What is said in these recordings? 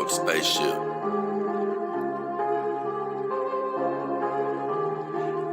off the spaceship.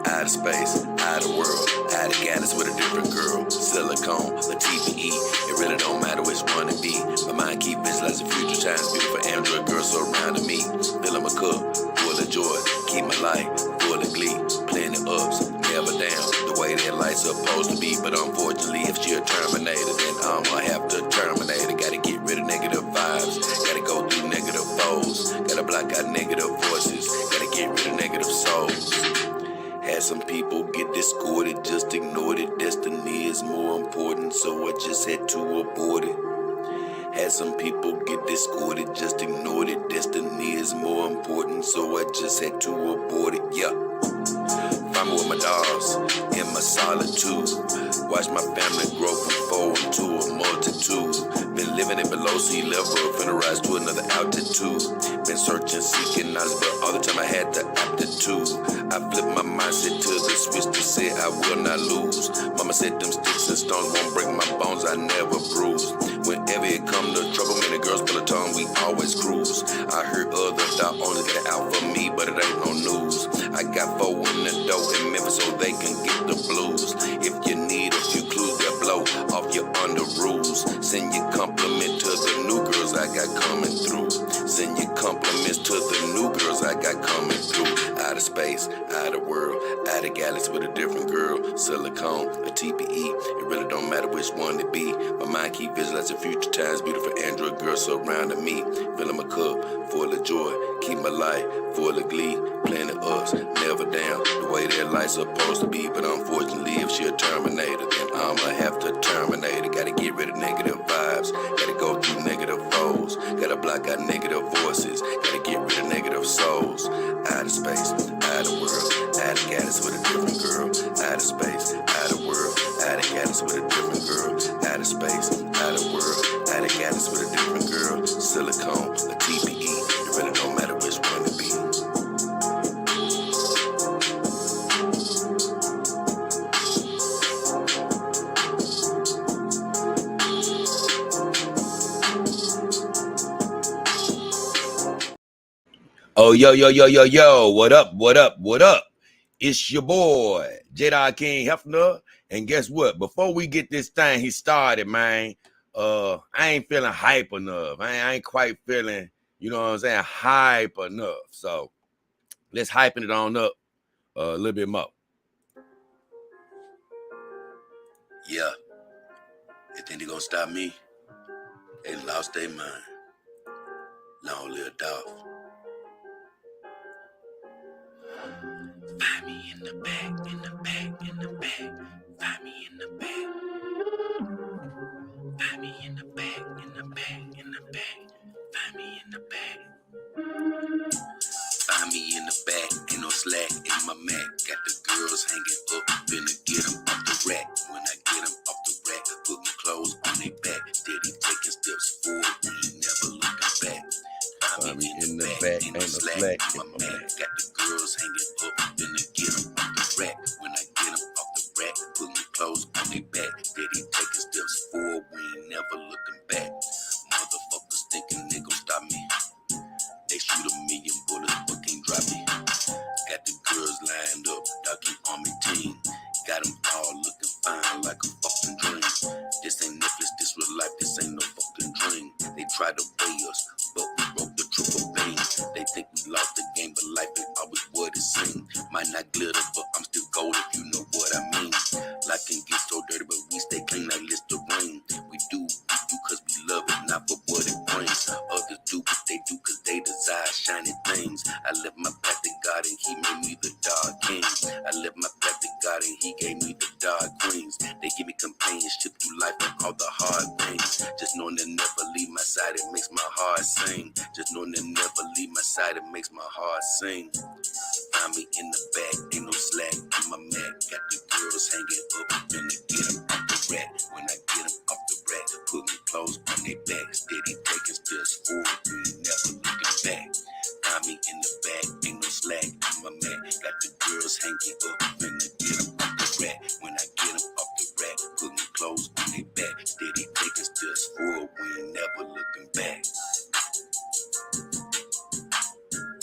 Out of space, out of world, out of galaxy with a different girl. Silicone, a TPE, it really don't matter which one it be. My mind keep visualizing future times, beautiful Android girls surrounding me. Filling my cup, full of joy, keep my life full of glee. Plenty ups, never down, the way that life's supposed to be. But unfortunately, if she a Terminator, then I'ma have to terminate her. Gotta get rid of negative vibes, gotta go through negative foes, gotta block out negative voices, gotta get rid of negative souls. Had some people get discorded, just ignored it. Destiny is more important, so I just had to abort it. Had some people get discorded, just ignored it. Destiny is more important, so I just had to abort it. Yeah. Find me with my dogs in my solitude. Watch my family grow from 4 into a multitude. Been living it below sea level, finna rise to another altitude. Been searching, seeking knowledge, but all the time I had the aptitude. I flipped my mindset to the switch to say I will not lose. Mama said them sticks and stones won't break my bones, I never bruise. Whenever it come to trouble, man, the girls pull a tongue, we always cruise. I heard other dog owners get it out for me, but it ain't no news. I got 4 in the dough in Memphis so they can get the blues. If you need a few clues, they'll blow off your under rules. Send your compliment to the new girls I got coming through. Send your compliments to the new girls I got coming through. Out of space, out of world, out of galaxy with a different girl. Silicone, a TPE, it really don't matter which one it be. My mind keep visualizing future times, beautiful Android girls surrounding me. Filling my cup, full of joy, keep my life full of glee. Plenty ups, never down, the way that life's supposed to be. But unfortunately, if she a Terminator, then I'ma have to terminate her. Gotta get rid of negative vibes, gotta go through negative foes, gotta block out negative voices, gotta get rid of negative souls. Out of space, out of world, out of galaxy with a different girl. Out of space, out of world, out of galaxy with a different girl. Out of space, out of world, out of galaxy with a different girl. Silicone, a TPE, it really don't matter which one it be. Oh, yo, what up? It's your boy, JayDollKingHefner. And guess what? Before we get this thing started, man, I ain't feeling hype enough. I ain't quite feeling, you know what I'm saying, hype enough. So let's hyping it on up a little bit more. Yeah. They think they gonna stop me? They lost their mind. Long live Dolph. Find me in the back, in the back, in the back. Find me in the back. Find me in the back, in the back, in the back. Find me in the back. Find me in the back, ain't no slack in my Mac. Got the girls hanging up, finna get them off the rack. When I get them off the rack, put my clothes on their back. Steady taking steps forward, we ain't never looking back. Find me in the back, ain't no slack in my Mac. Got the girls hanging up, finna get them off the rack. When I get them off the rack, put my clothes on their back. Steady taking steps forward, we ain't never looking back. Motherfuckers thinking they gon' stop me. They shoot 1,000,000 bullets, but can't drop me. Got the girls lined up, Doggy Army team. Got them all looking fine like a fucking dream. This ain't Netflix, this real life, this ain't no fucking dream. They try to weigh us, but we broke the triple beam. They think we lost the game, but life ain't always what it seems. Might not glitter, but I'm still gold if you know what I mean. Life can get so dirty, but we stay clean like Listerine. We do cause we love it, not for what it brings. Others do what they do cause they desire shiny things. I left my path to God and he made me the dark king. I left my path to God and he gave me the dark queens. They give me companionship through life and all the hard things. Just knowing they'll never leave my side, it makes my heart sing. Just knowing they'll never leave my side, it makes my heart sing. Find me in the back, ain't no slack in my Mac. Got the girls hanging up, finna get them off the rack. When I get them off the rack, put me clothes on their back. Steady taking steps forward, we ain't never looking back. Find me in the back, ain't no slack in my Mac. Got the girls hanging up, finna get them off the rack. When I get them off the rack, put me clothes on their back. Steady taking steps forward, we ain't never looking back.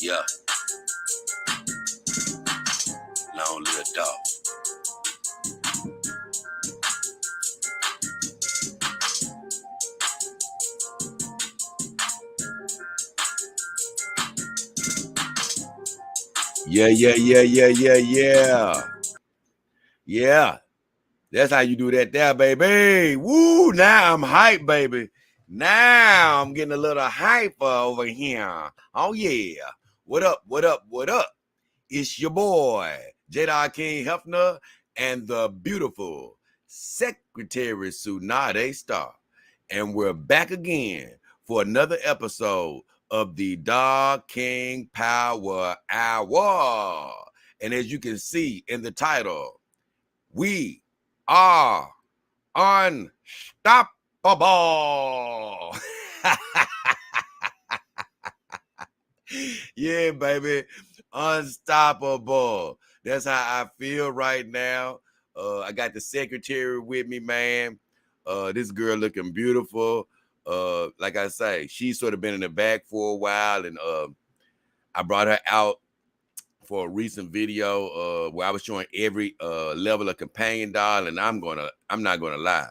Yeah. Long live dog. Yeah. Yeah. That's how you do that there, baby. Woo, now I'm hype, baby. Now I'm getting a little hyper over here. Oh, yeah. What up, what up, what up? It's your boy, JayDollKingHefner, and the beautiful Secretary Tsunade Star. And we're back again for another episode of the Dog King Power Hour. And as you can see in the title, we are unstoppable. Yeah, baby. Unstoppable. That's how I feel right now. I got the secretary with me, man. This girl looking beautiful. Like I say, she's sort of been in the back for a while, and I brought her out for a recent video where I was showing every level of companion doll, and I'm not gonna lie.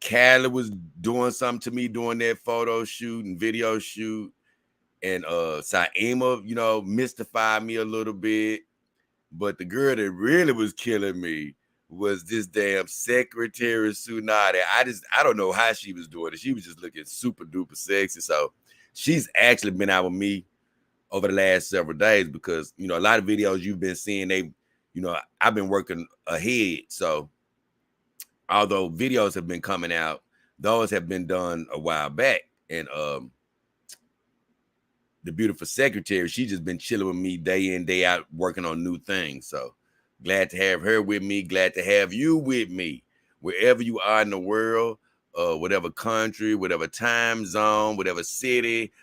Callie was doing something to me during that photo shoot and video shoot. And Saima, mystified me a little bit. But the girl that really was killing me was this damn Secretary Tsunade. I don't know how she was doing it. She was just looking super duper sexy. So she's actually been out with me over the last several days because, a lot of videos you've been seeing, I've been working ahead. So although videos have been coming out, those have been done a while back. And the beautiful secretary, she just been chilling with me day in, day out, working on new things. So glad to have her with me. Glad to have you with me. Wherever you are in the world, whatever country, whatever time zone, whatever city,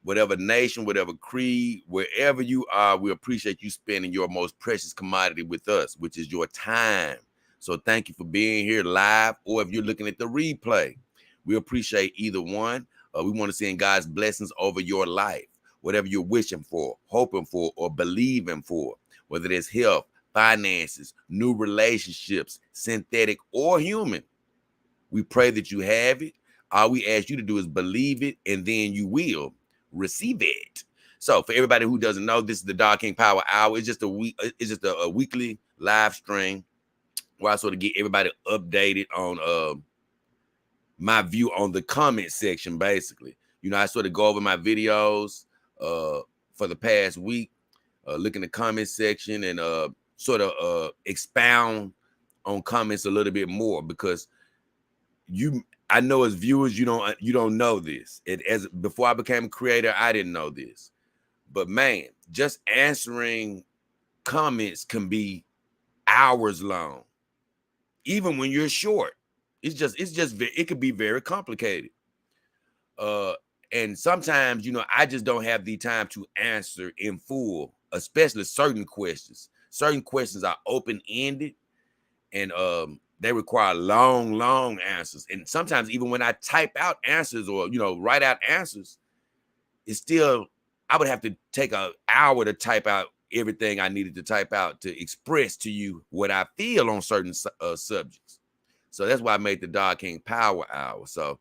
whatever nation, whatever creed, wherever you are, we appreciate you spending your most precious commodity with us, which is your time. So thank you for being here live, or if you're looking at the replay, we appreciate either one. We want to send God's blessings over your life, whatever you're wishing for, hoping for, or believing for, whether it's health, finances, new relationships, synthetic or human. We pray that you have it. All we ask you to do is believe it, and then you will receive it. So for everybody who doesn't know, this is the Dog King Power Hour. It's just a weekly live stream where I sort of get everybody updated on my view on the comment section, basically. I sort of go over my videos for the past week, look in the comment section and sort of expound on comments a little bit more, because I know as viewers, you don't know this. Before I became a creator, I didn't know this. But man, just answering comments can be hours long, even when you're short. It could be very complicated. And sometimes, I just don't have the time to answer in full, especially certain questions. Certain questions are open-ended, and they require long answers. And sometimes even when I type out answers or, write out answers, I would have to take an hour to type out everything I needed to type out to express to you what I feel on certain subjects. So that's why I made the Dog King Power Hour. So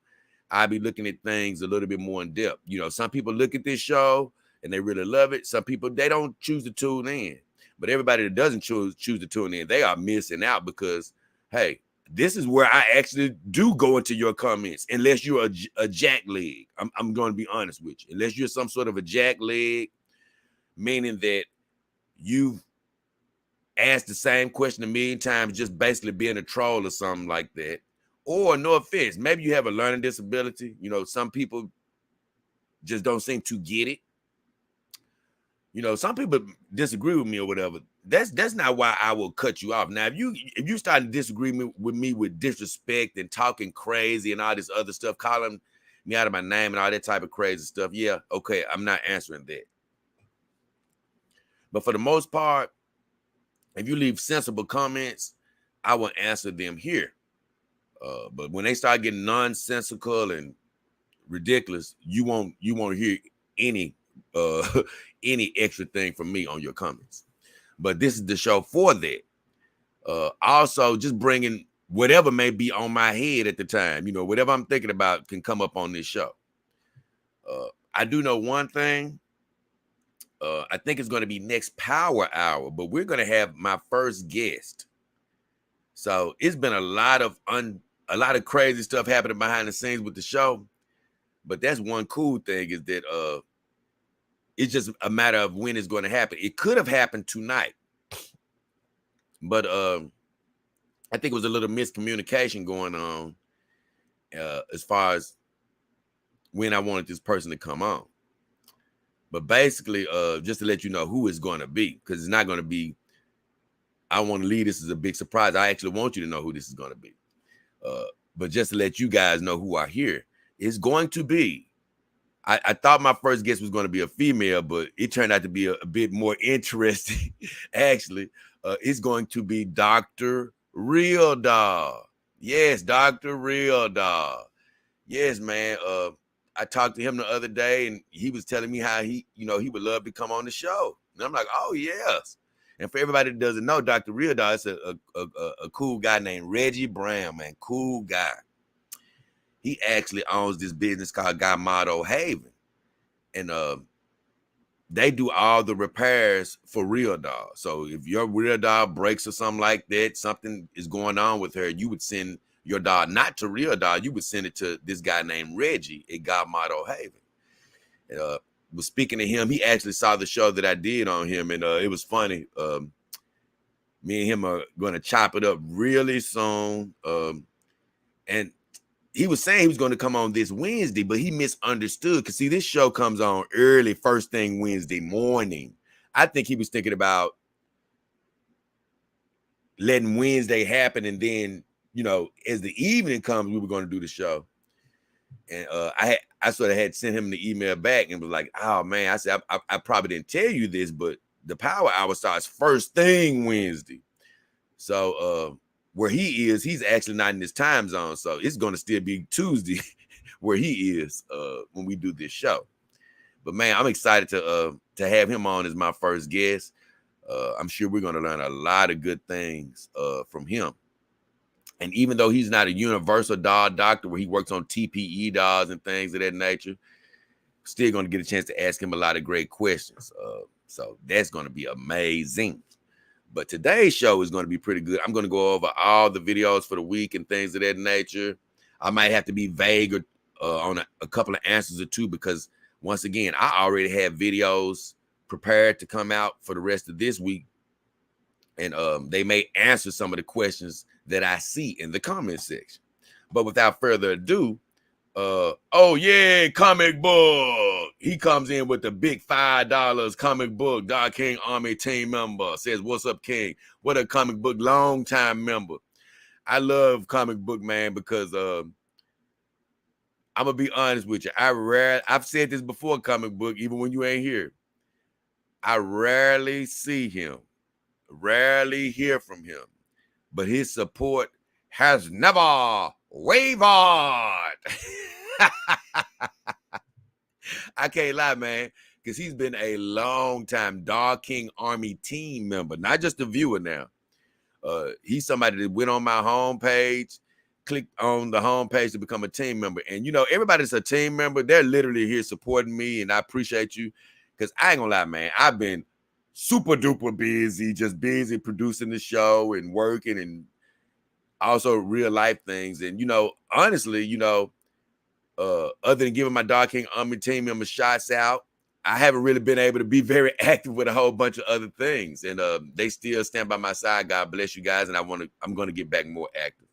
I'll be looking at things a little bit more in depth. Some people look at this show and they really love it. Some people, they don't choose to tune in. But everybody that doesn't choose to tune in, they are missing out, because, hey, this is where I actually do go into your comments, unless you're a jack leg. I'm going to be honest with you. Unless you're some sort of a jack leg, meaning that you've asked the same question a million times, just basically being a troll or something like that. Or, no offense, maybe you have a learning disability. Some people just don't seem to get it. Some people disagree with me or whatever. That's not why I will cut you off. Now, if you start to disagree with me with disrespect and talking crazy and all this other stuff, calling me out of my name and all that type of crazy stuff, yeah, okay, I'm not answering that. But for the most part, if you leave sensible comments, I will answer them here. But when they start getting nonsensical and ridiculous, you won't hear any any extra thing from me on your comments. But this is the show for that. Also, just bringing whatever may be on my head at the time. You know, whatever I'm thinking about can come up on this show. I do know one thing. I think it's going to be next Power Hour, but we're going to have my first guest. So it's been a lot of crazy stuff happening behind the scenes with the show. But that's one cool thing is that it's just a matter of when it's going to happen. It could have happened tonight, but I think it was a little miscommunication going on as far as when I wanted this person to come on. But basically, just to let you know who it's going to be, because it's not going to be, I want to leave this as a big surprise. I actually want you to know who this is going to be. But just to let you guys know who are here, it's going to be, I thought my first guest was going to be a female, but it turned out to be a bit more interesting. Actually, it's going to be Dr. Real Doll. Yes, Dr. Real Doll. Yes, man. I talked to him the other day, and he was telling me how he would love to come on the show. And I'm like, oh, yes. And for everybody that doesn't know, Dr. Real Doll is a cool guy named Reggie Brown, man. Cool guy. He actually owns this business called Gamado Haven. And they do all the repairs for Real Doll. So if your Real Doll breaks or something like that, something is going on with her, you would send your doll not to Real Doll, you would send it to this guy named Reggie at Gamado Haven. And was speaking to him, he actually saw the show that I did on him, and it was funny. Me and him are going to chop it up really soon. And he was saying he was going to come on this Wednesday, but he misunderstood. Because, see, this show comes on early, first thing Wednesday morning. I think he was thinking about letting Wednesday happen, and then, as the evening comes, we were going to do the show. And I sort of had sent him the email back and was like, oh, man, I said, I probably didn't tell you this, but the Power Hour starts first thing Wednesday. So where he is, he's actually not in his time zone. So it's going to still be Tuesday where he is when we do this show. But, man, I'm excited to have him on as my first guest. I'm sure we're going to learn a lot of good things from him. And even though he's not a universal doll doctor where he works on TPE dolls and things of that nature, still going to get a chance to ask him a lot of great questions. So that's going to be amazing. But today's show is going to be pretty good. I'm going to go over all the videos for the week and things of that nature. I might have to be vague on a couple of answers or two because, once again, I already have videos prepared to come out for the rest of this week. And they may answer some of the questions that I see in the comment section. But without further ado, oh yeah, comic book. He comes in with the big $5 comic book. Dog King Army team member says, "What's up, King? What a comic book long time member." I love comic book, man, because I'm gonna be honest with you. I've said this before, comic book, even when you ain't here. I rarely see him, rarely hear from him, but his support has never wavered. I can't lie, man, because he's been a long time Dog King Army team member, not just a viewer now. He's somebody that went on my homepage, clicked on the homepage to become a team member. And, everybody that's a team member, they're literally here supporting me, and I appreciate you because I ain't gonna lie, man. I've been super duper busy, just busy producing the show and working and also real life things. And, honestly, other than giving my Dog King Army team members shots out, I haven't really been able to be very active with a whole bunch of other things. And they still stand by my side. God bless you guys. And I'm going to get back more active.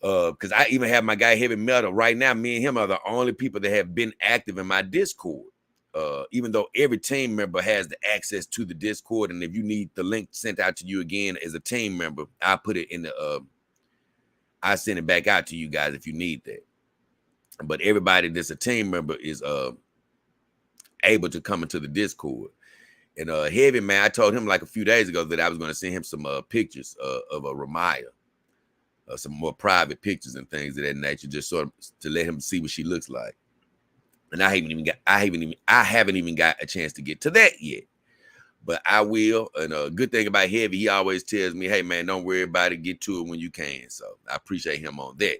Because I even have my guy Heavy Metal. Right now, me and him are the only people that have been active in my Discord. Even though every team member has the access to the Discord. And if you need the link sent out to you again as a team member, I put it in I send it back out to you guys if you need that. But everybody that's a team member is able to come into the Discord. And Heavy, man, I told him like a few days ago that I was going to send him some pictures of a Ramaya, some more private pictures and things of that nature, just sort of to let him see what she looks like. And I haven't even got a chance to get to that yet. But I will. And a good thing about Heavy, he always tells me, hey man, don't worry about it, get to it when you can. So I appreciate him on that.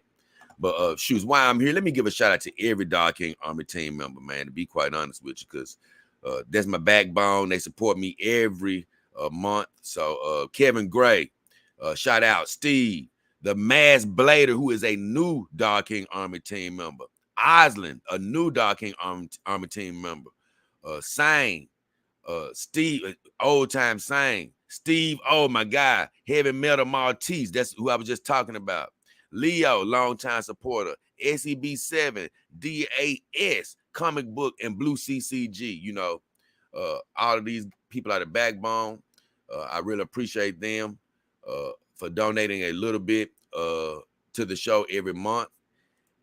But shoots, while I'm here, let me give a shout out to every Dog King Army team member, man, to be quite honest with you, because that's my backbone. They support me every month. So Kevin Gray, shout out. Steve, the Mass Blader, who is a new Dog King Army team member. Oslin, a new Dog King Army team member. Sane, Steve, old time Sane. Steve, oh my God, Heavy Metal Maltese, that's who I was just talking about. Leo, longtime supporter. SEB7, DAS, comic book, and Blue CCG. You know, all of these people are the backbone. I really appreciate them for donating a little bit to the show every month.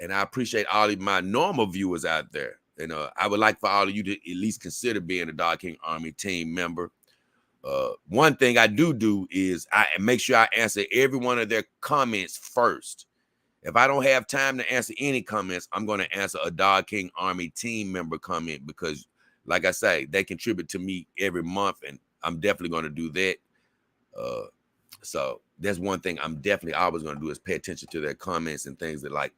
And I appreciate all of my normal viewers out there. And I would like for all of you to at least consider being a Dog King Army team member. One thing I do is I make sure I answer every one of their comments first. If I don't have time to answer any comments, I'm going to answer a Dog King Army team member comment because, like I say, they contribute to me every month, and I'm definitely going to do that. So that's one thing I'm definitely always going to do is pay attention to their comments and things that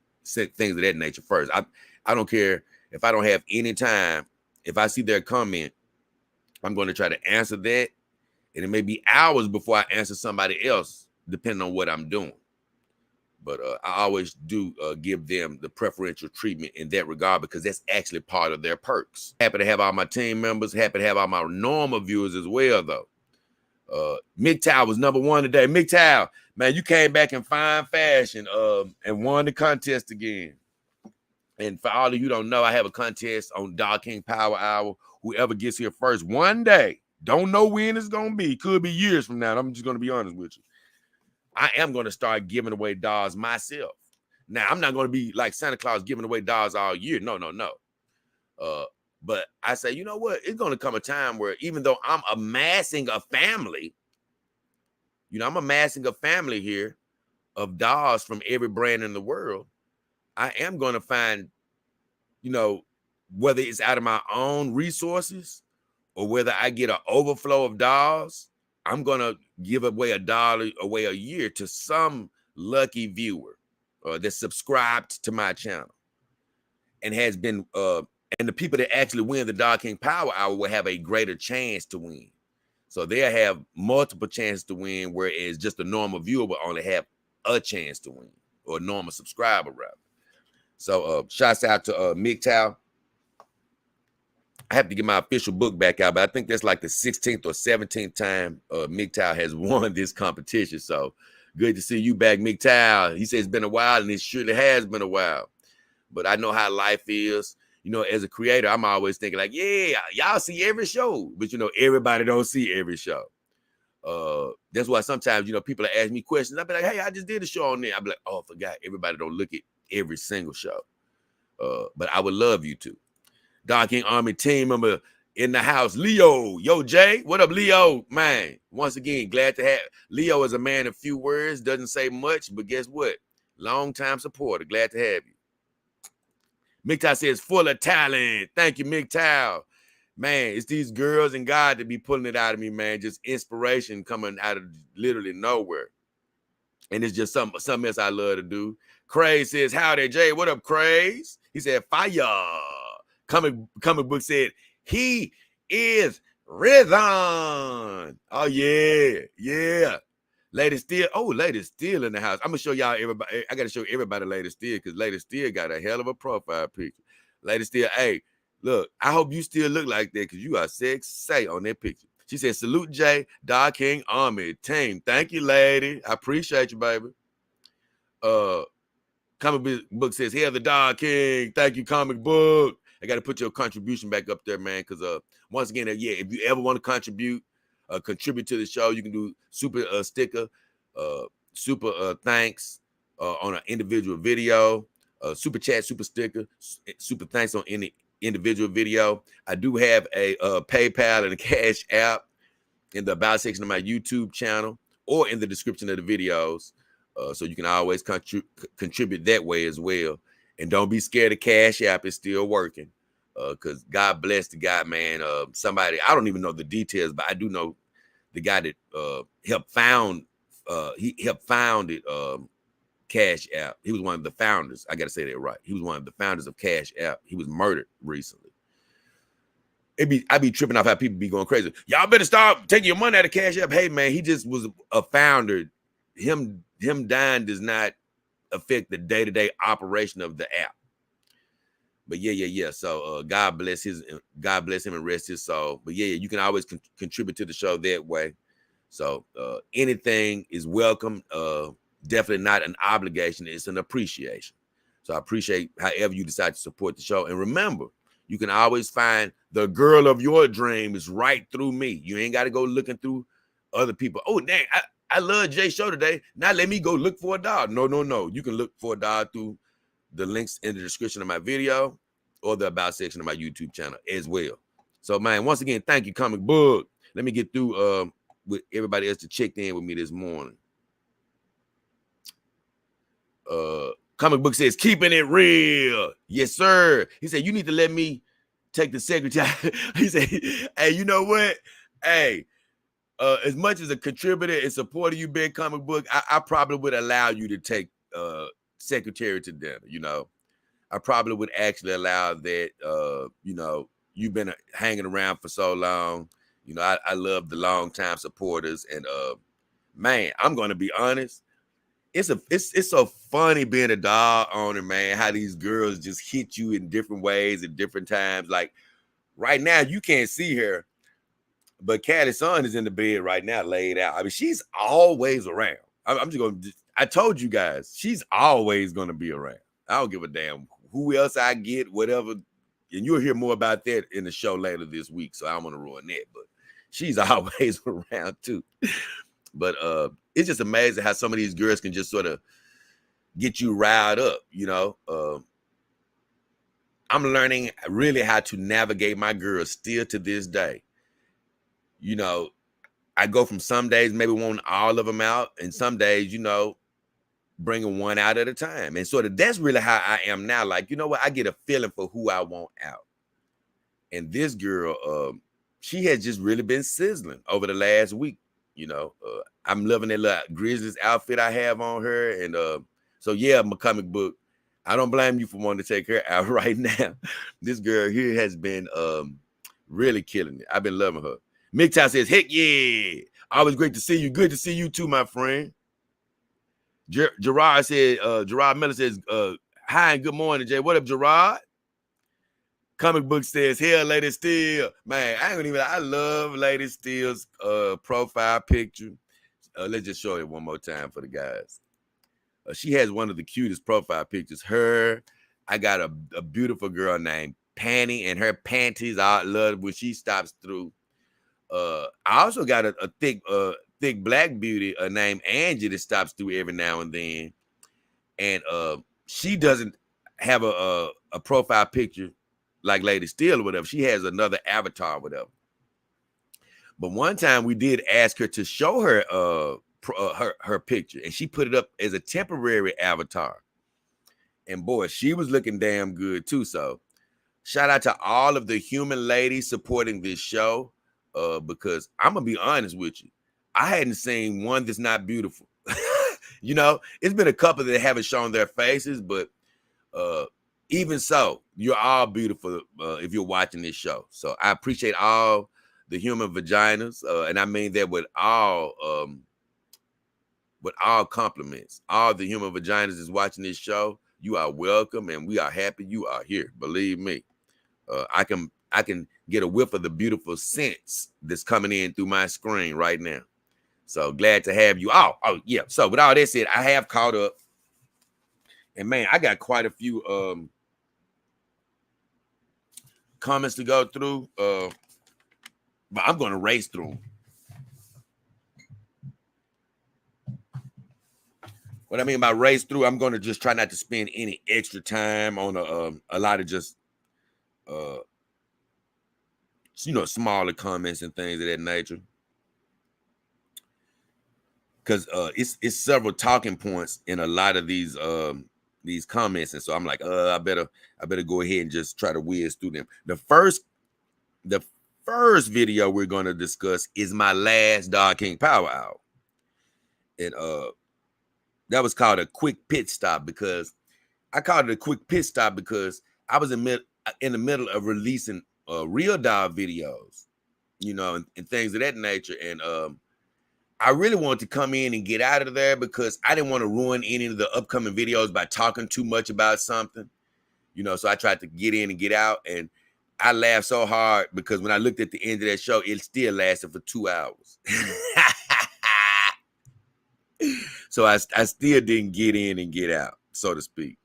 things of that nature first. I don't care if I don't have any time. If I see their comment, I'm going to try to answer that. And it may be hours before I answer somebody else, depending on what I'm doing. But I always do give them the preferential treatment in that regard because that's actually part of their perks. Happy to have all my team members. Happy to have all my normal viewers as well, though. MGTOW was #1 today. MGTOW, man, you came back in fine fashion and won the contest again. And for all of you who don't know, I have a contest on Dog King Power Hour. Whoever gets here first one day, don't know when it's going to be. Could be years from now. I'm just going to be honest with you. I am going to start giving away dolls myself. Now, I'm not going to be like Santa Claus giving away dolls all year. No. But I say, you know what? It's going to come a time where even though I'm amassing a family, I'm amassing a family here of dolls from every brand in the world, I am going to find, whether it's out of my own resources or whether I get an overflow of dolls, I'm going to give away $1 away a year to some lucky viewer that's subscribed to my channel and has been, and the people that actually win the Dog King Power Hour will have a greater chance to win. So they'll have multiple chances to win, whereas just a normal viewer will only have a chance to win, or a normal subscriber, rather. So shouts out to MGTOW. I have to get my official book back out, but I think that's like the 16th or 17th time MGTOW has won this competition. So good to see you back, MGTOW. He says it's been a while, and it surely has been a while. But I know how life is. As a creator, I'm always thinking like, yeah, y'all see every show. But, everybody don't see every show. That's why sometimes, people ask me questions. I'll be like, hey, I just did a show on there. I'll be like, oh, I forgot. Everybody don't look at every single show. But I would love you to. Dog King Army team member in the house, Leo. Yo, Jay, what up, Leo? Man, once again, glad to have. Leo is a man of few words, doesn't say much, but guess what? Long-time supporter. Glad to have you. MGTOW says, full of talent. Thank you, MGTOW. Man, it's these girls and God that be pulling it out of me, man. Just inspiration coming out of literally nowhere. And it's just something else I love to do. Craze says, howdy, Jay. What up, Craze? He said, fire. Comic book said, he is risen. Oh, yeah. Lady Steele in the house. I'm going to show y'all everybody. I got to show everybody Lady Steele because Lady Steele got a hell of a profile picture. Lady Steele, hey, look, I hope you still look like that because you are sexy on that picture. She said, salute Jay, Dog King Army team. Thank you, lady. I appreciate you, baby. Comic book says, here the Dog King. Thank you, comic book. I got to put your contribution back up there, man, because once again, if you ever want to contribute to the show, you can do super sticker, super thanks on an individual video, super chat, super sticker, super thanks on any individual video. I do have a PayPal and a Cash app in the about section of my YouTube channel or in the description of the videos. So you can always contribute that way as well. And don't be scared of Cash App. It's still working. because God bless the guy, man. Somebody, I don't even know the details, but I do know the guy that helped found, he helped founded Cash App. He was one of the founders. I got to say that right. He was one of the founders of Cash App. He was murdered recently. I be tripping off how people be going crazy. Y'all better start taking your money out of Cash App. Hey, man, he just was a founder. Him dying does not affect the day-to-day operation of the app. But yeah. So God bless him and rest his soul. But yeah, you can always contribute to the show that way. So anything is welcome. Definitely not an obligation. It's an appreciation. So I appreciate however you decide to support the show. And remember, you can always find the girl of your dreams right through me. You ain't got to go looking through other people. Oh, dang, I love Jay's show today. Now let me go look for a dog. No. You can look for a dog through the links in the description of my video or the about section of my YouTube channel as well. So, man, once again, thank you, Comic Book. Let me get through with everybody else that checked in with me this morning. Comic Book says, keeping it real. Yes, sir. He said, you need to let me take the secretary. He said, hey, you know what? Hey, as much as a contributor and supporter you been, Comic Book, I probably would allow you to take secretary to dinner. You know, I probably would actually allow that. You know, you've been hanging around for so long. You know, I love the long time supporters, and man, I'm gonna be honest. It's so funny being a dog owner, man. How these girls just hit you in different ways at different times. Like right now, you can't see her, but Cattie's son is in the bed right now, laid out. I mean, she's always around. I'm just gonna. I told you guys, she's always gonna be around. I don't give a damn who else I get, whatever. And you'll hear more about that in the show later this week. So I don't want to ruin that, but she's always around too. But it's just amazing how some of these girls can just sort of get you riled up, you know. I'm learning really how to navigate my girls still to this day. You know, I go from some days maybe wanting all of them out, and some days, you know, bringing one out at a time. And sort of that's really how I am now. Like, you know what? I get a feeling for who I want out. And this girl, she has just really been sizzling over the last week. You know, I'm loving that little Grizzlies outfit I have on her. And so, yeah, my Comic Book, I don't blame you for wanting to take her out right now. This girl here has been really killing it. I've been loving her. MGTOW says, heck yeah. Always great to see you. Good to see you too, my friend. Gerard said, Gerard Miller says, hi and good morning, Jay. What up, Gerard? Comic Book says, hell, Lady Steel. Man, I love Lady Steel's profile picture. Let's just show it one more time for the guys. She has one of the cutest profile pictures. I got a beautiful girl named Panty, and her panties, I love when she stops through. I also got a thick black beauty named Angie that stops through every now and then. And she doesn't have a profile picture like Lady Steel or whatever. She has another avatar or whatever. But one time we did ask her to show her her picture, and she put it up as a temporary avatar. And boy, she was looking damn good too. So shout out to all of the human ladies supporting this show, because I'm gonna be honest with you, I hadn't seen one that's not beautiful. You know, it's been a couple that haven't shown their faces, but even so, you're all beautiful if you're watching this show. So I appreciate all the human vaginas, and I mean that with all compliments. All the human vaginas is watching this show. You are welcome, and we are happy you are here. Believe me, I can get a whiff of the beautiful scents that's coming in through my screen right now. So glad to have you. Oh yeah. So with all that said, I have caught up, and man, I got quite a few comments to go through, but I'm going to race through them. What I mean by race through, I'm going to just try not to spend any extra time on a lot of just, smaller comments and things of that nature. Because it's several talking points in a lot of these these comments, and so I'm like, I better go ahead and just try to whiz through them. The first video we're going to discuss is my last Dog King Power Hour, and that was called a quick pit stop, because I called it a quick pit stop because I was in the middle of releasing real dog videos, you know, and things of that nature, and I really wanted to come in and get out of there because I didn't want to ruin any of the upcoming videos by talking too much about something, you know. So I tried to get in and get out, and I laughed so hard because when I looked at the end of that show, it still lasted for 2 hours. So I still didn't get in and get out, so to speak.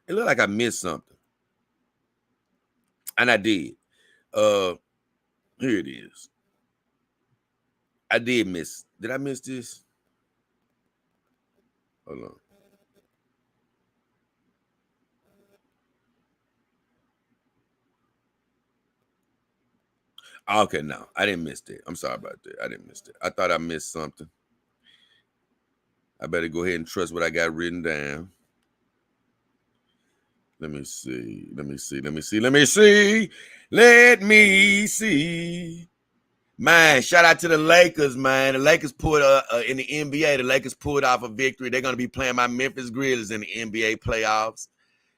It looked like I missed something, and I did. Here it is. I did miss. Did I miss this? Hold on. Okay, no, I didn't miss that. I'm sorry about that. I didn't miss that. I thought I missed something. I better go ahead and trust what I got written down. Let me see. Let me see. Let me see. Let me see. Let me see. Man, shout out to the Lakers, man. The Lakers pulled in the NBA. The Lakers pulled off a victory. They're gonna be playing my Memphis Grizzlies in the NBA playoffs.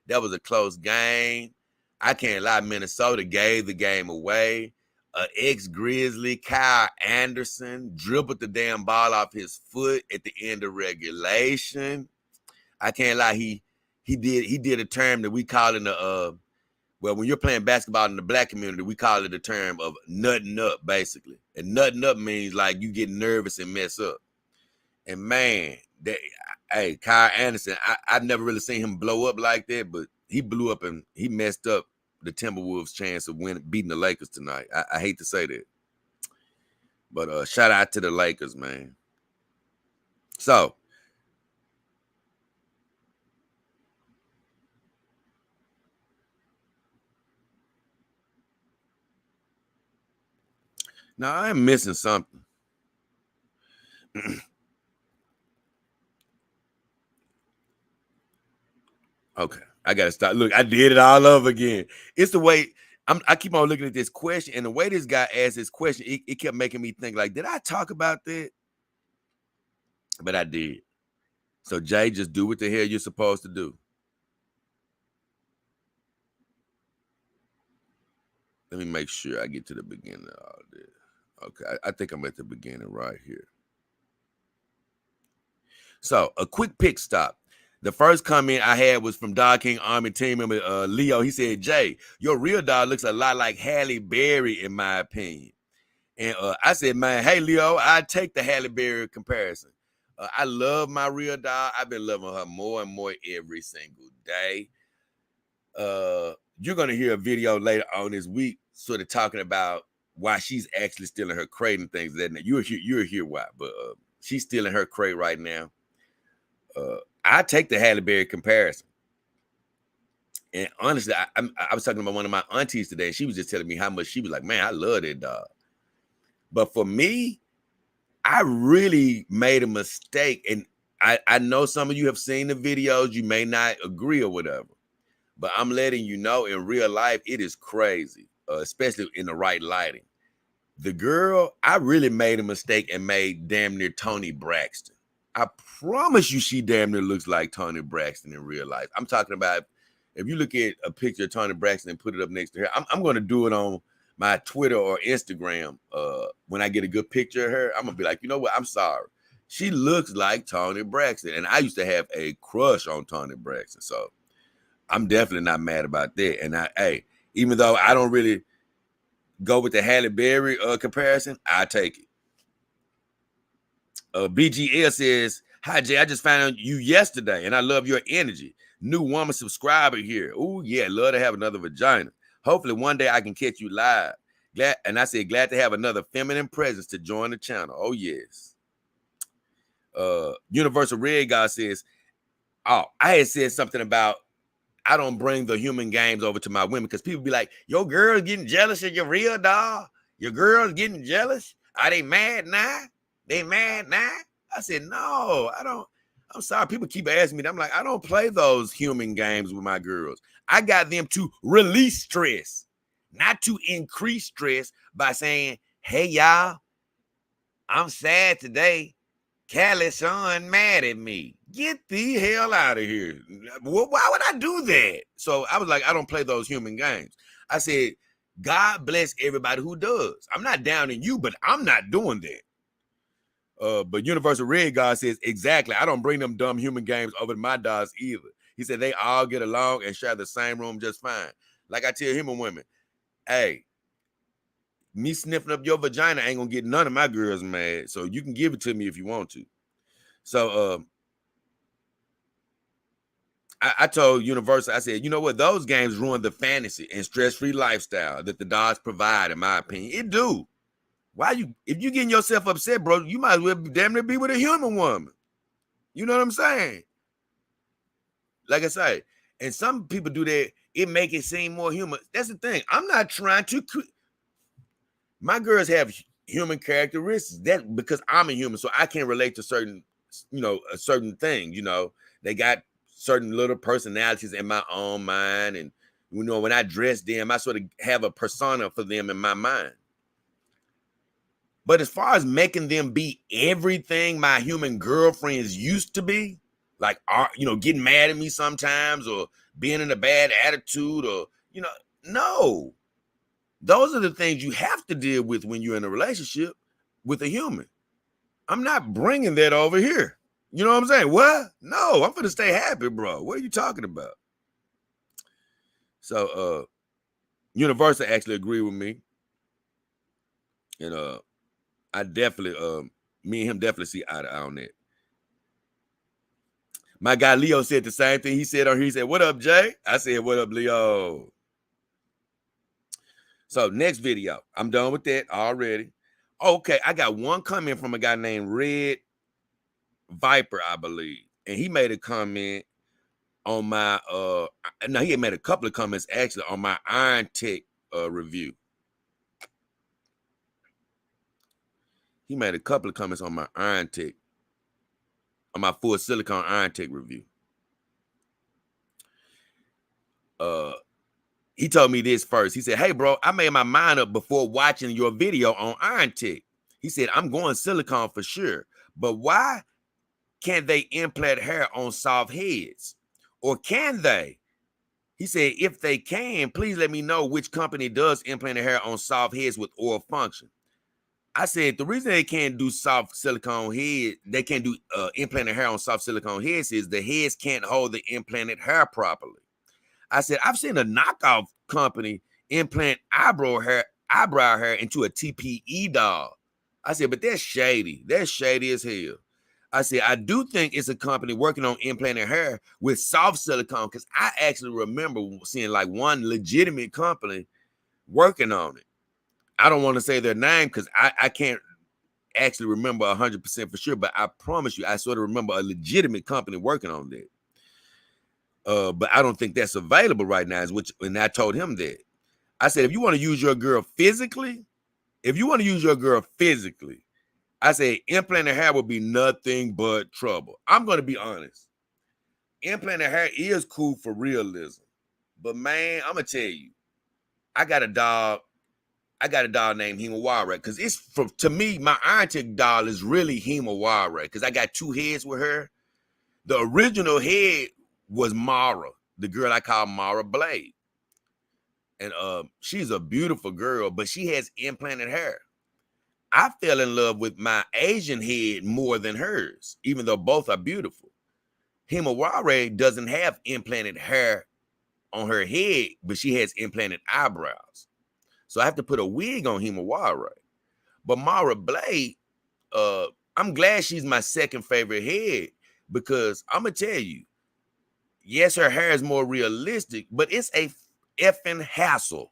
That was a close game. I can't lie. Minnesota gave the game away. Ex-Grizzly Kyle Anderson dribbled the damn ball off his foot at the end of regulation. I can't lie. He did a term that we call in the well, when you're playing basketball in the black community, we call it a term of nutting up, basically. And nutting up means like you get nervous and mess up. And man, hey, Kyle Anderson, I've never really seen him blow up like that, but he blew up and he messed up the Timberwolves' chance of beating the Lakers tonight. I hate to say that, but shout out to the Lakers, man. So now I'm missing something. Okay, I gotta stop. Look, I did it all over again. It's the way I keep on looking at this question, and the way this guy asked this question, it kept making me think like, did I talk about that? But I did. So Jay, just do what the hell you're supposed to do. Let me make sure I get to the beginning of all this. Okay, I think I'm at the beginning right here. So a quick pick stop. The first comment I had was from Dog King Army team member Leo. He said, Jay, your real dog looks a lot like Halle Berry, in my opinion. And I said, man, hey, Leo, I take the Halle Berry comparison. I love my real dog. I've been loving her more and more every single day. You're going to hear a video later on this week sort of talking about why she's actually still in her crate and things like that. You'll hear why, but she's still in her crate right now. I take the Halle Berry comparison. And honestly, I was talking about one of my aunties today, and she was just telling me how much she was like, man, I love that dog. But for me, I really made a mistake. And I know some of you have seen the videos. You may not agree or whatever. But I'm letting you know, in real life, it is crazy, especially in the right lighting. The girl, I really made a mistake and made damn near Toni Braxton. I promise you she damn near looks like Toni Braxton in real life. I'm talking about, if you look at a picture of Toni Braxton and put it up next to her, I'm going to do it on my Twitter or Instagram. When I get a good picture of her, I'm going to be like, you know what? I'm sorry. She looks like Toni Braxton. And I used to have a crush on Toni Braxton. So I'm definitely not mad about that. And even though I don't really go with the Halle Berry comparison, I take it. BGL says, hi, Jay, I just found out you yesterday, and I love your energy. New woman subscriber here. Oh, yeah, love to have another vagina. Hopefully one day I can catch you live. Glad to have another feminine presence to join the channel. Oh, yes. Universal Red God says, oh, I had said something about I don't bring the human games over to my women because people be like, your girl's getting jealous of your real dog. Your girl's getting jealous. Are they mad now? They mad now? I said, no, I don't. I'm sorry. People keep asking me. I'm like, I don't play those human games with my girls. I got them to release stress, not to increase stress by saying, hey, y'all, I'm sad today. Callie's son mad at me. Get the hell out of here. Why would I do that? So I was like, I don't play those human games. I said, God bless everybody who does. I'm not downing you, but I'm not doing that. But Universal Red God says, exactly. I don't bring them dumb human games over to my dogs either. He said they all get along and share the same room just fine. Like I tell him and women, hey, me sniffing up your vagina ain't gonna get none of my girls mad. So you can give it to me if you want to. So I told Universal, I said, you know what? Those games ruin the fantasy and stress-free lifestyle that the dogs provide, in my opinion. It do. If you getting yourself upset, bro, you might as well damn near be with a human woman. You know what I'm saying? Like I say, and some people do that, it make it seem more human. That's the thing. I'm not trying to my girls have human characteristics. That because I'm a human, so I can relate to certain, a certain thing. They got certain little personalities in my own mind, and when I dress them, I sort of have a persona for them in my mind. But as far as making them be everything my human girlfriends used to be, like getting mad at me sometimes or being in a bad attitude or no. Those are the things you have to deal with when you're in a relationship with a human. I'm not bringing that over here. You know what I'm saying? What? No, I'm gonna stay happy, bro. What are you talking about? So Universal actually agreed with me. And I definitely me and him definitely see eye to eye on that. My guy Leo said the same thing. He said, what up, Jay? I said, what up, Leo? So next video, I'm done with that already. Okay, I got one comment from a guy named Red Viper, I believe. And he made a comment on my, he had made a couple of comments actually on my Iron Tech review. He made a couple of comments on my Iron Tech, on my full silicone Iron Tech review. He told me this first. He said, hey, bro, I made my mind up before watching your video on Iron Tech. He said, I'm going silicone for sure. But why can't they implant hair on soft heads? Or can they? He said, if they can, please let me know which company does implant hair on soft heads with oral function. I said, the reason they can't do soft silicone head, they can't do implanted hair on soft silicone heads is the heads can't hold the implanted hair properly. I said, I've seen a knockoff company implant eyebrow hair into a TPE doll. I said, but that's shady. That's shady as hell. I said, I do think it's a company working on implanted hair with soft silicone because I actually remember seeing like one legitimate company working on it. I don't want to say their name because I can't actually remember 100% for sure, but I promise you, I sort of remember a legitimate company working on that. But I don't think that's available right now, and I told him that. I said, if you want to use your girl physically, I said, implanted hair will be nothing but trouble. I'm going to be honest. Implanted hair is cool for realism. But man, I'm going to tell you, I got a dog named Himawara because to me, my Iron Tech doll is really Himawara because I got two heads with her. The original head was Mara, the girl I call Mara Blade. And she's a beautiful girl, but she has implanted hair. I fell in love with my Asian head more than hers, even though both are beautiful. Himawara doesn't have implanted hair on her head, but she has implanted eyebrows. So I have to put a wig on Himawara. But Mara Blade, I'm glad she's my second favorite head because I'm going to tell you, yes, her hair is more realistic, but it's a effing hassle.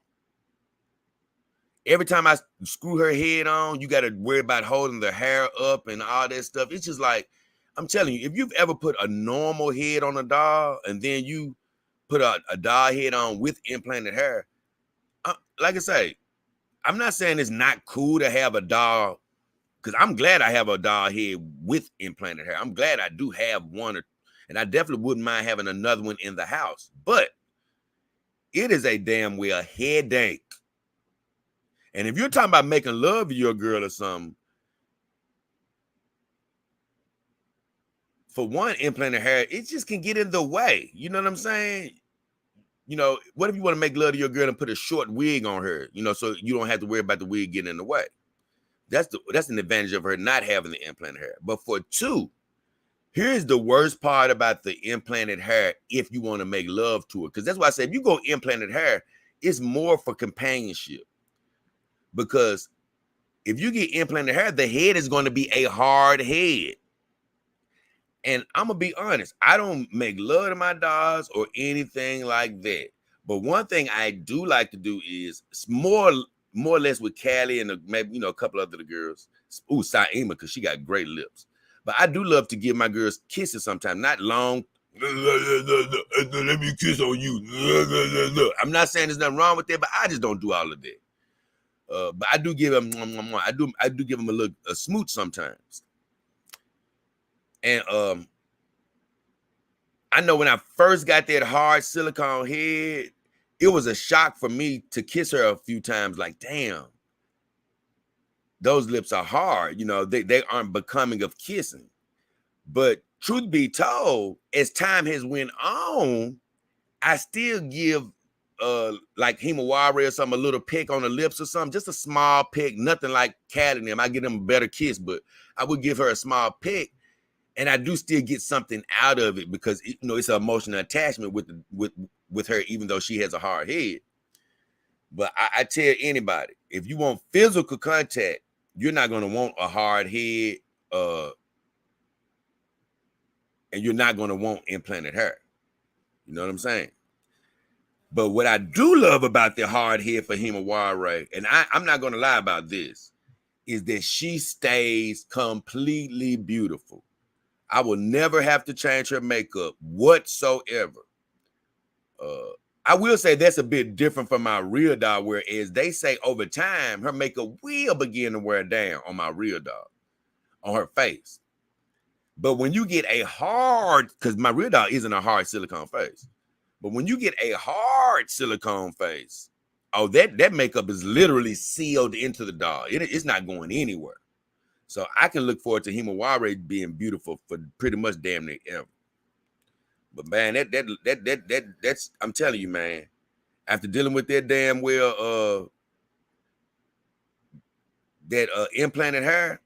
Every time I screw her head on, you got to worry about holding the hair up and all that stuff. It's just like, I'm telling you, if you've ever put a normal head on a doll and then you put a doll head on with implanted hair, like I say, I'm not saying it's not cool to have a doll, because I'm glad I have a doll head with implanted hair. I'm glad I do have one, and I definitely wouldn't mind having another one in the house. But it is a damn well headache. And if you're talking about making love to your girl or something, for one, implanted hair, it just can get in the way. You know what I'm saying? You know, what if you want to make love to your girl and put a short wig on her, you know, so you don't have to worry about the wig getting in the way? That's an advantage of her not having the implanted hair. But for two, here's the worst part about the implanted hair if you want to make love to her. Because that's why I said if you go implanted hair, it's more for companionship. Because if you get implanted hair, the head is going to be a hard head. And I'm going to be honest, I don't make love to my dogs or anything like that. But one thing I do like to do is more or less with Callie and maybe, you know, a couple other girls. Ooh, Saima, because she got great lips. But I do love to give my girls kisses sometimes, not long. Let me kiss on you. I'm not saying there's nothing wrong with that, but I just don't do all of that. But I do give them, I do give them a smooch sometimes. And I know when I first got that hard silicone head, it was a shock for me to kiss her a few times. Like, damn, those lips are hard. You know, they aren't becoming of kissing. But truth be told, as time has went on, I still give like Himawari or something, a little peck on the lips or something, just a small peck, nothing like Cat and them. I give them a better kiss, but I would give her a small peck. And I do still get something out of it because, you know, it's an emotional attachment with her, even though she has a hard head. But I tell anybody, if you want physical contact, you're not going to want a hard head, and you're not going to want implanted hair. You know what I'm saying? But what I do love about the hard head for Himawari, and I'm not going to lie about this, is that she stays completely beautiful. I will never have to change her makeup whatsoever. I will say that's a bit different from my real dog, whereas they say over time, her makeup will begin to wear down on my real dog, on her face. But when you get a hard, because my real dog isn't a hard silicone face, but when you get a hard silicone face, oh, that makeup is literally sealed into the dog. It's not going anywhere. So I can look forward to Himawari being beautiful for pretty much damn near ever. But man, that's I'm telling you, man, after dealing with that damn well, that implanted hair,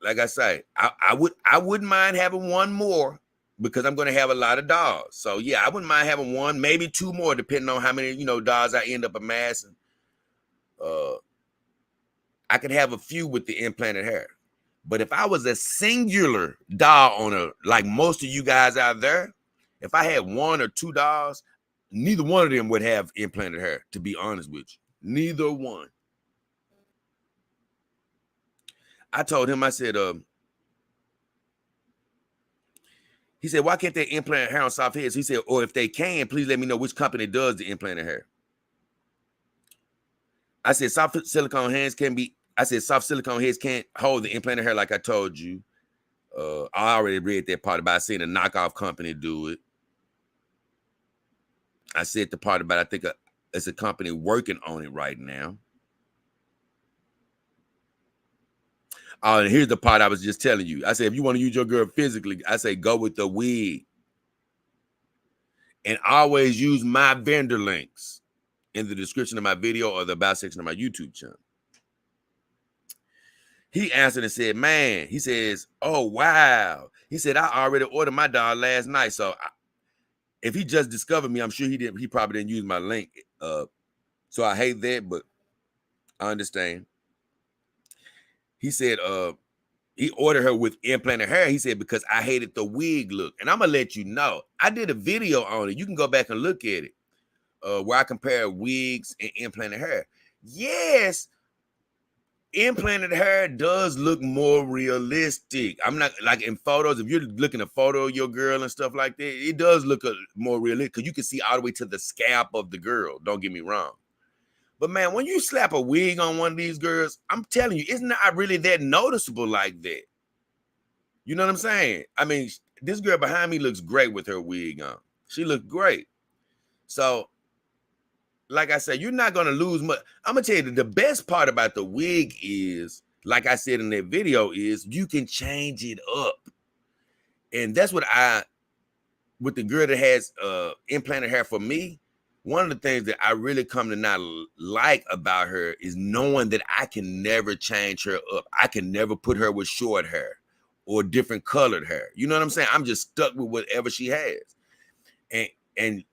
like I say, I wouldn't mind having one more because I'm gonna have a lot of dogs. So yeah, I wouldn't mind having one, maybe two more, depending on how many, you know, dogs I end up amassing. I could have a few with the implanted hair. But if I was a singular dog owner, like most of you guys out there, if I had one or two dogs, neither one of them would have implanted hair, to be honest with you. Neither one. I told him, I said, he said, why can't they implant hair on soft heads? He said, or if they can, please let me know which company does the implanted hair. I said, soft silicone heads can't hold the implanted hair like I told you. I already read that part about seeing a knockoff company do it. I said the part about, I think it's a company working on it right now. And here's the part I was just telling you. I said, if you want to use your girl physically, I say go with the wig. And always use my vendor links in the description of my video or the about section of my YouTube channel. He answered and said, man, he says, oh, wow. He said, I already ordered my dog last night. So if he just discovered me, I'm sure he probably didn't use my link. So I hate that, but I understand. He said, he ordered her with implanted hair. He said, because I hated the wig look. And I'm going to let you know, I did a video on it. You can go back and look at it, where I compare wigs and implanted hair. Yes, implanted hair does look more realistic. I'm not like in photos. If you're looking at a photo of your girl and stuff like that, it does look more realistic because you can see all the way to the scalp of the girl. Don't get me wrong. But man, when you slap a wig on one of these girls, I'm telling you, it's not really that noticeable like that. You know what I'm saying? I mean, this girl behind me looks great with her wig on. She looked great. So, like I said, you're not going to lose much. I'm going to tell you, the best part about the wig is, like I said in that video, is you can change it up. And that's what with the girl that has implanted hair for me, one of the things that I really come to not like about her is knowing that I can never change her up. I can never put her with short hair or different colored hair. You know what I'm saying? I'm just stuck with whatever she has. And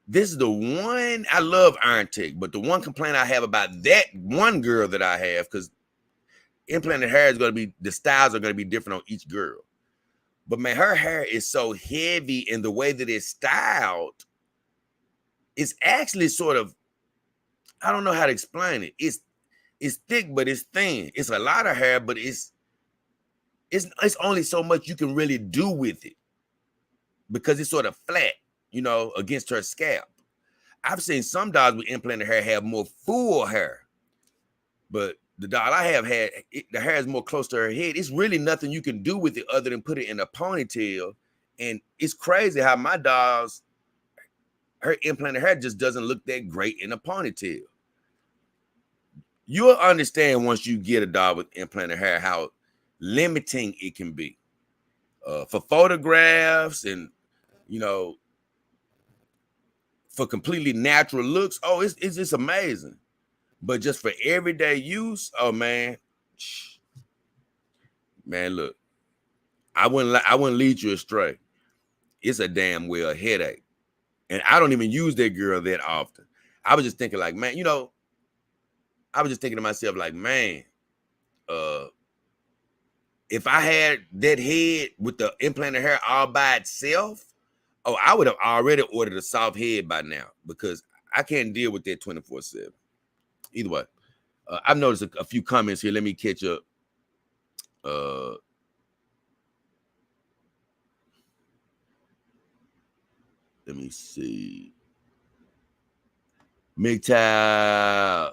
this is the one, I love Iron Tech, but the one complaint I have about that one girl that I have, because implanted hair is going to be, the styles are going to be different on each girl. But man, her hair is so heavy, and the way that it's styled, it's actually sort of, I don't know how to explain it. It's thick, but it's thin. It's a lot of hair, but it's only so much you can really do with it because it's sort of flat, you know, against her scalp. I've seen some dolls with implanted hair have more full hair, but the doll I have had, the hair is more close to her head. It's really nothing you can do with it other than put it in a ponytail. And it's crazy how my dolls, her implanted hair just doesn't look that great in a ponytail. You'll understand once you get a doll with implanted hair how limiting it can be for photographs and, you know, for completely natural looks. Oh, it's just amazing. But just for everyday use, oh man, look, I wouldn't lead you astray. It's a damn well headache, and I don't even use that girl that often. I was just thinking like, man, you know, I was just thinking to myself like, man, if I had that head with the implanted hair all by itself, oh, I would have already ordered a soft head by now because I can't deal with that 24/7. Either way, I've noticed a few comments here. Let me catch up. Let me see. MGTOW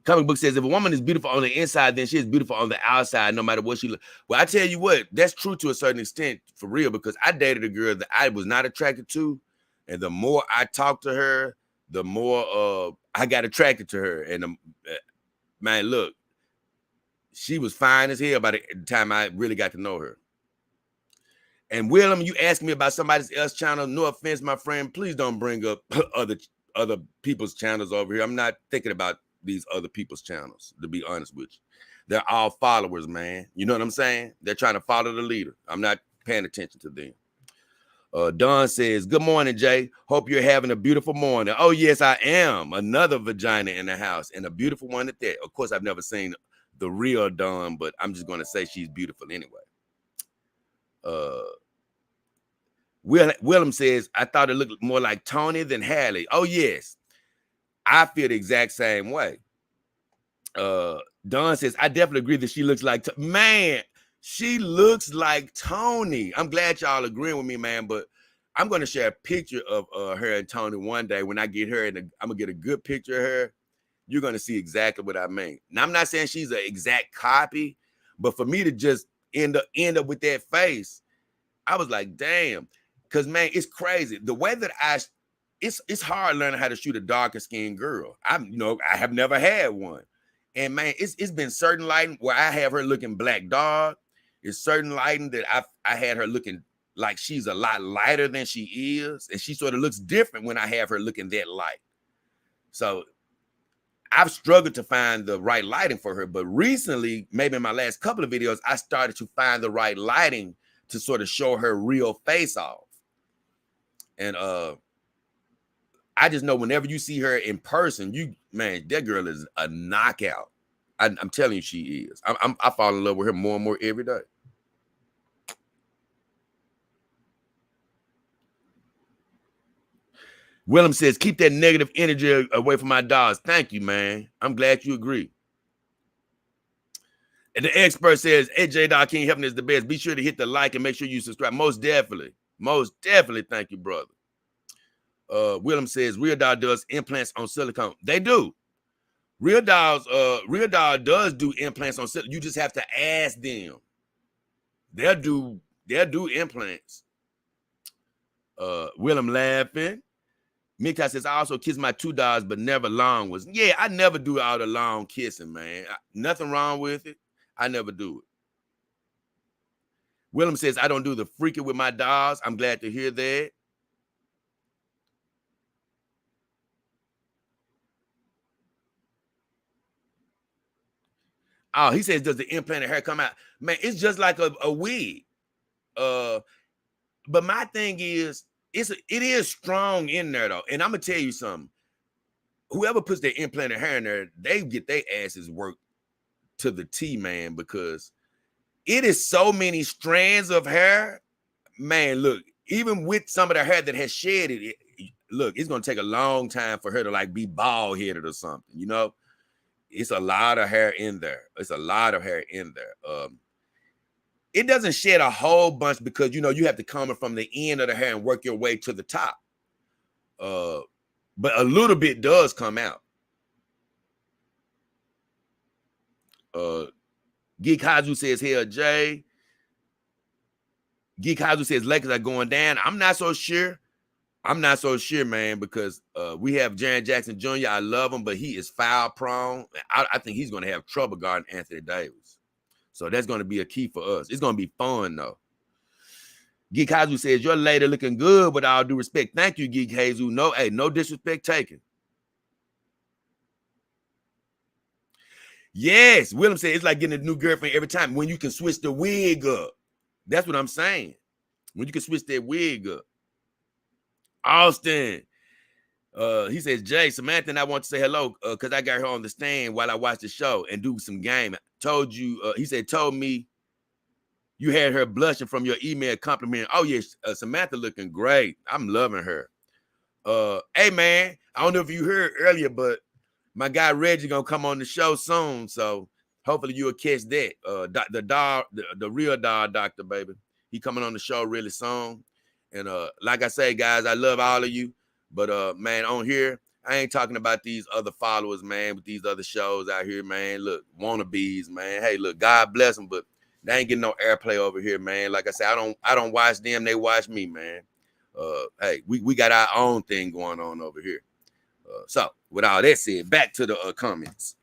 Comic book says, if a woman is beautiful on the inside, then she is beautiful on the outside, no matter what she looks. Well, I tell you what, that's true to a certain extent, for real, because I dated a girl that I was not attracted to. And the more I talked to her, the more I got attracted to her. And man, look, she was fine as hell by the time I really got to know her. And Willem, you asked me about somebody else's channel. No offense, my friend. Please don't bring up other people's channels over here. I'm not thinking about these other people's channels, to be honest with you. They're all followers, man. You know what I'm saying? They're trying to follow the leader. I'm not paying attention to them. Don says, good morning, Jay. Hope you're having a beautiful morning. Oh, yes, I am. Another vagina in the house, and a beautiful one at that. Of course, I've never seen the real Don, but I'm just going to say she's beautiful anyway. Willem says, I thought it looked more like Tony than Hallie. Oh, yes. I feel the exact same way. Don says, I definitely agree that she looks like, man, she looks like Tony. I'm glad y'all agreeing with me, man, but I'm going to share a picture of her and Tony one day when I get her, and I'm going to get a good picture of her. You're going to see exactly what I mean. Now, I'm not saying she's an exact copy, but for me to just end up with that face, I was like, damn. Because, man, it's crazy. The way that it's hard learning how to shoot a darker skinned girl. I have never had one. And man, it's been certain lighting where I have her looking black dog. It's certain lighting that I had her looking like she's a lot lighter than she is. And she sort of looks different when I have her looking that light. So I've struggled to find the right lighting for her. But recently, maybe in my last couple of videos, I started to find the right lighting to sort of show her real face off. And I just know whenever you see her in person, man, that girl is a knockout. I'm telling you, she is. I fall in love with her more and more every day. Willem says, keep that negative energy away from my dogs. Thank you, man. I'm glad you agree. And the expert says, hey, JayDollKingHefner is the best. Be sure to hit the like and make sure you subscribe. Most definitely. Most definitely. Thank you, brother. Willem says, Real Doll does implants on silicone. They do. Real Doll does do implants on silicone. You just have to ask them. They'll do implants. Willem laughing. Mika says, I also kiss my 2 dolls, but never long ones. Yeah, I never do all the long kissing, man. Nothing wrong with it. I never do it. Willem says, I don't do the freaking with my dolls. I'm glad to hear that. Oh, he says, does the implanted hair come out? Man, it's just like a wig. But my thing is, it is strong in there, though. And I'm going to tell you something. Whoever puts their implanted hair in there, they get their asses worked to the T, man, because it is so many strands of hair. Man, look, even with some of the hair that has shedded, look, it's going to take a long time for her to like be bald-headed or something, you know? It's a lot of hair in there. It's a lot of hair in there. It doesn't shed a whole bunch because, you know, you have to come from the end of the hair and work your way to the top. But a little bit does come out. Geek Hazu says, hell, Jay. Geek Hazu says, Lakers are going down. I'm not so sure. I'm not so sure, man, because we have Jaren Jackson Jr. I love him, but he is foul prone. I think he's going to have trouble guarding Anthony Davis. So that's going to be a key for us. It's going to be fun, though. Geek Hazu says, your lady looking good, with all due respect. Thank you, Geek Hazu. No, hey, no disrespect taken. Yes, Willem said it's like getting a new girlfriend every time when you can switch the wig up. That's what I'm saying. When you can switch that wig up. Austin. He says, Jay, Samantha and I want to say hello because I got her on the stand while I watch the show and do some game. Told you, he said, told me you had her blushing from your email complimenting. Oh, yes, Samantha looking great. I'm loving her. Hey, man, I don't know if you heard earlier, but my guy Reggie gonna come on the show soon, so hopefully you'll catch that. The real doll doctor, baby. He coming on the show really soon. And like I say, guys, I love all of you. But man, on here, I ain't talking about these other followers, man, with these other shows out here, man. Look, wannabes, man. Hey, look, God bless them, but they ain't getting no airplay over here, man. Like I said, I don't watch them, they watch me, man. Hey, we got our own thing going on over here. So, with all that said, back to the comments.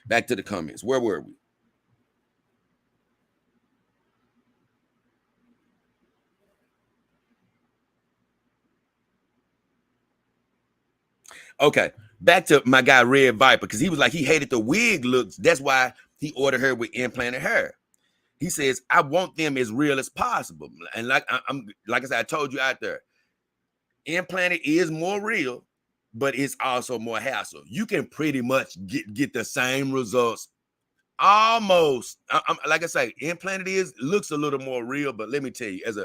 Back to the comments. Where were we? Okay, back to my guy Red Viper, because he was like, he hated the wig looks. That's why he ordered her with implanted hair. He says, I want them as real as possible. And like I said, I told you out there, implanted is more real, but it's also more hassle. You can pretty much get the same results. Almost, like I say, implanted looks a little more real, but let me tell you, as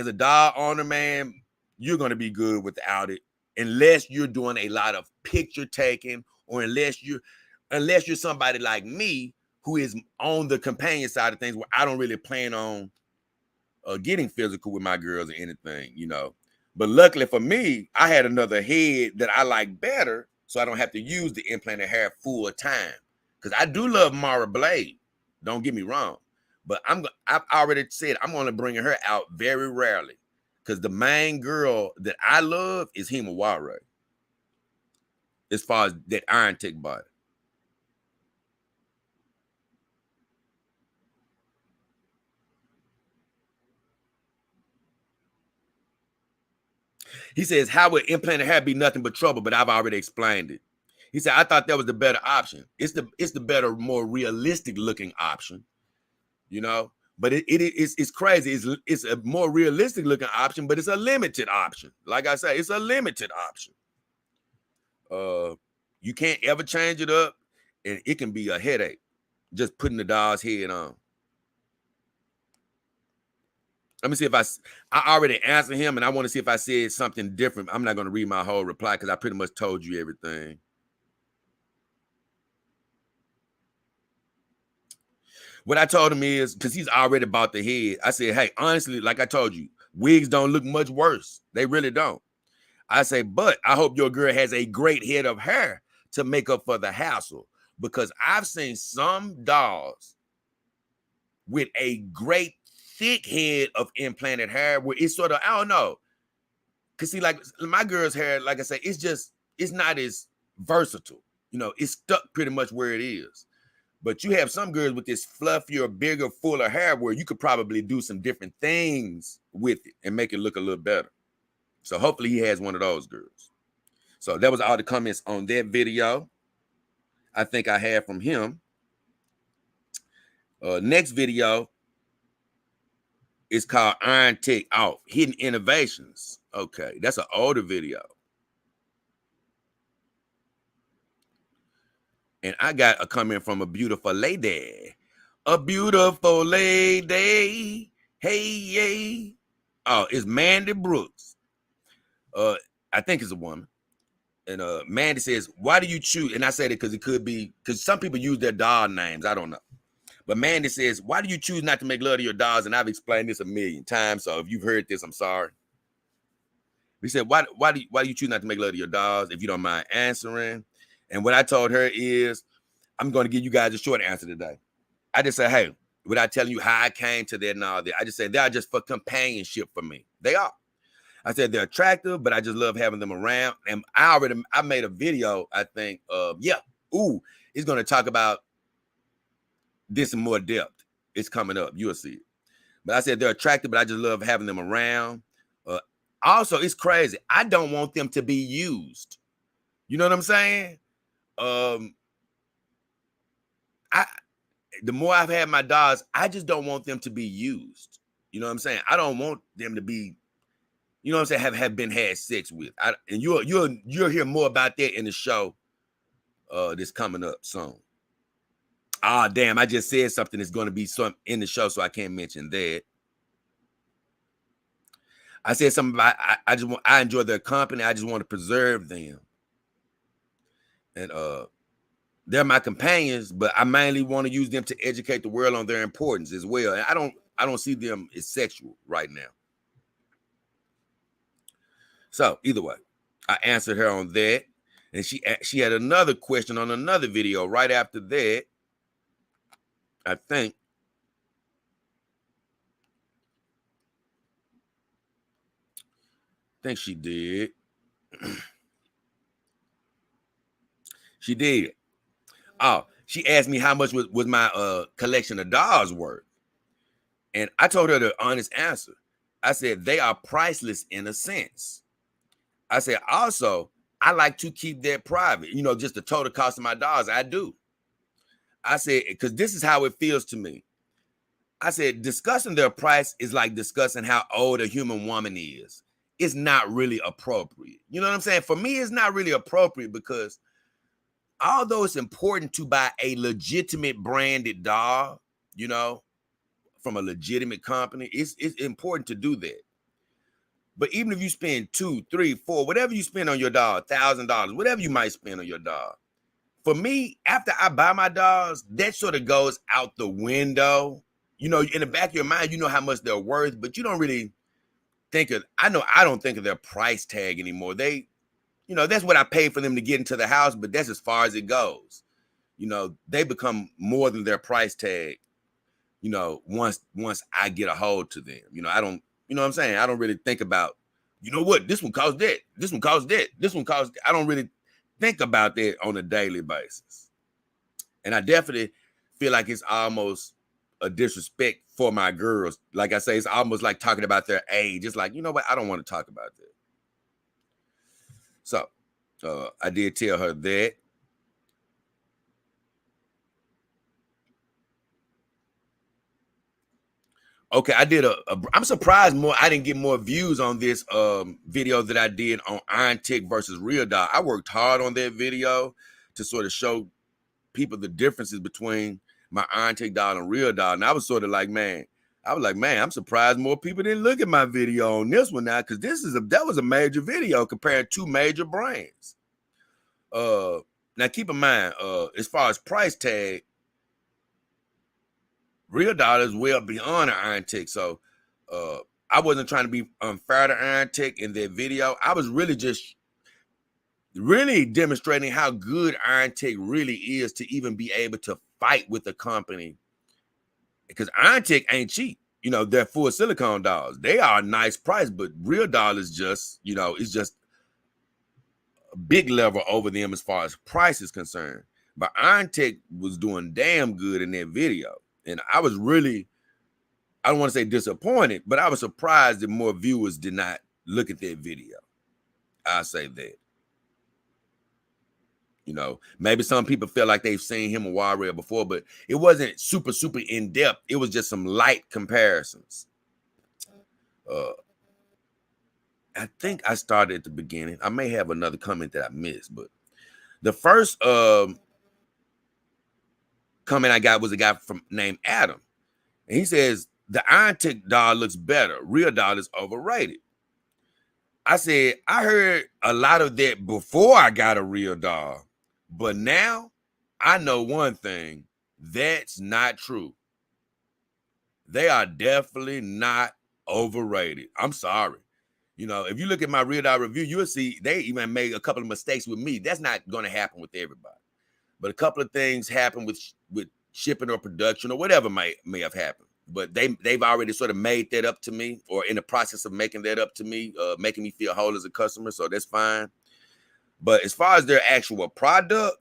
a doll owner, man, you're gonna be good without it, unless you're doing a lot of picture taking, or unless you're somebody like me who is on the companion side of things, where I don't really plan on getting physical with my girls or anything, you know. But luckily for me, I had another head that I like better, so I don't have to use the implanted hair full time. Because I do love Mara Blade, don't get me wrong, but I've already said I'm going to bring her out very rarely, because the main girl that I love is Himawari, as far as that Iron Tech body. He says, how would implanted hair be nothing but trouble? But I've already explained it. He said, I thought that was the better option. It's the better, more realistic looking option, you know. But it's crazy. It's a more realistic looking option, but it's a limited option. Like I say, it's a limited option. You can't ever change it up, and it can be a headache just putting the doll's head on. Let me see if I already answered him, and I want to see if I said something different. I'm not going to read my whole reply because I pretty much told you everything. What I told him is, because he's already bought the head, I said, hey, honestly, like I told you, wigs don't look much worse. They really don't. I say, but I hope your girl has a great head of hair to make up for the hassle, because I've seen some dolls with a great thick head of implanted hair where it's sort of, I don't know. Because see, like my girl's hair, like I say, it's not as versatile. You know, it's stuck pretty much where it is. But you have some girls with this fluffier, bigger, fuller hair where you could probably do some different things with it and make it look a little better. So hopefully he has one of those girls. So that was all the comments on that video I think I had from him. Next video is called Iron Tech Off, Hidden Innovations. Okay, that's an older video. And I got a comment from a beautiful lady. A beautiful lady. Hey, yay. Oh, it's Mandy Brooks. I think it's a woman. And Mandy says, why do you choose? And I said it because it could be, because some people use their doll names. I don't know. But Mandy says, why do you choose not to make love to your dolls? And I've explained this a million times. So if you've heard this, I'm sorry. We said, why do you choose not to make love to your dolls, if you don't mind answering? And what I told her is, I'm going to give you guys a short answer today. I just said, hey, without telling you how I came to that and all that, I just said they are just for companionship for me. They are. I said they're attractive, but I just love having them around. And I made a video, I think, it's going to talk about this in more depth. It's coming up. You'll see it. But I said they're attractive, but I just love having them around. Also, it's crazy. I don't want them to be used. You know what I'm saying? The more I've had my dogs, I just don't want them to be used. You know what I'm saying? I don't want them to be, you know what I'm saying, have been had sex with. And you'll hear more about that in the show that's coming up soon. Ah, damn, I just said something that's going to be some in the show, so I can't mention that. I said something about I enjoy their company. I just want to preserve them. And they're my companions, but I mainly want to use them to educate the world on their importance as well. And I don't see them as sexual right now. So either way, I answered her on that. And she had another question on another video right after that. I think she did. She did. Oh, she asked me how much was my collection of dolls worth. And I told her the honest answer. I said, they are priceless in a sense. I said, also, I like to keep that private. You know, just the total cost of my dolls. I do. I said, because this is how it feels to me. I said, discussing their price is like discussing how old a human woman is. It's not really appropriate. You know what I'm saying? For me, it's not really appropriate because although it's important to buy a legitimate branded doll, you know, from a legitimate company, it's important to do that. But even if you spend $200, $300, $400, whatever you spend on your doll, $1,000, whatever you might spend on your doll, for me, after I buy my dolls, that sort of goes out the window. You know, in the back of your mind, you know how much they're worth, but you don't really think of, I don't think of their price tag anymore. They, you know, that's what I paid for them to get into the house, but that's as far as it goes. You know, they become more than their price tag, you know, once I get a hold to them. You know, I don't, you know what I'm saying? I don't really think about, you know what, this one costs that, this one costs that, this one costs, I don't really think about that on a daily basis. And I definitely feel like it's almost a disrespect for my girls. Like I say, it's almost like talking about their age. It's like, you know what? I don't want to talk about that. So I did tell her that. Okay, I did I'm surprised I didn't get more views on this video that I did on Iron Tech versus Real Doll. I worked hard on that video to sort of show people the differences between my Iron Tech doll and Real Doll. And I was sort of like, man, I'm surprised more people didn't look at my video on this one now, because that was a major video comparing two major brands. Now keep in mind, as far as price tag, Real Doll is well beyond an Iron Tech. So I wasn't trying to be unfair to Iron Tech in that video. I was really just demonstrating how good Iron Tech really is to even be able to fight with the company. Because Iron Tech ain't cheap. You know, they're full silicone dolls. They are a nice price, but Real Doll is just, you know, it's just a big level over them as far as price is concerned. But Iron Tech was doing damn good in that video. And I was really, I don't want to say disappointed, but I was surprised that more viewers did not look at that video. I'll say that. You know, maybe some people feel like they've seen him a Warrior before, but it wasn't super in depth. It was just some light comparisons. I think I started at the beginning. I may have another comment that I missed, but the first comment I got was a guy named Adam. And he says, the Iron Tech doll looks better. Real Doll is overrated. I said, I heard a lot of that before I got a Real Doll. But now I know one thing. That's not true. They are definitely not overrated. I'm sorry. You know, if you look at my Real Doll review, you'll see they even made a couple of mistakes with me. That's not going to happen with everybody. But a couple of things happen with shipping or production or whatever may have happened. But they've already sort of made that up to me, or in the process of making that up to me, making me feel whole as a customer. So that's fine. But as far as their actual product,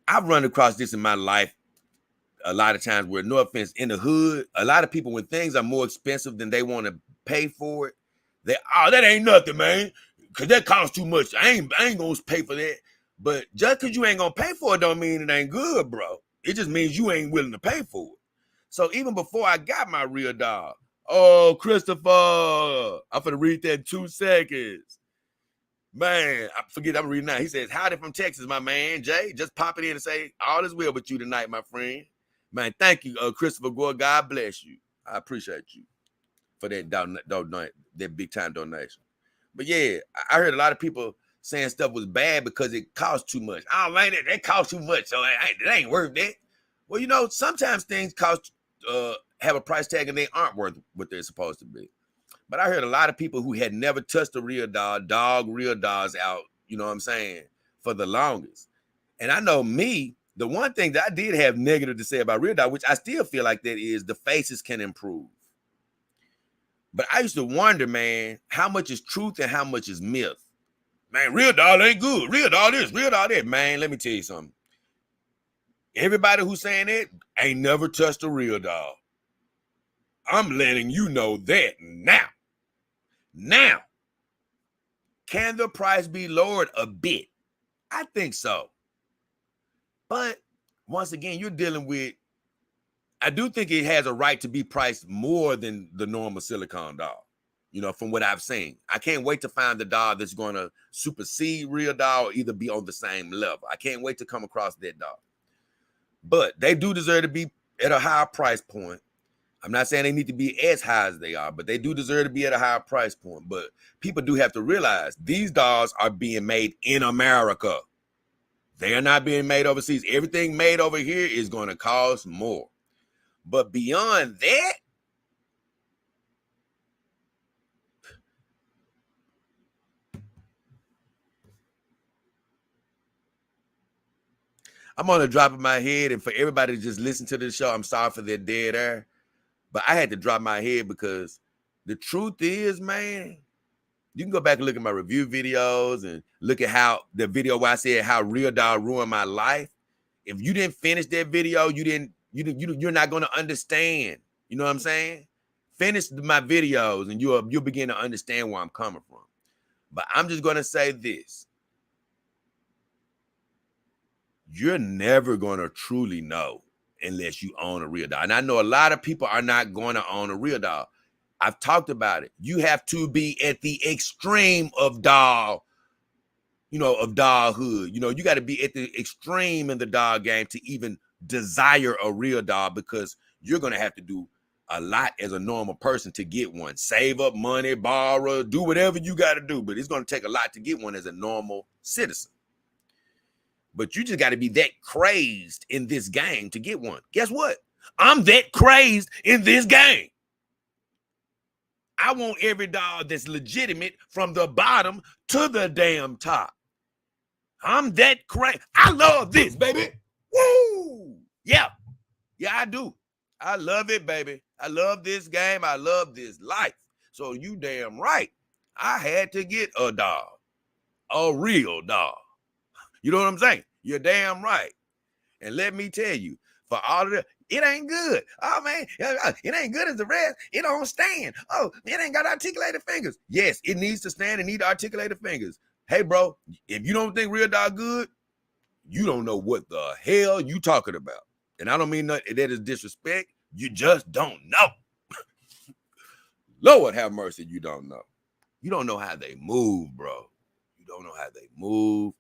I've run across this in my life a lot of times where, no offense, in the hood, a lot of people, when things are more expensive than they want to pay for it, that ain't nothing, man, because that costs too much. I ain't gonna pay for that. But just because you ain't gonna pay for it don't mean it ain't good, bro. It just means you ain't willing to pay for it. So even before I got my Real Doll, oh, Christopher, I'm finna read that in 2 seconds. Man, I forget I'm reading now. He says, howdy from Texas, my man. Jay, just popping in and say, all is well with you tonight, my friend. Man, thank you, Christopher Gore. God bless you. I appreciate you for that big time donation. But yeah, I heard a lot of people saying stuff was bad because it cost too much. Oh man, that cost too much, so it ain't worth that. Well, you know, sometimes things have a price tag and they aren't worth what they're supposed to be. But I heard a lot of people who had never touched a Real Doll dog Real Dolls out, you know what I'm saying, for the longest. And I know me, the one thing that I did have negative to say about Real Doll, which I still feel like that, is the faces can improve. But I used to wonder, man, how much is truth and how much is myth? Man, Real Doll ain't good. Real Doll this, Real Doll that. Man, let me tell you something. Everybody who's saying that ain't never touched a Real Doll. I'm letting you know that now. Now, can the price be lowered a bit? I think so. But once again, you're dealing with, I do think it has a right to be priced more than the normal silicone doll, you know, from what I've seen. I can't wait to find the doll that's going to supersede Real Doll or either be on the same level. I can't wait to come across that doll. But they do deserve to be at a higher price point. I'm not saying they need to be as high as they are, but they do deserve to be at a higher price point. But people do have to realize these dolls are being made in America. They are not being made overseas. Everything made over here is going to cost more. But beyond that, I'm on the drop of my head, and for everybody to just listen to this show, I'm sorry for their dead air. But I had to drop my head because the truth is, man, you can go back and look at my review videos and look at how the video where I said how Real Doll ruined my life. If you didn't finish that video, you're not going to understand. You know what I'm saying? Finish my videos and you'll begin to understand where I'm coming from. But I'm just going to say this. You're never going to truly know unless you own a Real Doll. And I know a lot of people are not going to own a Real Doll. I've talked about it. You have to be at the extreme of doll, you know, of dollhood. You know, you got to be at the extreme in the doll game to even desire a Real Doll, because you're going to have to do a lot as a normal person to get one. Save up money, borrow, do whatever you got to do. But it's going to take a lot to get one as a normal citizen. But you just got to be that crazed in this game to get one. Guess what? I'm that crazed in this game. I want every doll that's legitimate from the bottom to the damn top. I'm that crazy. I love this, baby. Woo! Yeah. Yeah, I do. I love it, baby. I love this game. I love this life. So you damn right. I had to get a doll. A real doll. You know what I'm saying? You're damn right. And let me tell you, for all of the, it ain't good. Oh, man, it ain't good as the rest. It don't stand. Oh, it ain't got articulated fingers. Yes, it needs to stand and need articulated fingers. Hey, bro, if you don't think real doll good, you don't know what the hell you talking about. And I don't mean that is disrespect. You just don't know. Lord have mercy, you don't know. You don't know how they move, bro. You don't know how they move.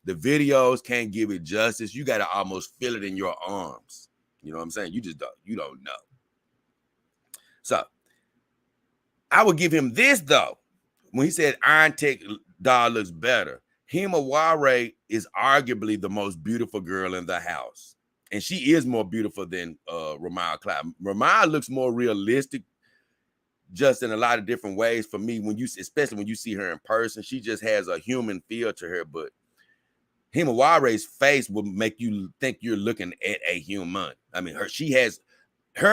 The videos can't give it justice. You got to almost feel it in your arms. You know what I'm saying? You don't know. So I would give him this, though. When he said Iron Tech doll looks better, Himawari is arguably the most beautiful girl in the house. And she is more beautiful than Ramaya Cloud. Ramaya looks more realistic just in a lot of different ways for me, especially when you see her in person. She just has a human feel to her, but Himawari's face will make you think you're looking at a human. I mean, her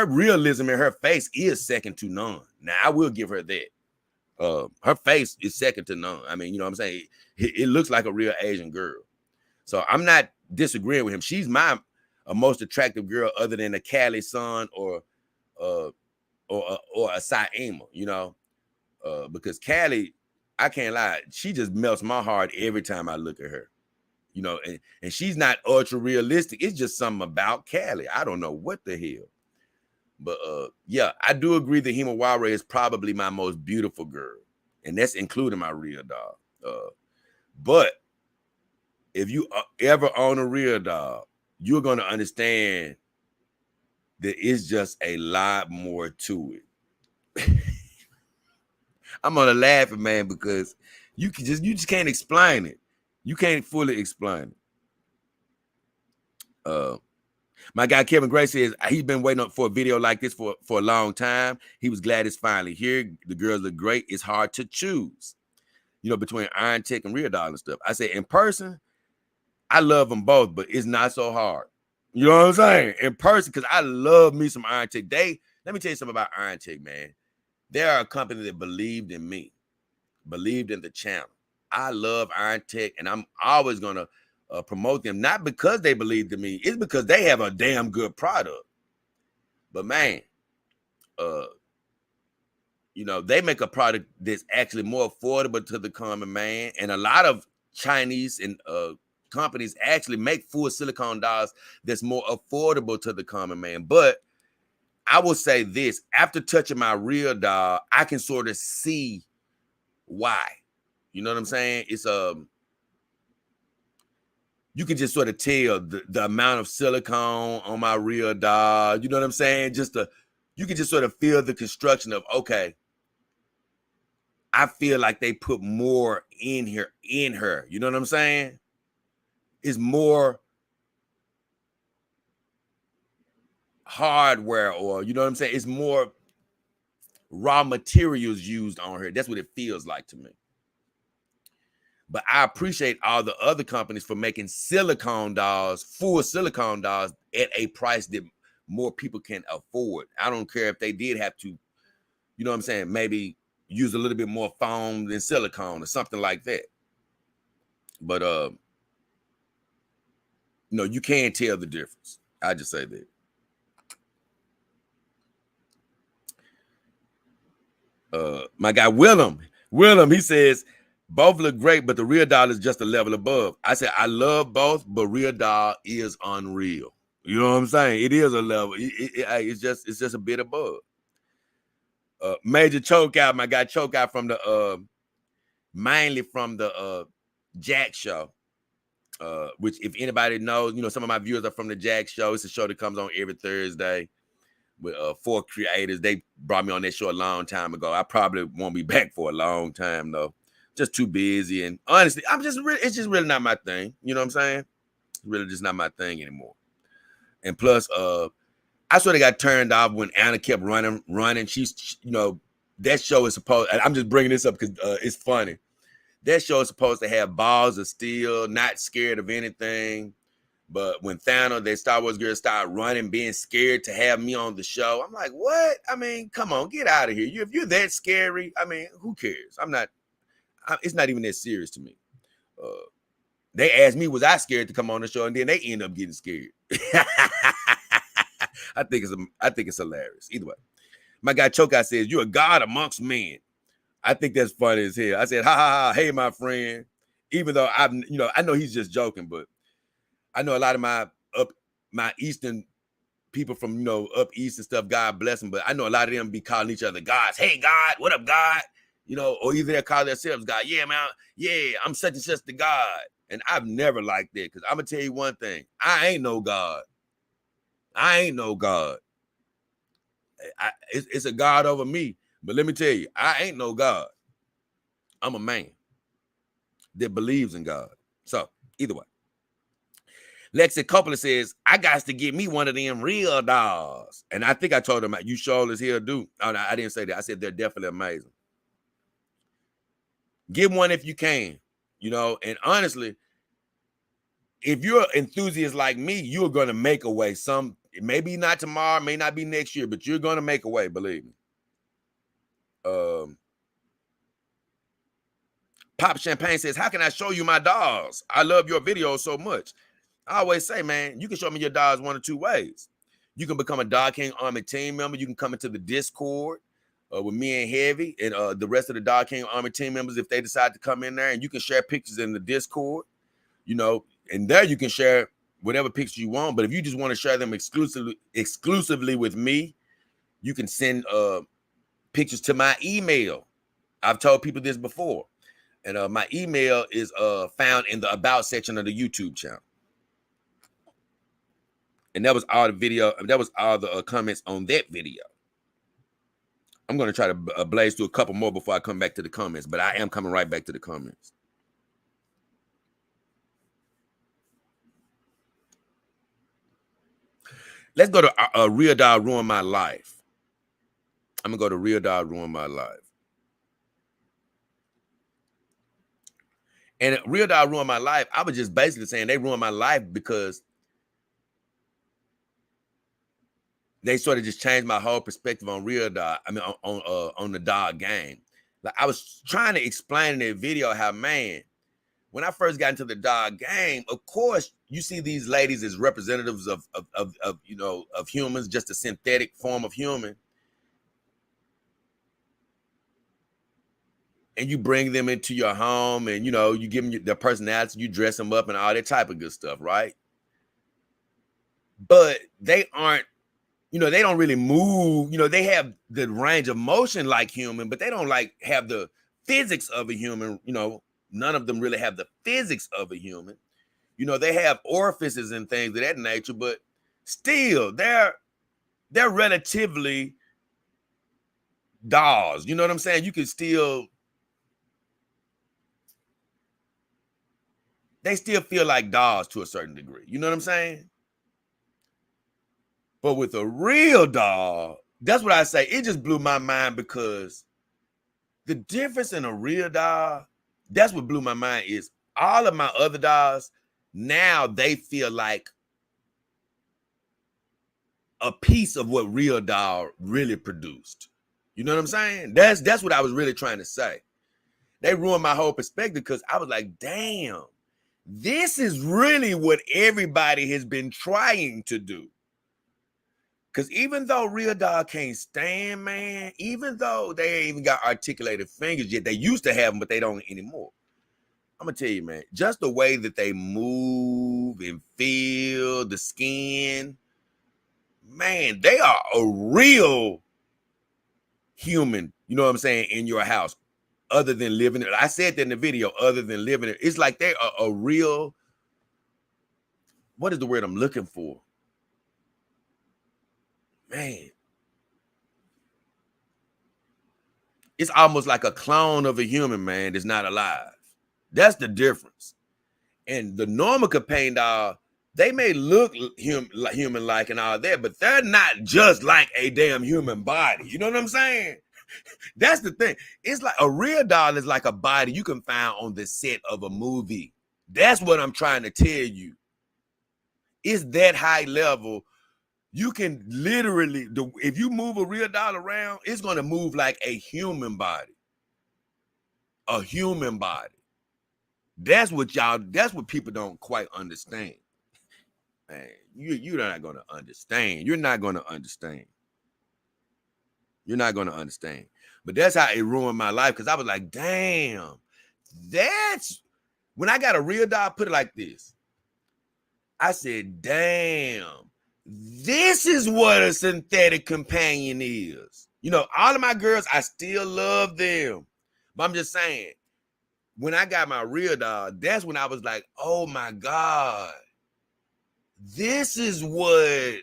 realism in her face is second to none. Now, I will give her that. Her face is second to none. I mean, you know what I'm saying? It looks like a real Asian girl. So I'm not disagreeing with him. She's my most attractive girl other than a Cali Sun or a Saima, you know? Because Cali, I can't lie, she just melts my heart every time I look at her. You know, and she's not ultra realistic. It's just something about Cali. I don't know what the hell. But yeah, I do agree that Himawari is probably my most beautiful girl. And that's including my real dog. But if you ever own a real dog, you're going to understand that it's just a lot more to it. I'm gonna laugh, man, because you just can't explain it. You can't fully explain it. My guy Kevin Gray says he's been waiting for a video like this for a long time. He was glad it's finally here. The girls look great. It's hard to choose, you know, between Iron Tech and Real Doll and stuff. I say in person, I love them both, but it's not so hard. You know what I'm saying? In person, because I love me some Iron Tech. Let me tell you something about Iron Tech, man. They are a company that believed in me, believed in the channel. I love Iron Tech, and I'm always going to promote them, not because they believed in me. It's because they have a damn good product. But, man, you know, they make a product that's actually more affordable to the common man, and a lot of Chinese and companies actually make full silicone dolls that's more affordable to the common man. But I will say this, after touching my real doll, I can sort of see why. You know what I'm saying? It's you can just sort of tell the amount of silicone on my real doll. You know what I'm saying? You can just sort of feel the construction of, okay, I feel like they put more in her. You know what I'm saying? It's more hardware, or you know what I'm saying? It's more raw materials used on her. That's what it feels like to me. But I appreciate all the other companies for making silicone dolls, full silicone dolls at a price that more people can afford. I don't care if they did have to, you know what I'm saying, maybe use a little bit more foam than silicone or something like that. But, you know, you can tell the difference. I just say that. My guy, Willem, he says, both look great, but the real doll is just a level above. I said, I love both, but real doll is unreal. You know what I'm saying? It is a level. It's just a bit above. Major choke out, my guy, choke out from the mainly from the Jack show. Which, if anybody knows, you know, some of my viewers are from the Jack show. It's a show that comes on every Thursday with 4 creators. They brought me on that show a long time ago. I probably won't be back for a long time though. Just too busy, and honestly, it's just really not my thing. You know what I'm saying? It's really just not my thing anymore. And plus, I sort of got turned off when Anna kept running. She's, that show is supposed, I'm just bringing this up because it's funny. That show is supposed to have balls of steel, not scared of anything. But when Thanos, that Star Wars girl, started running, being scared to have me on the show, I'm like, what? I mean, come on, get out of here. If you're that scary, I mean, who cares? It's not even that serious to me. They asked me, was I scared to come on the show? And then they end up getting scared. I think it's hilarious. Either way, my guy Chokai says, "You're a god amongst men." I think that's funny as hell. I said, "Ha ha ha! Hey, my friend." Even though I know he's just joking, but I know a lot of my Eastern people from up east and stuff. God bless them, but I know a lot of them be calling each other gods. Hey, God, what up, God? Or either they call themselves God. Yeah, man. Yeah, I'm such and such the God, and I've never liked that because I'm gonna tell you one thing: I ain't no God. I ain't no God. It's a God over me. But let me tell you, I ain't no God. I'm a man that believes in God. So either way. Lexi Coppola says, I got to get me one of them real dolls. And I think I told him, you sure as hell do. Oh, no, I didn't say that. I said they're definitely amazing. Get one if you can, and honestly, if you're an enthusiast like me, you're going to make a way. Maybe not tomorrow, may not be next year, but you're going to make a way, believe me. Pop Champagne says, how can I show you my dolls? I love your videos so much. I always say, man, you can show me your dolls one of two ways. You can become a Dog King Army team member. You can come into the Discord with me and Heavy and the rest of the Dog King Army team members if they decide to come in there, and you can share pictures in the Discord, and there you can share whatever pictures you want. But if you just want to share them exclusively with me, you can send pictures to my email. I've told people this before. And my email is found in the About section of the YouTube channel. And that was all the video. That was all the comments on that video. I'm going to try to blaze through a couple more before I come back to the comments. But I am coming right back to the comments. Let's go to Real Dog Ruin My Life. I'm going to go to Real Dog Ruin My Life. And Real Dog Ruin My Life, I was just basically saying they ruined my life because they sort of just changed my whole perspective on Real Dog. I mean, on the dog game. Like I was trying to explain in that video how, man, when I first got into the dog game, of course, you see these ladies as representatives of humans, just a synthetic form of human. And you bring them into your home and, you give them their personality, you dress them up and all that type of good stuff, right? But they aren't, they don't really move. They have the range of motion like human, but they don't have the physics of a human. None of them really have the physics of a human. They have orifices and things of that nature, but still they're relatively dolls. You know what I'm saying? You can still, they still feel like dolls to a certain degree. You know what I'm saying? But with a real doll, that's what I say. It just blew my mind because the difference in a real doll, that's what blew my mind is all of my other dolls, now they feel like a piece of what Real Doll really produced. You know what I'm saying? That's what I was really trying to say. They ruined my whole perspective because I was like, damn, this is really what everybody has been trying to do. Because even though Real Dog can't stand, man, even though they ain't even got articulated fingers yet, they used to have them, but they don't anymore. I'm going to tell you, man, just the way that they move and feel, the skin, man, they are a real human, you know what I'm saying, in your house, other than living it. I said that in the video, other than living it. It's like they are a real, what is the word I'm looking for? Man. It's almost like a clone of a human, man, that's not alive. That's the difference. And the normal companion doll, They may look human-like and all that, but they're not just like a damn human body. You know what I'm saying? That's the thing. It's like a real doll is like a body you can find on the set of a movie. That's what I'm trying to tell you. It's that high level. You can literally, if you move a real doll around, it's going to move like a human body. A human body. That's what people don't quite understand. Man, you're not going to understand. You're not going to understand. You're not going to understand. But that's how it ruined my life, because I was like, damn, that's when I got a real doll. Put it like this. I said, damn, this is what a synthetic companion is. You know, all of my girls, I still love them. But I'm just saying, when I got my real doll, that's when I was like, oh my God, this is what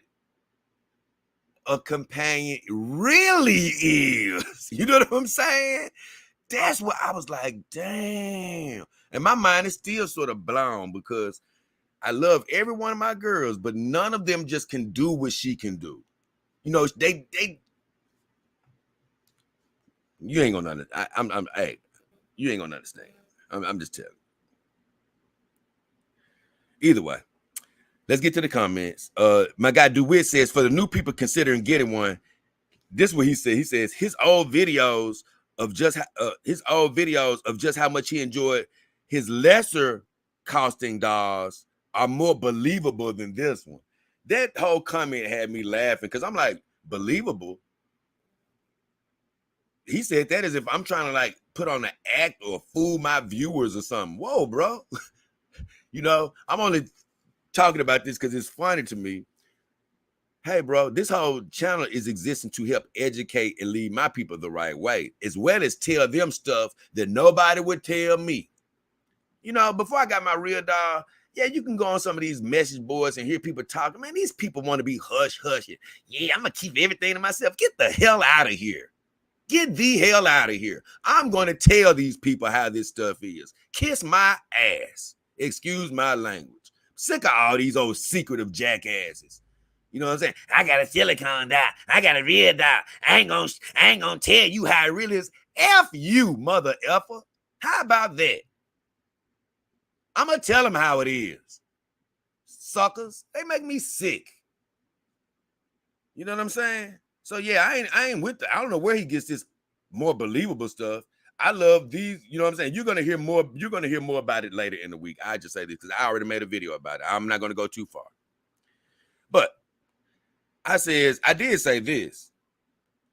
a companion really is. You know what I'm saying? That's what I was like, damn. And my mind is still sort of blown, because I love every one of my girls, but none of them just can do what she can do. You know, they you ain't gonna understand. Hey, you ain't gonna understand. I'm just telling you. Either way, let's get to the comments. My guy DeWitt says, for the new people considering getting one, this is what he said. He says his old videos of just how much he enjoyed his lesser costing dolls are more believable than this one. That whole comment had me laughing, because I'm like, believable? He said that as if I'm trying to like put on an act or fool my viewers or something. Whoa, bro. You know, I'm only talking about this because it's funny to me. Hey, bro, this whole channel is existing to help educate and lead my people the right way, as well as tell them stuff that nobody would tell me. You know, before I got my real doll, yeah, you can go on some of these message boards and hear people talking. Man, these people want to be hush. Yeah, I'm going to keep everything to myself. Get the hell out of here. Get the hell out of here. I'm going to tell these people how this stuff is. Kiss my ass. Excuse my language. Sick of all these old secretive jackasses. You know what I'm saying? I got a silicone doll. I got a real doll. I ain't gonna tell you how it really is. F you, mother effer. How about that? I'm gonna tell them how it is. Suckers, they make me sick. You know what I'm saying? So yeah, I ain't with I don't know where he gets this more believable stuff. I love these, you know what I'm saying? You're gonna hear more about it later in the week. I just say this because I already made a video about it. I'm not gonna go too far. But I did say this.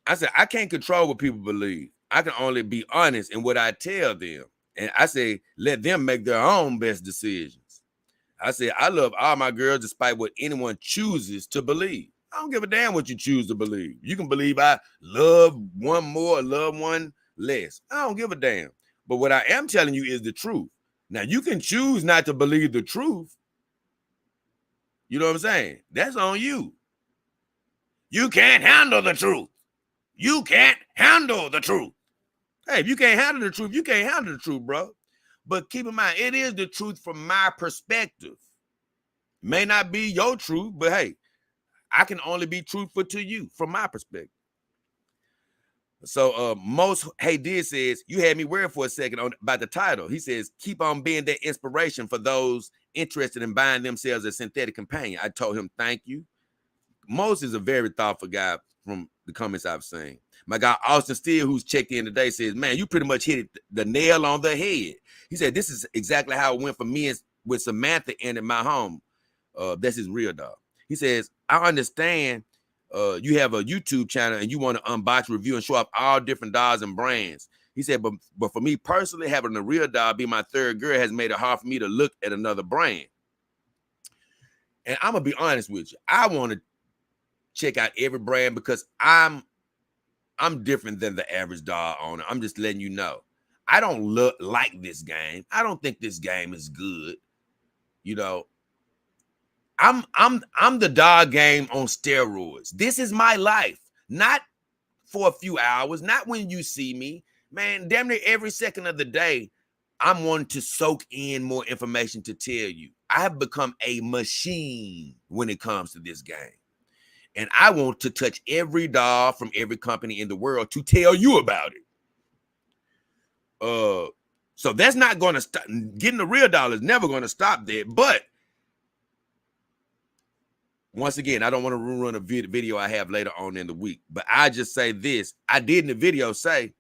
I said, I can't control what people believe. I can only be honest in what I tell them. And I say, let them make their own best decisions. I said, I love all my girls despite what anyone chooses to believe. I don't give a damn what you choose to believe. You can believe I love one more, love one less. I don't give a damn. But what I am telling you is the truth. Now, you can choose not to believe the truth. You know what I'm saying? That's on you. You can't handle the truth. You can't handle the truth. Hey, if you can't handle the truth, you can't handle the truth, bro. But keep in mind, it is the truth from my perspective. May not be your truth, but hey, I can only be truthful to you from my perspective. So did says, you had me worried for a second about the title. He says, keep on being that inspiration for those interested in buying themselves a synthetic companion. I told him, thank you. Most is a very thoughtful guy from the comments I've seen. My guy, Austin Steele, who's checked in today, says, man, you pretty much hit the nail on the head. He said, this is exactly how it went for me with Samantha in at my home. That's his real dog. He says, I understand you have a YouTube channel and you want to unbox, review, and show off all different dolls and brands. He said, but for me personally, having a real doll be my third girl has made it hard for me to look at another brand. And I'm going to be honest with you. I want to check out every brand because I'm different than the average doll owner. I'm just letting you know. I don't like this game. I don't think this game is good. You know, I'm the dog game on steroids. This is my life. Not for a few hours, not when you see me. Man, damn near every second of the day, I'm wanting to soak in more information to tell you. I have become a machine when it comes to this game. And I want to touch every doll from every company in the world to tell you about it. So that's not going to stop. Getting the real doll is never going to stop there. But once again, I don't want to run a video I have later on in the week. But I just say this. I did in the video say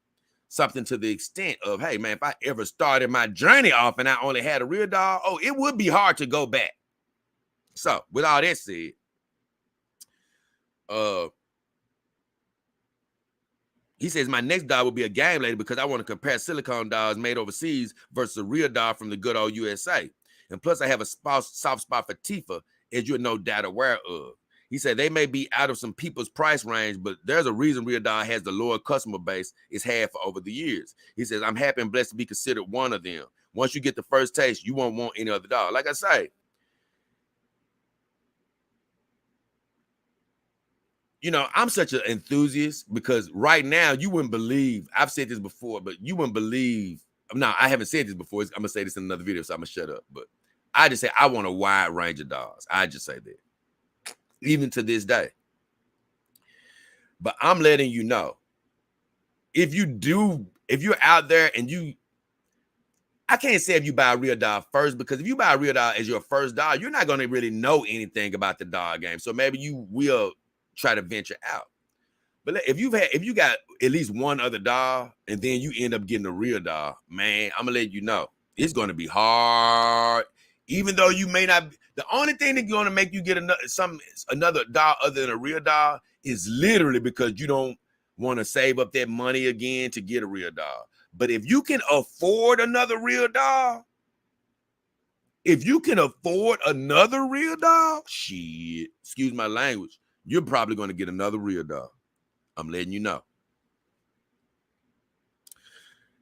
something to the extent of, hey, man, if I ever started my journey off and I only had a real doll, it would be hard to go back. So with all that said, he says, my next doll will be a game later because I want to compare silicone dolls made overseas versus a real doll from the good old USA. And plus, I have a soft spot for Tifa, as you're no doubt aware of. He said, they may be out of some people's price range, but there's a reason Real Doll has the lower customer base it's had for over the years. He says, I'm happy and blessed to be considered one of them. Once you get the first taste, you won't want any other doll. Like I say, you know, I'm such an enthusiast because right now you wouldn't believe, I've said this before, but you wouldn't believe, no, I haven't said this before. I'm going to say this in another video, so I'm going to shut up. But I just say I want a wide range of dolls. I just say that. Even to this day. But I'm letting you know, if you're out there and I can't say if you buy a real doll first, because if you buy a real doll as your first doll, you're not going to really know anything about the doll game. So maybe you will try to venture out. But if you got at least one other doll and then you end up getting a real doll, man, I'm gonna let you know it's going to be hard. Even though you may not, the only thing that's going to make you get another doll other than a real doll is literally because you don't want to save up that money again to get a real doll. But if you can afford another real doll, shit, excuse my language, you're probably going to get another real doll. I'm letting you know.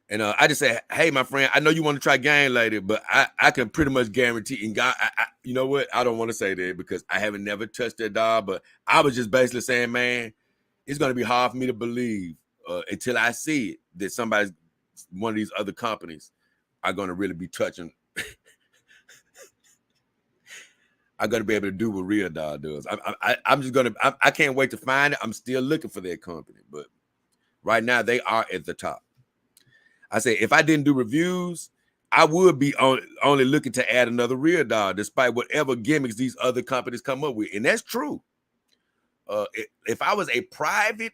And I just say, hey, my friend, I know you want to try game later, but I can pretty much guarantee. And God, you know what? I don't want to say that because I haven't never touched that doll. But I was just basically saying, man, it's going to be hard for me to believe until I see it that one of these other companies are going to really be touching. I'm going to be able to do what Real Doll does. I can't wait to find it. I'm still looking for that company. But right now, they are at the top. I say, if I didn't do reviews, I would be only looking to add another real doll, despite whatever gimmicks these other companies come up with. And that's true. If I was a private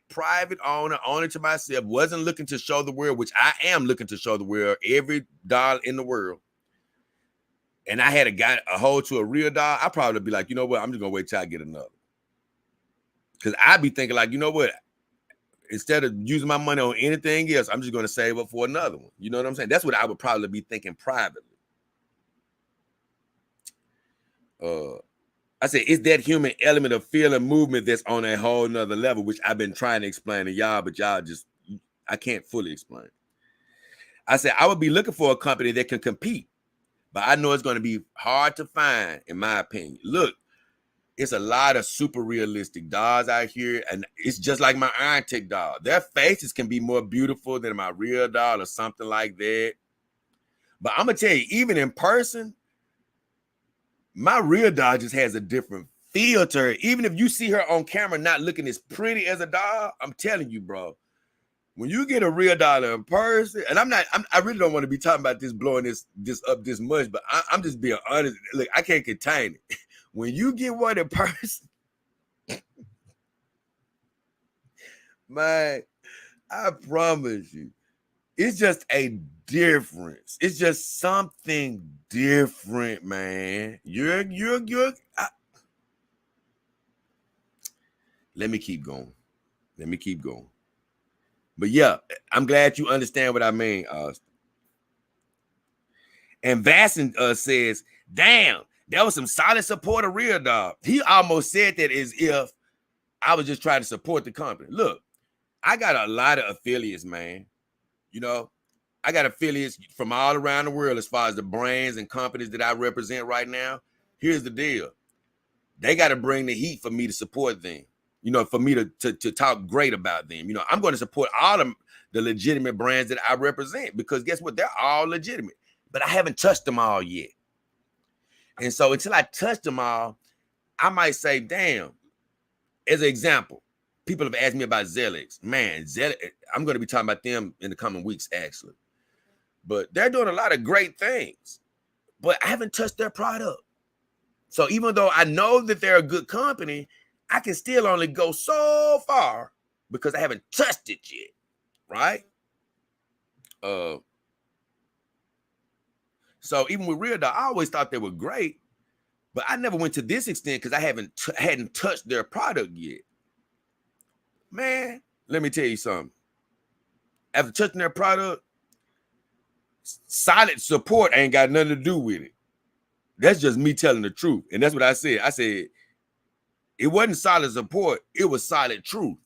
owner to myself, wasn't looking to show the world, which I am looking to show the world, every doll in the world, and I had a hold to a real doll, I'd probably be like, you know what, I'm just going to wait till I get another. Because I'd be thinking like, you know what, instead of using my money on anything else, I'm just going to save up for another one. You know what I'm saying? That's what I would probably be thinking privately. I said, it's that human element of feeling movement that's on a whole nother level, which I've been trying to explain to y'all, but I can't fully explain. I said, I would be looking for a company that can compete, but I know it's going to be hard to find, in my opinion. Look, it's a lot of super realistic dolls out here, and it's just like my Iron Tech doll. Their faces can be more beautiful than my real doll or something like that. But I'm going to tell you, even in person, my real doll just has a different feel to her. Even if you see her on camera not looking as pretty as a doll, I'm telling you, bro, when you get a real doll in person, and I really don't want to be talking about this, blowing this up this much, but I'm just being honest. Look, I can't contain it. When you get one in person, man, I promise you, it's just a difference. It's just something different, man. Let me keep going. But yeah, I'm glad you understand what I mean, Austin. And Vasson says, damn, that was some solid support of Real Dog. He almost said that as if I was just trying to support the company. Look, I got a lot of affiliates, man. You know, I got affiliates from all around the world as far as the brands and companies that I represent right now. Here's the deal. They got to bring the heat for me to support them. You know, for me to talk great about them. You know, I'm going to support all of the legitimate brands that I represent because guess what? They're all legitimate. but I haven't touched them all yet. And so until I touch them all, I might say, damn, as an example, people have asked me about Zelix. Man, I'm going to be talking about them in the coming weeks, actually. But they're doing a lot of great things, but I haven't touched their product. So even though I know that they're a good company, I can still only go so far because I haven't touched it yet, right? So even with Real Dog, I always thought they were great, but I never went to this extent because I hadn't touched their product yet. Man, let me tell you something. After touching their product, solid support ain't got nothing to do with it. That's just me telling the truth. And that's what I said. I said, it wasn't solid support. It was solid truth.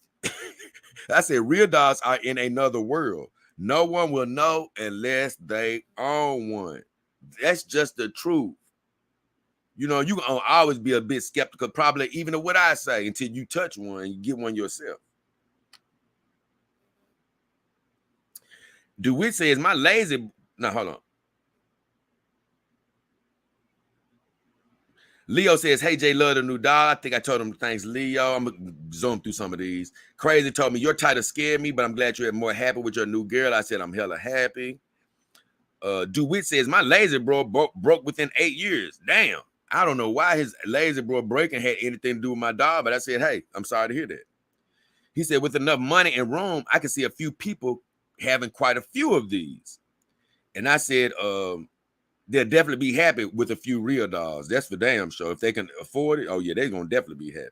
I said, real dogs are in another world. No one will know unless they own one. That's just the truth. You know, you can always be a bit skeptical, probably even of what I say, until you touch one and you get one yourself. DeWitt says, my lazy... Now, hold on. Leo says, hey, Jay, love the new doll. I think I told him, thanks, Leo. I'm going to zoom through some of these. Crazy told me, your title scared me, but I'm glad you're more happy with your new girl. I said, I'm hella happy. DeWitt says, my lazy bro broke within 8 years. Damn. I don't know why his lazy bro breaking had anything to do with my dog, but I said, hey, I'm sorry to hear that. He said, with enough money and room, I can see a few people having quite a few of these. And I said, they'll definitely be happy with a few real dogs. That's for damn sure. If they can afford it, oh yeah, they're gonna definitely be happy.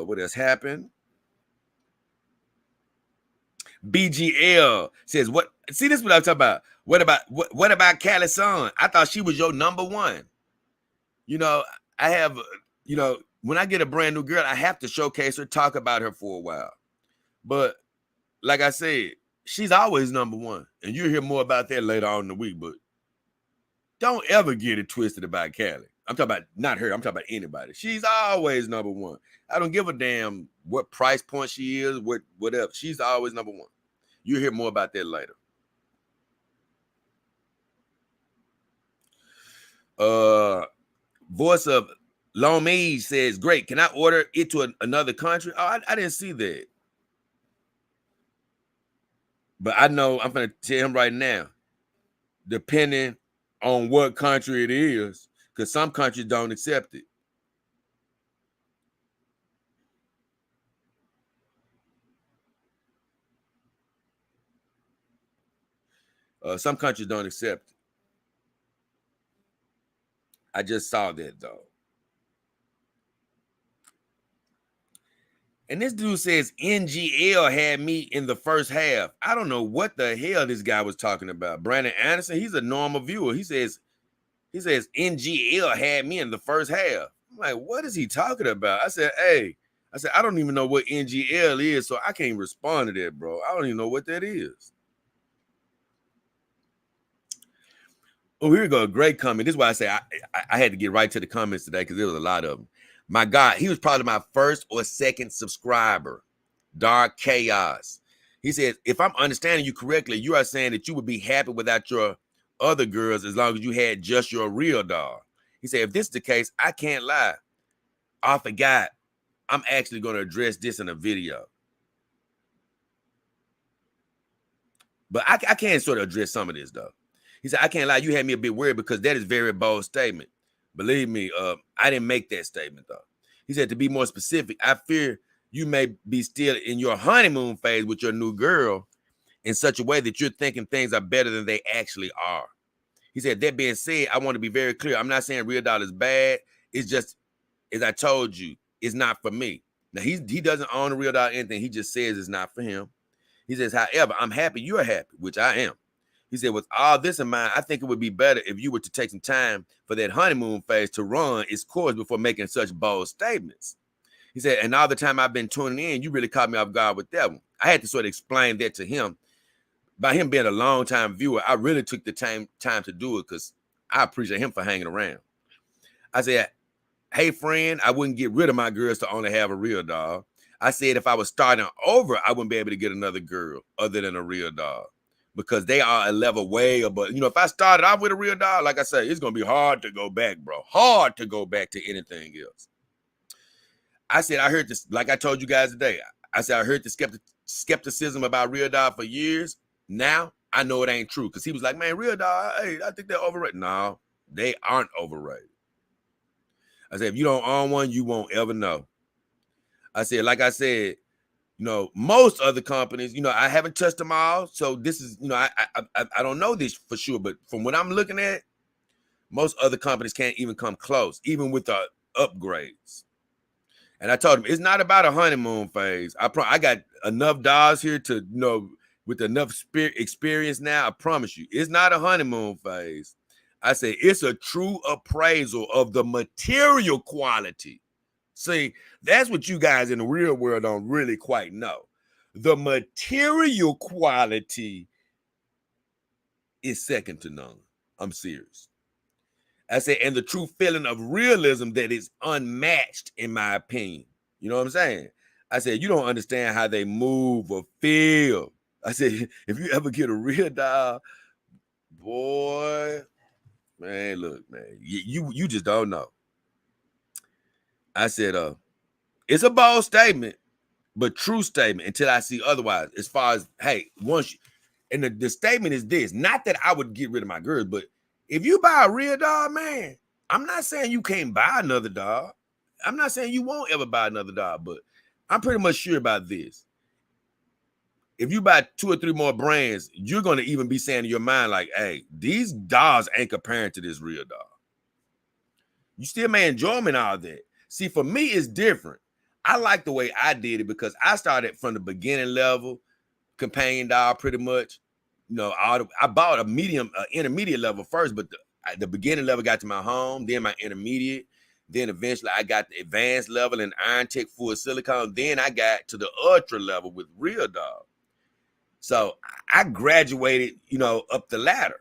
What else happened? BGL says, what? See, this is what I'm talking about. What about Callie's son? I thought she was your number one. You know, I have, you know, when I get a brand new girl, I have to showcase her, talk about her for a while. But like I said, she's always number one. And you'll hear more about that later on in the week. But don't ever get it twisted about Callie. I'm talking about not her. I'm talking about anybody. She's always number one. I don't give a damn what price point she is, whatever. She's always number one. You'll hear more about that later. Voice of Lomé says, great. Can I order it to another country? Oh, I didn't see that. But I know I'm going to tell him right now, depending on what country it is, because some countries don't accept it. Some countries don't accept it. I just saw that, though. And this dude says NGL had me in the first half. I don't know what the hell this guy was talking about. Brandon Anderson, he's a normal viewer. He says NGL had me in the first half. I'm like, what is he talking about? I said, I don't even know what NGL is, so I can't respond to that, bro. I don't even know what that is. Oh, here we go. Great comment. This is why I say I had to get right to the comments today because there was a lot of them. My God, he was probably my first or second subscriber. Dark Chaos. He says, if I'm understanding you correctly, you are saying that you would be happy without your other girls as long as you had just your real dog. He said, if this is the case, I can't lie. I forgot. I'm actually going to address this in a video. But I can sort of address some of this, though. He said, I can't lie. You had me a bit worried because that is a very bold statement. Believe me, I didn't make that statement, though. He said, to be more specific, I fear you may be still in your honeymoon phase with your new girl in such a way that you're thinking things are better than they actually are. He said, that being said, I want to be very clear. I'm not saying Real Doll is bad. It's just, as I told you, it's not for me. Now, he doesn't own a Real Doll or anything. He just says it's not for him. He says, however, I'm happy you're happy, which I am. He said, with all this in mind, I think it would be better if you were to take some time for that honeymoon phase to run its course before making such bold statements. He said, and all the time I've been tuning in, you really caught me off guard with that one. I had to sort of explain that to him. By him being a long-time viewer, I really took the time to do it because I appreciate him for hanging around. I said, hey, friend, I wouldn't get rid of my girls to only have a real dog. I said if I was starting over, I wouldn't be able to get another girl other than a real dog. because they are a level way above. You know, if I started off with a real dog, like I said, it's gonna be hard to go back, bro. Hard to go back to anything else. I said I heard this, like I told you guys today. I said I heard the skepticism about real dog for years. Now I know it ain't true, because he was like, man, real dog, hey, I think they're overrated. No, they aren't overrated. I said if you don't own one, you won't ever know. I said, like I said, you know, most other companies, you know, I haven't touched them all, so this is, you know, I don't know this for sure, but from what I'm looking at, most other companies can't even come close, even with the upgrades. And I told him it's not about a honeymoon phase. I got enough dollars here to, you know, with enough experience now. I promise you, it's not a honeymoon phase. I say it's a true appraisal of the material quality. See, that's what you guys in the real world don't really quite know. The material quality is second to none. I'm serious. I say, and the true feeling of realism that is unmatched, in my opinion. You know what I'm saying? I said, you don't understand how they move or feel. I said, if you ever get a real dog, boy, man, look, man, you just don't know. I said, it's a bold statement, but true statement until I see otherwise. As far as, hey, once you, and the statement is this, not that I would get rid of my girls, but if you buy a real dog, man, I'm not saying you can't buy another dog. I'm not saying you won't ever buy another dog, but I'm pretty much sure about this. If you buy 2 or 3 more brands, you're going to even be saying in your mind, like, hey, these dogs ain't comparing to this real dog. You still may enjoy them and all that. See, for me, it's different. I like the way I did it because I started from the beginning level, companion dog pretty much. You know, I bought a medium, intermediate level first, but the beginning level got to my home, then my intermediate, then eventually I got the advanced level and Iron Tech full silicone. Then I got to the ultra level with real dog. So I graduated, you know, up the ladder.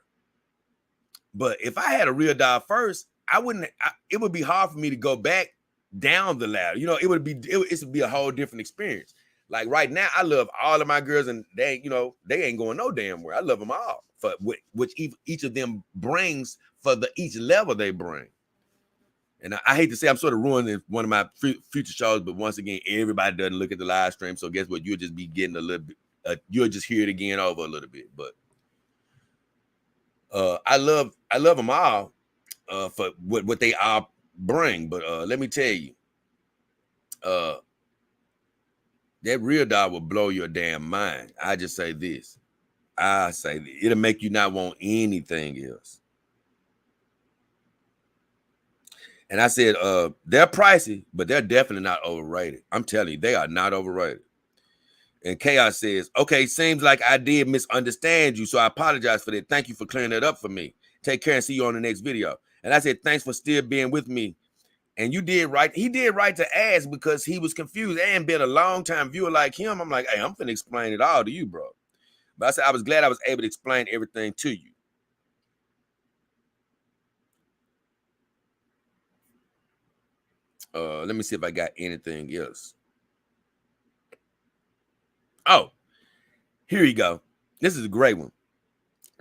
But if I had a real dog first, it would be hard for me to go back down the ladder. You know, it would be a whole different experience. Like right now, I love all of my girls, and they ain't going no damn where. I love them all for which each of them brings for each level they bring. And I hate to say I'm sort of ruining one of my future shows, but once again, everybody doesn't look at the live stream, so guess what? You'll just be getting a little bit. You'll just hear it again over a little bit. But I love them all for what they all bring. But let me tell you, that real dog will blow your damn mind. I just say this. I say it'll make you not want anything else. And I said, they're pricey, but they're definitely not overrated. I'm telling you, they are not overrated. And Chaos says, okay, seems like I did misunderstand you, so I apologize for that. Thank you for clearing that up for me. Take care and see you on the next video. And I said, thanks for still being with me. And you did right. He did right to ask because he was confused and been a long-time viewer like him. I'm like, hey, I'm finna explain it all to you, bro. But I said, I was glad I was able to explain everything to you. Let me see if I got anything else. Oh, here you go. This is a great one.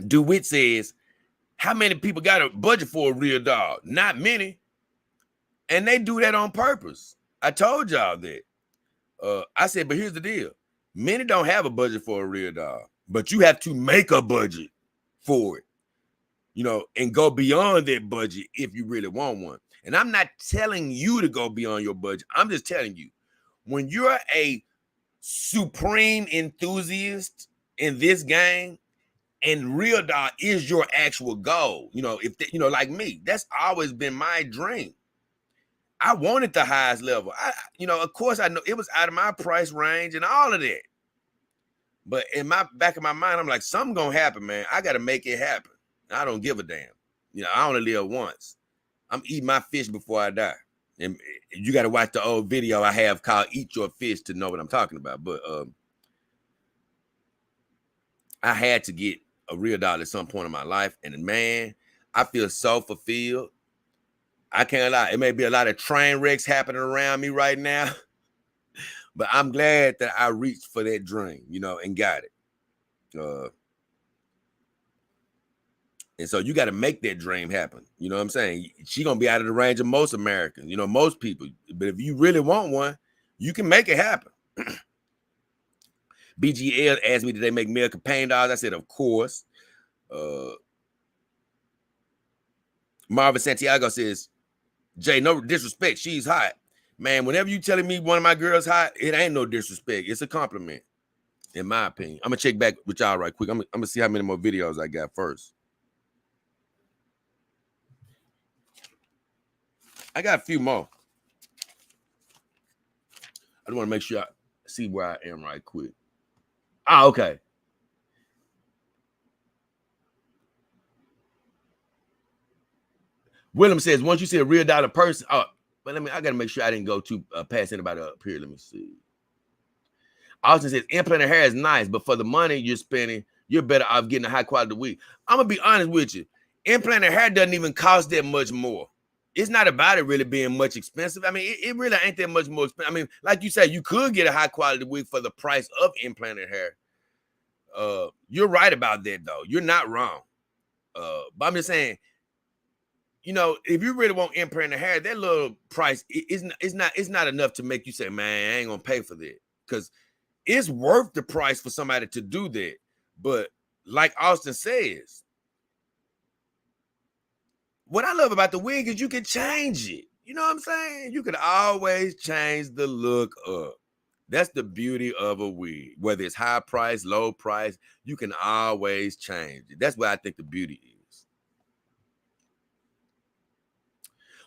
DeWitt says, how many people got a budget for a real dog? Not many. And they do that on purpose. I told y'all that. I said, but here's the deal. Many don't have a budget for a real dog, but you have to make a budget for it, you know, and go beyond that budget if you really want one. And I'm not telling you to go beyond your budget. I'm just telling you, when you're a supreme enthusiast in this game and real dog is your actual goal, you know, like me, that's always been my dream. I wanted the highest level. Of course I know it was out of my price range and all of that. But in my back of my mind, I'm like, something gonna happen, man. I gotta make it happen. I don't give a damn. You know, I only live once. I'm eating my fish before I die. And you got to watch the old video I have called Eat Your Fish to know what I'm talking about. But I had to get a real dog at some point in my life. And man, I feel so fulfilled. I can't lie. It may be a lot of train wrecks happening around me right now. But I'm glad that I reached for that dream, you know, and got it. And so you got to make that dream happen. You know what I'm saying? She gonna be out of the range of most Americans, you know, most people. But if you really want one, you can make it happen. BGL asked me, did they make male companion dogs? I said, of course. Marvin Santiago says, Jay, no disrespect, she's hot. Man, whenever you telling me one of my girls hot, it ain't no disrespect. It's a compliment, in my opinion. I'm gonna check back with y'all right quick. I'm gonna see how many more videos I got first. I got a few more. I just want to make sure I see where I am right quick. Okay. Willem says, once you see a real dollar person, but I gotta make sure I didn't go too past anybody up here. Let me see. Austin says, implanted hair is nice, but for the money you're spending, you're better off getting a high quality wig. I'm gonna be honest with you. Implanted hair doesn't even cost that much more. It's not about it really being much expensive. I mean, it really ain't that much more expensive. I mean, like you said, you could get a high quality wig for the price of implanted hair. You're right about that, though. You're not wrong. But I'm just saying, you know, if you really want implanted hair, that little price is not enough to make you say, man, I ain't gonna pay for that. Because it's worth the price for somebody to do that. But like Austin says, what I love about the wig is you can change it. You know what I'm saying? You can always change the look up. That's the beauty of a wig. Whether it's high price, low price, you can always change it. That's what I think the beauty is.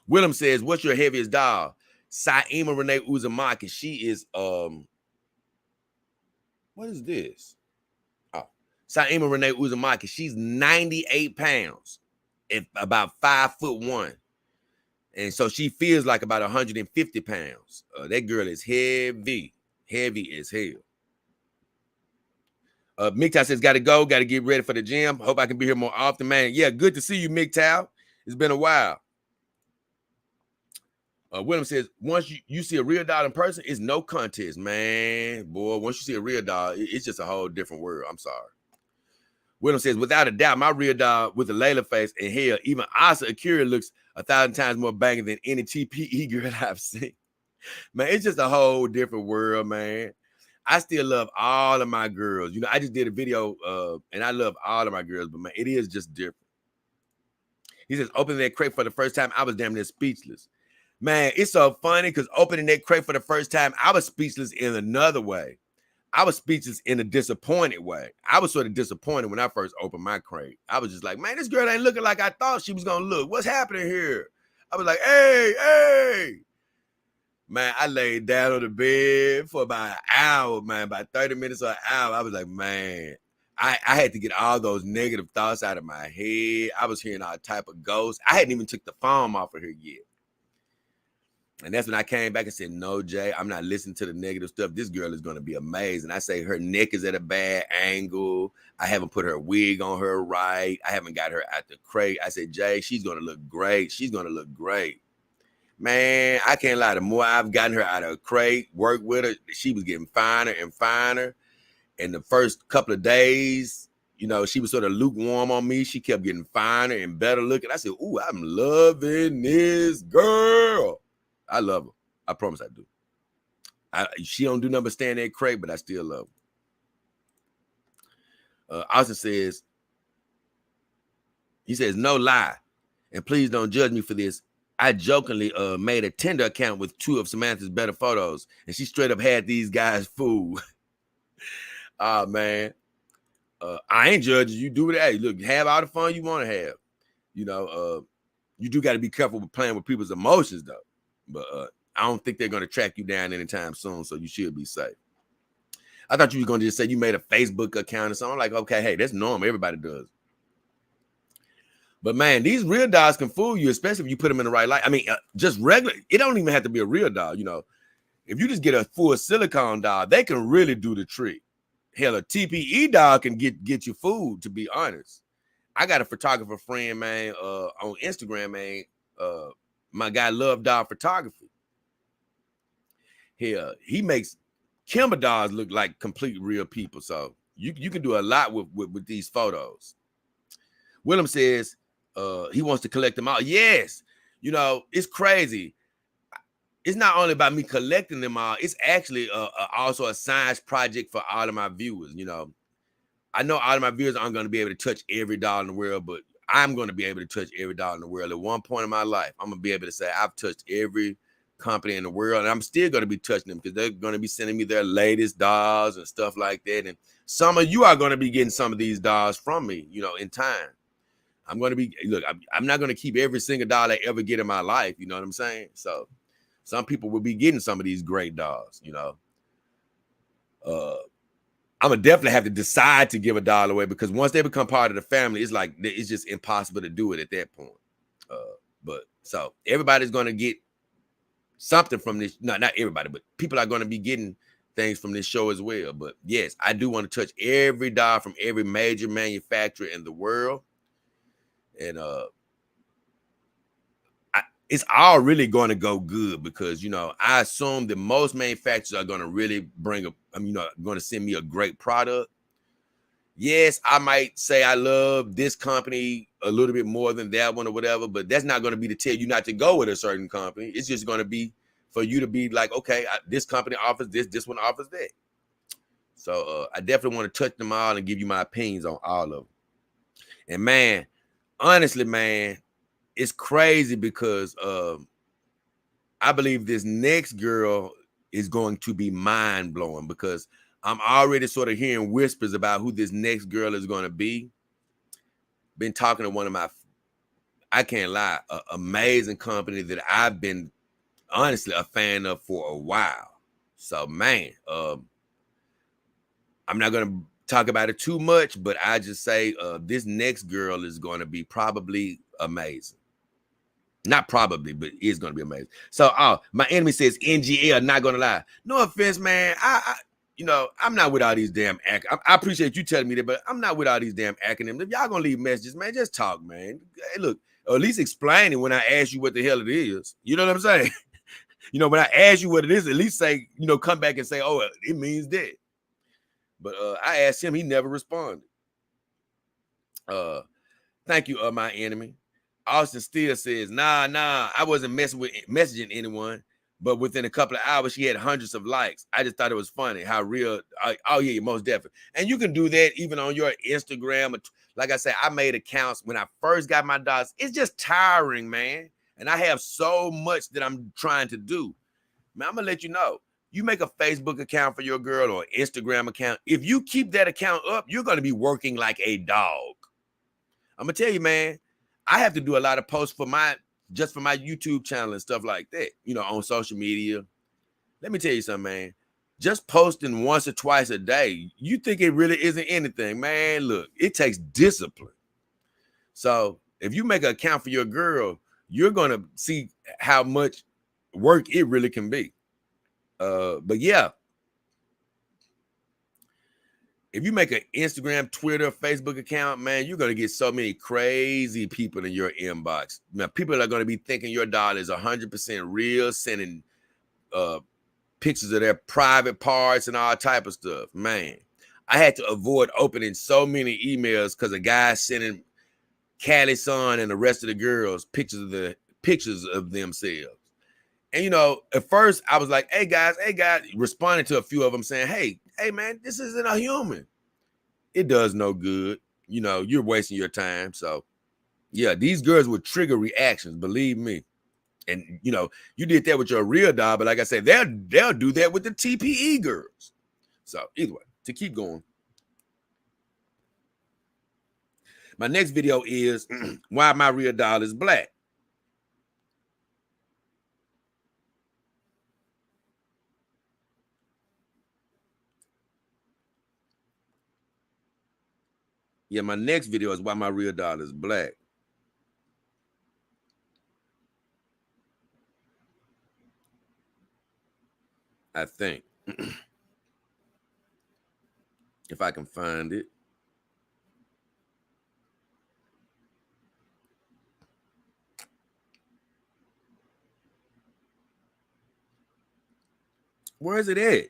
Willem says, what's your heaviest doll? Saima Renee Uzumaki. She is, what is this? Oh, Saima Renee Uzumaki. She's 98 pounds. At about 5'1", and so she feels like about 150 pounds. That girl is heavy as hell. MGTOW says, got to go, got to get ready for the gym. Hope I can be here more often, man. Yeah, good to see you, MGTOW. It's been a while. William says, once you see a real doll in person, it's no contest, man. Boy, once you see a real doll, it's just a whole different world. I'm sorry. William says, without a doubt, my real dog with the Layla face and hell, even Asa Akira looks 1,000 times more banging than any TPE girl I've seen. Man, it's just a whole different world, man. I still love all of my girls. You know, I just did a video and I love all of my girls, but man, it is just different. He says, opening that crate for the first time, I was damn near speechless. Man, it's so funny because opening that crate for the first time, I was speechless in another way. I was speechless in a disappointed way. I was sort of disappointed when I first opened my crate. I was just like, man, this girl ain't looking like I thought she was going to look. What's happening here? I was like, hey. Man, I laid down on the bed for about an hour, man, about 30 minutes or an hour. I was like, man, I had to get all those negative thoughts out of my head. I was hearing all type of ghosts. I hadn't even took the phone off of her yet. And that's when I came back and said, no, Jay, I'm not listening to the negative stuff. This girl is going to be amazing. I say her neck is at a bad angle. I haven't put her wig on her right. I haven't got her out the crate. I said, Jay, she's going to look great. She's going to look great. Man, I can't lie. The more I've gotten her out of a crate, worked with her, she was getting finer and finer. And the first couple of days, you know, she was sort of lukewarm on me. She kept getting finer and better looking. I said, ooh, I'm loving this girl. I love her. I promise I do. She don't do nothing but stand there and crate, but I still love her. Austin says, he says, no lie, and please don't judge me for this. I jokingly made a Tinder account with 2 of Samantha's better photos, and she straight up had these guys fooled. Oh, man. I ain't judging you. Do it. Hey, look, have all the fun you want to have. You know, you do got to be careful with playing with people's emotions, though. But I don't think they're going to track you down anytime soon, so you should be safe. I thought you were going to just say you made a Facebook account or something. I'm like, okay, hey, that's normal. Everybody does. But, man, these real dogs can fool you, especially if you put them in the right light. I mean, just regular. It don't even have to be a real dog, you know. If you just get a full silicone dog, they can really do the trick. Hell, a TPE dog can get you fooled, to be honest. I got a photographer friend, man, on Instagram, man. My guy Love Dog Photography. He makes Kimber dogs look like complete real people. So you can do a lot with these photos. Willem says he wants to collect them all. Yes, you know, it's crazy. It's not only about me collecting them all, it's actually also a science project for all of my viewers. You know, I know all of my viewers aren't going to be able to touch every dollar in the world, but I'm going to be able to touch every dollar in the world. At one point in my life, I'm going to be able to say I've touched every company in the world, and I'm still going to be touching them because they're going to be sending me their latest dolls and stuff like that. And some of you are going to be getting some of these dolls from me, you know, in time. I'm going to be, look, I'm not going to keep every single dollar I ever get in my life. You know what I'm saying? So some people will be getting some of these great dolls, you know. I'm gonna definitely have to decide to give a dollar away because once they become part of the family, it's like it's just impossible to do it at that point. But so everybody's gonna get something from this. No, not everybody, but people are gonna be getting things from this show as well. But yes, I do want to touch every dollar from every major manufacturer in the world, and it's all really going to go good because, you know, I assume that most manufacturers are going to really bring going to send me a great product. Yes, I might say I love this company a little bit more than that one or whatever, but that's not going to be to tell you not to go with a certain company. It's just going to be for you to be like, okay, this company offers this one offers that. So I definitely want to touch them all and give you my opinions on all of them. And man, honestly, man, it's crazy because I believe this next girl is going to be mind blowing because I'm already sort of hearing whispers about who this next girl is going to be. Been talking to one of my, I can't lie, amazing company that I've been honestly a fan of for a while. So man, I'm not going to talk about it too much, but I just say this next girl is going to be probably amazing. Not probably, but it's going to be amazing. So, my enemy says NGL, not going to lie. No offense, man. You know, I'm not with all these damn I appreciate you telling me that, but I'm not with all these damn acronyms. If y'all going to leave messages, man, just talk, man. Hey, look, or at least explain it when I ask you what the hell it is. You know what I'm saying? You know, when I ask you what it is, at least say, you know, come back and say, oh, it means that. But I asked him, he never responded. Thank you, my enemy. Austin still says, nah, I wasn't messaging anyone, but within a couple of hours, she had hundreds of likes. I just thought it was funny how real. Oh yeah, most definitely. And you can do that even on your Instagram. Like I said, I made accounts when I first got my dots. It's just tiring, man. And I have so much that I'm trying to do. Man, I'm gonna let you know. You make a Facebook account for your girl or Instagram account. If you keep that account up, you're gonna be working like a dog. I'm gonna tell you, man, I have to do a lot of posts for my YouTube channel and stuff like that, you know, on social media. Let me tell you something, man. Just posting once or twice a day, you think it really isn't anything, man. Look, it takes discipline. So if you make an account for your girl, you're gonna see how much work it really can be. But yeah, if you make an Instagram, Twitter, Facebook account, man, you're going to get so many crazy people in your inbox. Now, people are going to be thinking your dollar is 100% real, sending pictures of their private parts and all type of stuff. Man, I had to avoid opening so many emails because a guy sending Callie's son and the rest of the girls pictures of themselves. And, you know, at first I was like, hey guys, responding to a few of them saying, hey, man, this isn't a human. It does no good. You know, you're wasting your time. So, yeah, these girls would trigger reactions, believe me. And, you know, you did that with your real dog, but like I said, they'll do that with the TPE girls. So, either way, to keep going. My next video is why my real doll is black. Yeah, my next video is why my real doll is black. I think. If I can find it. Where is it at?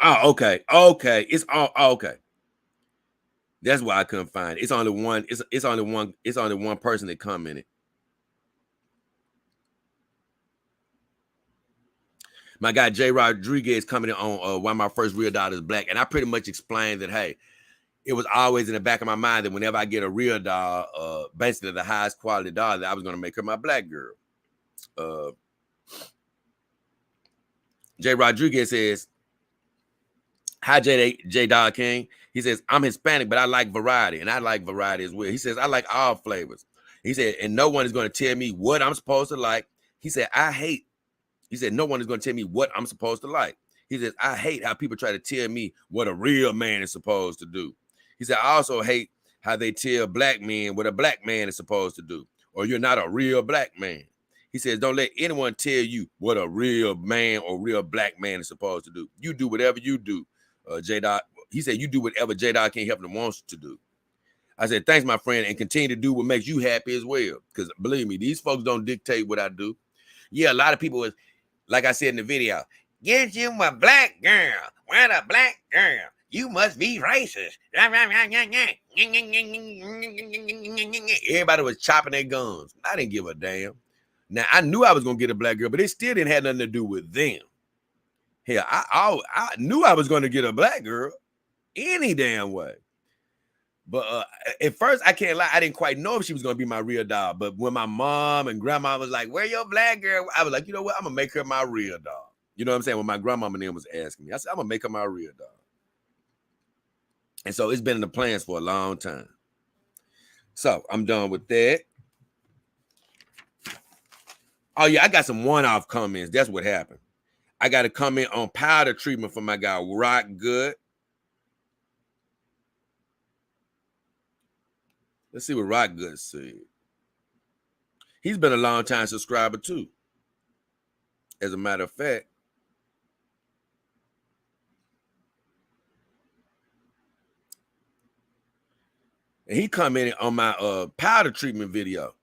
Oh, okay. Okay. It's all okay. That's why I couldn't find it. It's only one. It's only one person that commented. My guy Jay Rodriguez commented on why my first real dollar is black, and I pretty much explained that hey, it was always in the back of my mind that whenever I get a real doll, basically the highest quality doll, that I was going to make her my black girl. Jay Rodriguez says, "Hi J Doll King." He says, "I'm Hispanic, but I like variety, and I like variety as well." He says, "I like all flavors." He said, "And no one is going to tell me what I'm supposed to like." He said, "I hate." He said, "No one is going to tell me what I'm supposed to like." He says, "I hate how people try to tell me what a real man is supposed to do." He said, "I also hate how they tell black men what a black man is supposed to do, or you're not a real black man." He says, "Don't let anyone tell you what a real man or real black man is supposed to do. You do whatever you do." He said, "You do whatever JayDollKingHefner wants to do." I said, "Thanks, my friend, and continue to do what makes you happy as well." Because believe me, these folks don't dictate what I do. Yeah, a lot of people, like I said in the video, "Get you a black girl. What a black girl. You must be racist." Everybody was chopping their guns. I didn't give a damn. Now, I knew I was going to get a black girl, but it still didn't have nothing to do with them. Hell, I knew I was going to get a black girl any damn way. But at first, I can't lie, I didn't quite know if she was going to be my real doll. But when my mom and grandma was like, "Where your black girl?" I was like, you know what? I'm going to make her my real doll. You know what I'm saying? When my grandmama then was asking me, I said, "I'm going to make her my real doll." And so it's been in the plans for a long time. So I'm done with that. Oh, yeah, I got some one-off comments. That's what happened. I got a comment on powder treatment from my guy, Rock Good. Let's see what Rock Good said. He's been a long-time subscriber, too. As a matter of fact, and he commented on my powder treatment video.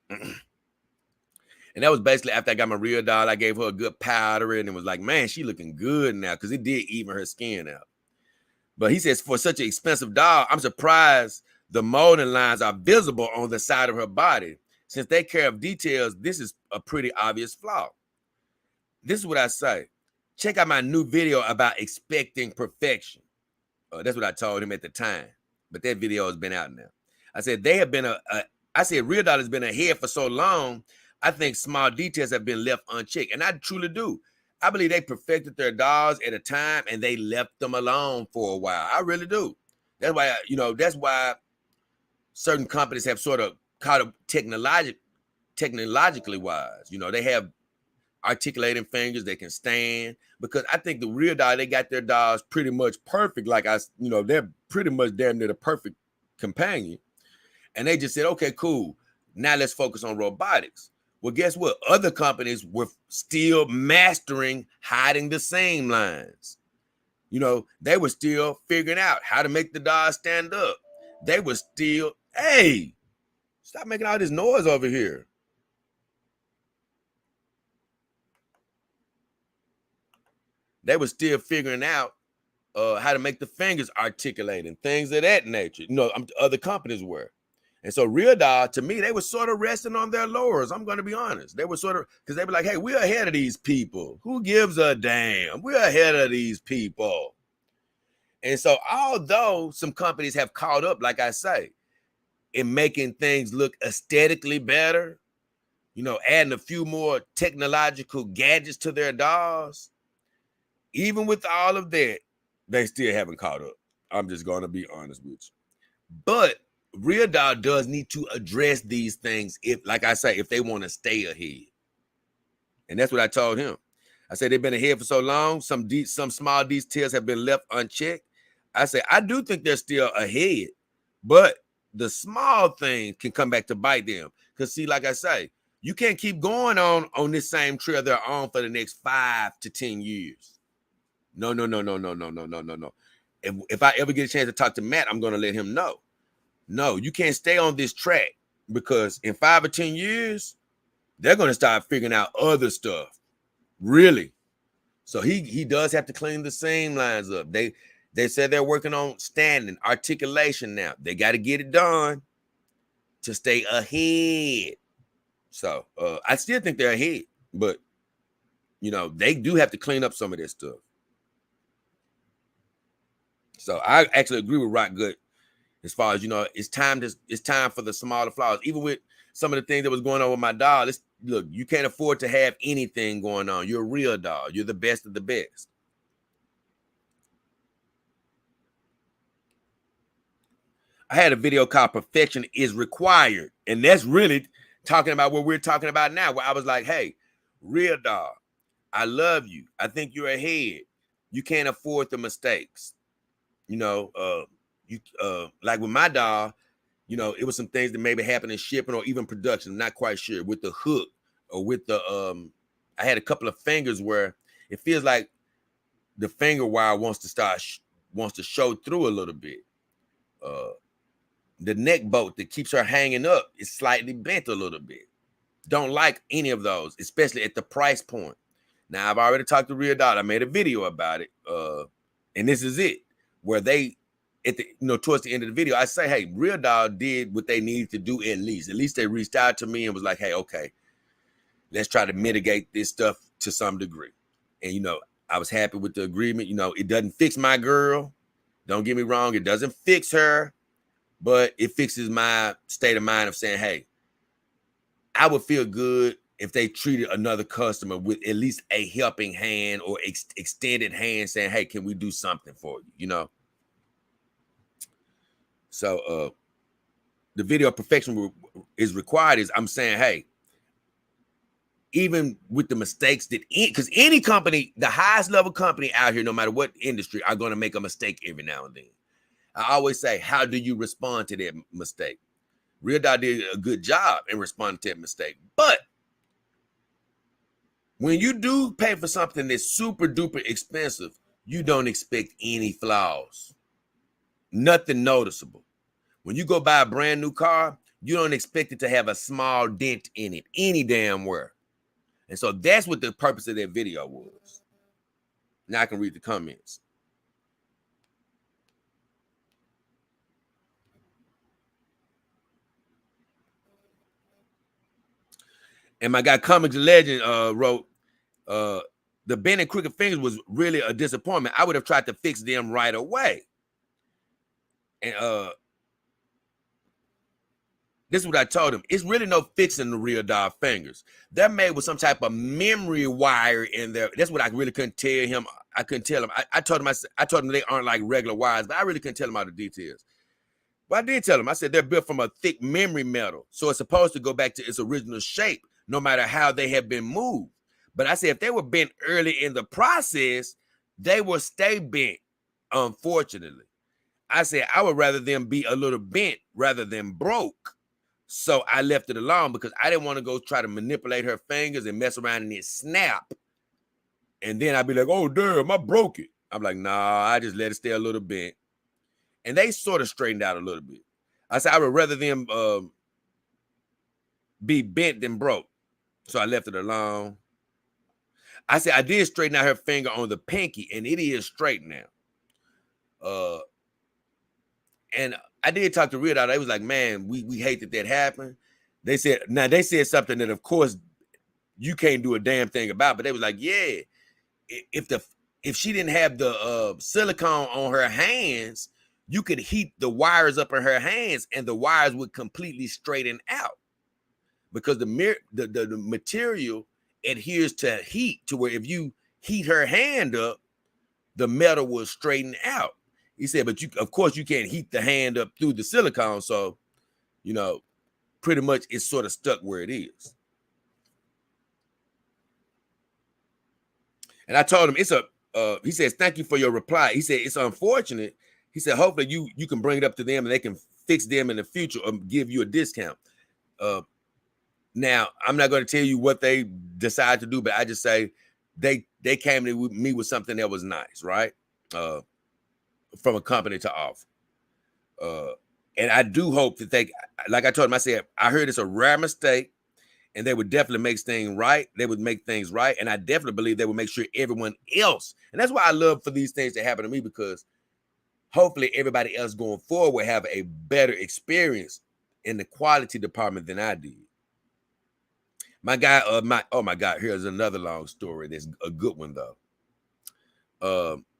And that was basically after I got my real doll, I gave her a good powder and it was like, man, she looking good now because it did even her skin out. But he says, for such an expensive doll, I'm surprised the molding lines are visible on the side of her body. Since they care of details, this is a pretty obvious flaw. This is what I say. Check out my new video about expecting perfection. That's what I told him at the time. But that video has been out now. I said, they have been I said, Real Doll has been ahead for so long. I think small details have been left unchecked. And I truly do. I believe they perfected their dolls at a time and they left them alone for a while. I really do. That's why, that's why certain companies have sort of caught up technologically wise. They have articulating fingers, they can stand. Because I think the Real Doll, they got their dolls pretty much perfect. Like they're pretty much damn near the perfect companion. And they just said, okay, cool. Now let's focus on robotics. Well, guess what? Other companies were still mastering hiding the seam lines. They were still figuring out how to make the doll stand up. They were still, hey, stop making all this noise over here. They were still figuring out how to make the fingers articulate and things of that nature. Other companies were. And so Real Doll, to me, they were sort of resting on their laurels. I'm going to be honest. They were sort of, because they were like, hey, we're ahead of these people. Who gives a damn? We're ahead of these people. And so although some companies have caught up, like I say, in making things look aesthetically better, adding a few more technological gadgets to their dolls, even with all of that, they still haven't caught up. I'm just going to be honest with you. But Real Doll does need to address these things if they want to stay ahead. And that's what I told him. I said, they've been ahead for so long. Some small details have been left unchecked. I said, I do think they're still ahead, but the small things can come back to bite them. Because see, like I say, you can't keep going on this same trail they're on for the next 5 to 10 years. No. If I ever get a chance to talk to Matt, I'm going to let him know. No, you can't stay on this track because in 5 or 10 years, they're going to start figuring out other stuff. Really. So he does have to clean the seam lines up. They said they're working on standing, articulation now. They got to get it done to stay ahead. So I still think they're ahead, but they do have to clean up some of this stuff. So I actually agree with Rock Good as far as it's time for the smaller flaws. Even with some of the things that was going on with my dog, look, you can't afford to have anything going on. You're a real dog. You're the best of the best. I had a video called Perfection is Required. And that's really talking about what we're talking about now, where I was like, hey, real dog, I love you. I think you're ahead. You can't afford the mistakes. Like with my dog, it was some things that maybe happened in shipping or even production. I'm not quite sure with the hook or with the, I had a couple of fingers where it feels like the finger wire wants to show through a little bit. The neck bolt that keeps her hanging up is slightly bent a little bit. Don't like any of those, especially at the price point. Now, I've already talked to Real Dog. I made a video about it. And this is it, where they, towards the end of the video, I say, hey, Real Dog did what they needed to do at least. At least they reached out to me and was like, hey, okay, let's try to mitigate this stuff to some degree. And, I was happy with the agreement. It doesn't fix my girl. Don't get me wrong. It doesn't fix her. But it fixes my state of mind of saying, hey, I would feel good if they treated another customer with at least a helping hand or extended hand saying, hey, can we do something for you, So the video Perfection is Required is I'm saying, hey, even with the mistakes because any company, the highest level company out here, no matter what industry, are going to make a mistake every now and then. I always say, how do you respond to that mistake? Real Dog did a good job in responding to that mistake. But when you do pay for something that's super duper expensive, you don't expect any flaws. Nothing noticeable. When you go buy a brand new car, you don't expect it to have a small dent in it, any damn where. And so that's what the purpose of that video was. Now I can read the comments. And my guy Comics Legend wrote, the bent and crooked fingers was really a disappointment. I would have tried to fix them right away. And this is what I told him. It's really no fixing the Real Dog fingers. They're made with some type of memory wire in there. That's what I really couldn't tell him. I couldn't tell him. I told him they aren't like regular wires, but I really couldn't tell him all the details. But I did tell him. I said they're built from a thick memory metal, so it's supposed to go back to its original shape, no matter how they have been moved. But I said if they were bent early in the process, they will stay bent, unfortunately. I said I would rather them be a little bent rather than broke. So I left it alone because I didn't want to go try to manipulate her fingers and mess around and it snap. And then I'd be like, oh, damn, I broke it. I'm like, nah, I just let it stay a little bent. And they sort of straightened out a little bit. I said I would rather them be bent than broke. So I left it alone. I said I did straighten out her finger on the pinky, and it is straight now. And I did talk to Real Dog. They was like, man, we hate that happened. They said something that, of course, you can't do a damn thing about, but they was like, yeah, if she didn't have the silicone on her hands, you could heat the wires up in her hands and the wires would completely straighten out because the material adheres to heat to where if you heat her hand up, the metal will straighten out. He said, but of course you can't heat the hand up through the silicone. So, pretty much it's sort of stuck where it is. And I told him he says, thank you for your reply. He said, it's unfortunate. He said, hopefully you can bring it up to them and they can fix them in the future or give you a discount. Now, I'm not going to tell you what they decide to do, but I just say they came to me with something that was nice, right? From a company to offer. And I do hope that like I told him, I said, I heard it's a rare mistake. and they would definitely make things right. They would make things right. And I definitely believe they would make sure everyone else. And that's why I love for these things to happen to me, because hopefully everybody else going forward will have a better experience in the quality department than I did. My guy, oh my God, here's another long story. That's a good one though.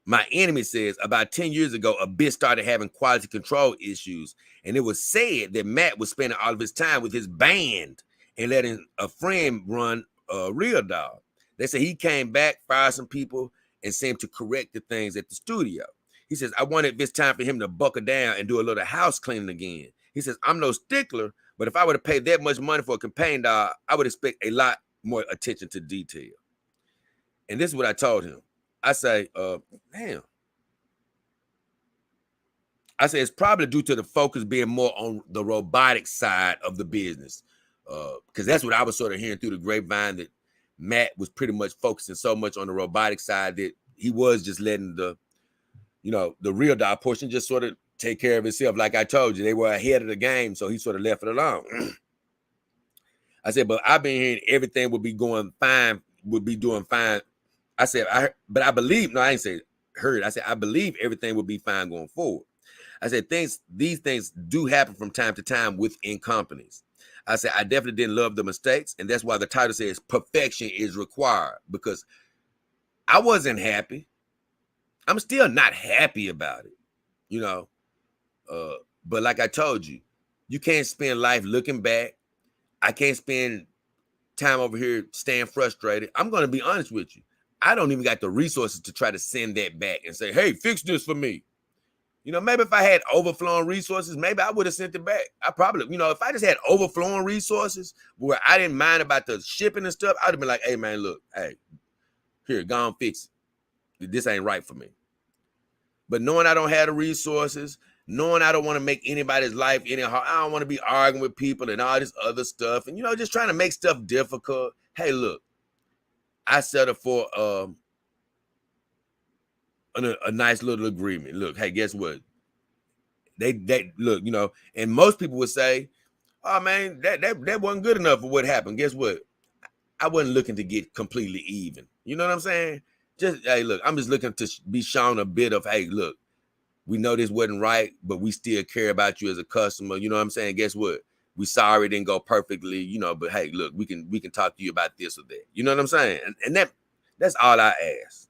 My enemy says about 10 years ago, a bitch started having quality control issues. And it was said that Matt was spending all of his time with his band and letting a friend run a real dog. They say he came back, fired some people, and seemed to correct the things at the studio. He says, I wanted this time for him to buckle down and do a little house cleaning again. He says, I'm no stickler, but if I were to pay that much money for a companion dog, I would expect a lot more attention to detail. And this is what I told him. I say, damn. I say it's probably due to the focus being more on the robotic side of the business. Because that's what I was sort of hearing through the grapevine, that Matt was pretty much focusing so much on the robotic side that he was just letting the real dog portion just sort of take care of itself. Like I told you, they were ahead of the game, so he sort of left it alone. I said, but I've been hearing everything would be going fine, would be doing fine. I said, but I believe, no, I ain't say heard. I said, I believe everything will be fine going forward. I said, these things do happen from time to time within companies. I said, I definitely didn't love the mistakes. And that's why the title says perfection is required, because I wasn't happy. I'm still not happy about it, but like I told you, you can't spend life looking back. I can't spend time over here staying frustrated. I'm going to be honest with you. I don't even got the resources to try to send that back and say, hey, fix this for me. Maybe if I had overflowing resources, maybe I would have sent it back. I probably, if I just had overflowing resources where I didn't mind about the shipping and stuff, I'd have been like, hey, man, look, hey, here, go on, fix it. This ain't right for me. But knowing I don't have the resources, knowing I don't want to make anybody's life any hard, I don't want to be arguing with people and all this other stuff, and just trying to make stuff difficult. Hey, look, I settled for a nice little agreement. Look, hey, guess what? They look, and most people would say, oh man, that wasn't good enough for what happened. Guess what? I wasn't looking to get completely even. You know what I'm saying? Just, hey, look, I'm just looking to be shown a bit of, hey, look, we know this wasn't right, but we still care about you as a customer. You know what I'm saying? Guess what? We sorry it didn't go perfectly, but hey, look, we can talk to you about this or that. You know what I'm saying? And that's all I ask.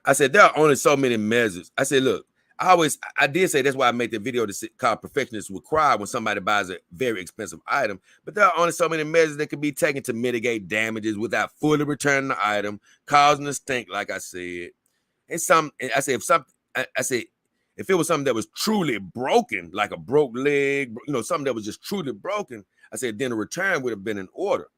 I said, there are only so many measures. I said, look, I did say that's why I made the video to call perfectionists required when somebody buys a very expensive item, but there are only so many measures that can be taken to mitigate damages without fully returning the item, causing a stink, like I said. And I said, if it was something that was truly broken, like a broke leg, something that was just truly broken, I said, then a return would have been in order.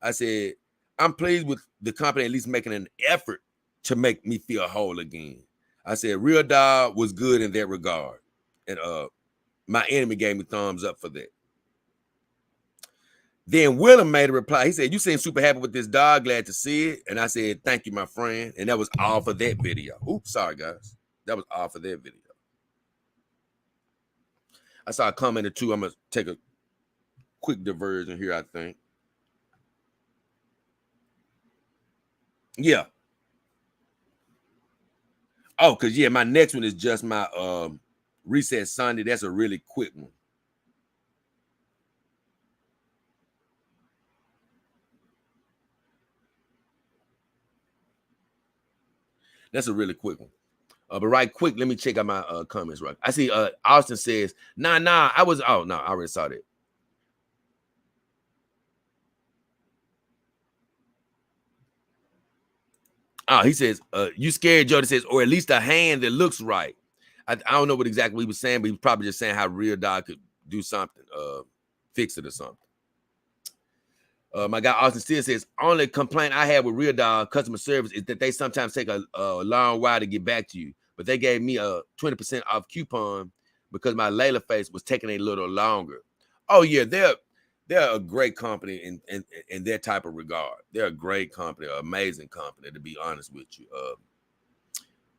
I said, I'm pleased with the company at least making an effort to make me feel whole again. I said, Real Dog was good in that regard. And my enemy gave me thumbs up for that. Then Willem made a reply. He said, you seem super happy with this dog. Glad to see it. And I said, thank you, my friend. And that was all for that video. Oops, sorry, guys. That was all for that video. I saw a comment or two. I'm going to take a quick diversion here, I think. Yeah. Oh, because, yeah, my next one is just my Reset Sunday. That's a really quick one. That's a really quick one. But right quick, let me check out my comments. Right, I see Austin says, nah, I already saw that. Oh, he says, you scared, Jody says, or at least a hand that looks right. I don't know what exactly he was saying, but he was probably just saying how Real Dog could do something, fix it or something. My guy Austin still says, only complaint I have with Real Dog customer service is that they sometimes take a long while to get back to you. But they gave me a 20% off coupon because my Layla face was taking a little longer. Oh yeah, they're a great company in that type of regard. They're a great company, an amazing company, to be honest with you.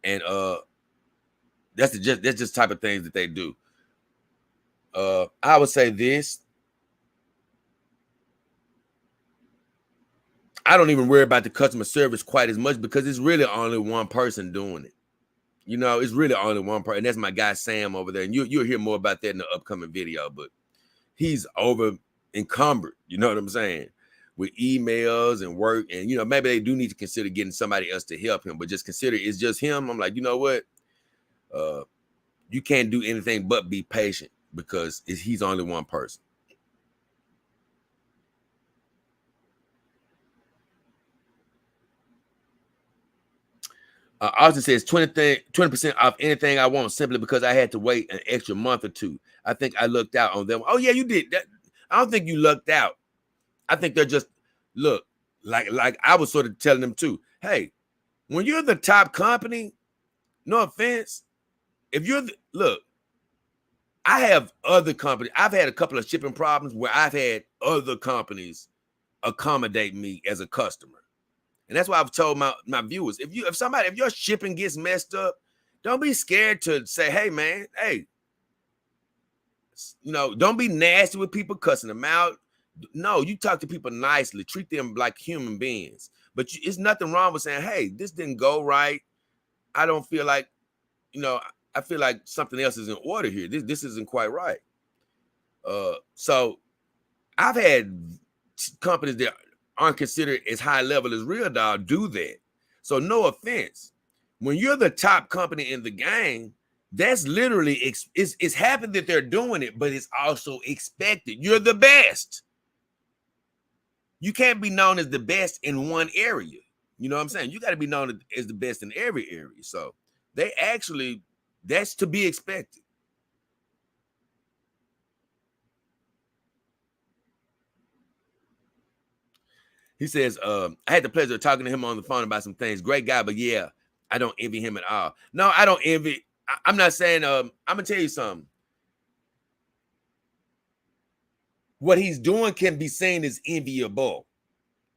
And that's just type of things that they do. I would say this. I don't even worry about the customer service quite as much because it's really only one person doing it. You know, it's really only one person. And that's my guy Sam over there. And you'll hear more about that in the upcoming video. But he's over encumbered, you know what I'm saying, with emails and work. And, you know, maybe they do need to consider getting somebody else to help him. But just consider it's just him. I'm like, you know what? You can't do anything but be patient because he's only one person. Austin says 20% off anything I want simply because I had to wait an extra month or two. I think I lucked out on them. Oh, yeah, you did. That. I don't think you lucked out. I think they're just, look, like I was sort of telling them too. Hey, when you're the top company, no offense, if you're look, I have other companies. I've had a couple of shipping problems where I've had other companies accommodate me as a customer. And that's why I've told my viewers, if your shipping gets messed up, don't be scared to say, hey, man, hey, you know, don't be nasty with people, cussing them out. No, you talk to people nicely, treat them like human beings. But it's nothing wrong with saying, hey, this didn't go right. I don't feel like, you know, I feel like something else is in order here. This isn't quite right. So I've had companies that aren't considered as high level as Real Dog do that. So no offense, when you're the top company in the game, that's literally it's happened that they're doing it, but it's also expected. You're the best. You can't be known as the best in one area. You know what I'm saying? You got to be known as the best in every area. So they actually, that's to be expected. He says, I had the pleasure of talking to him on the phone about some things. Great guy, but yeah, I don't envy him at all. No, I don't envy. I'm not saying, I'm going to tell you something. What he's doing can be seen as enviable,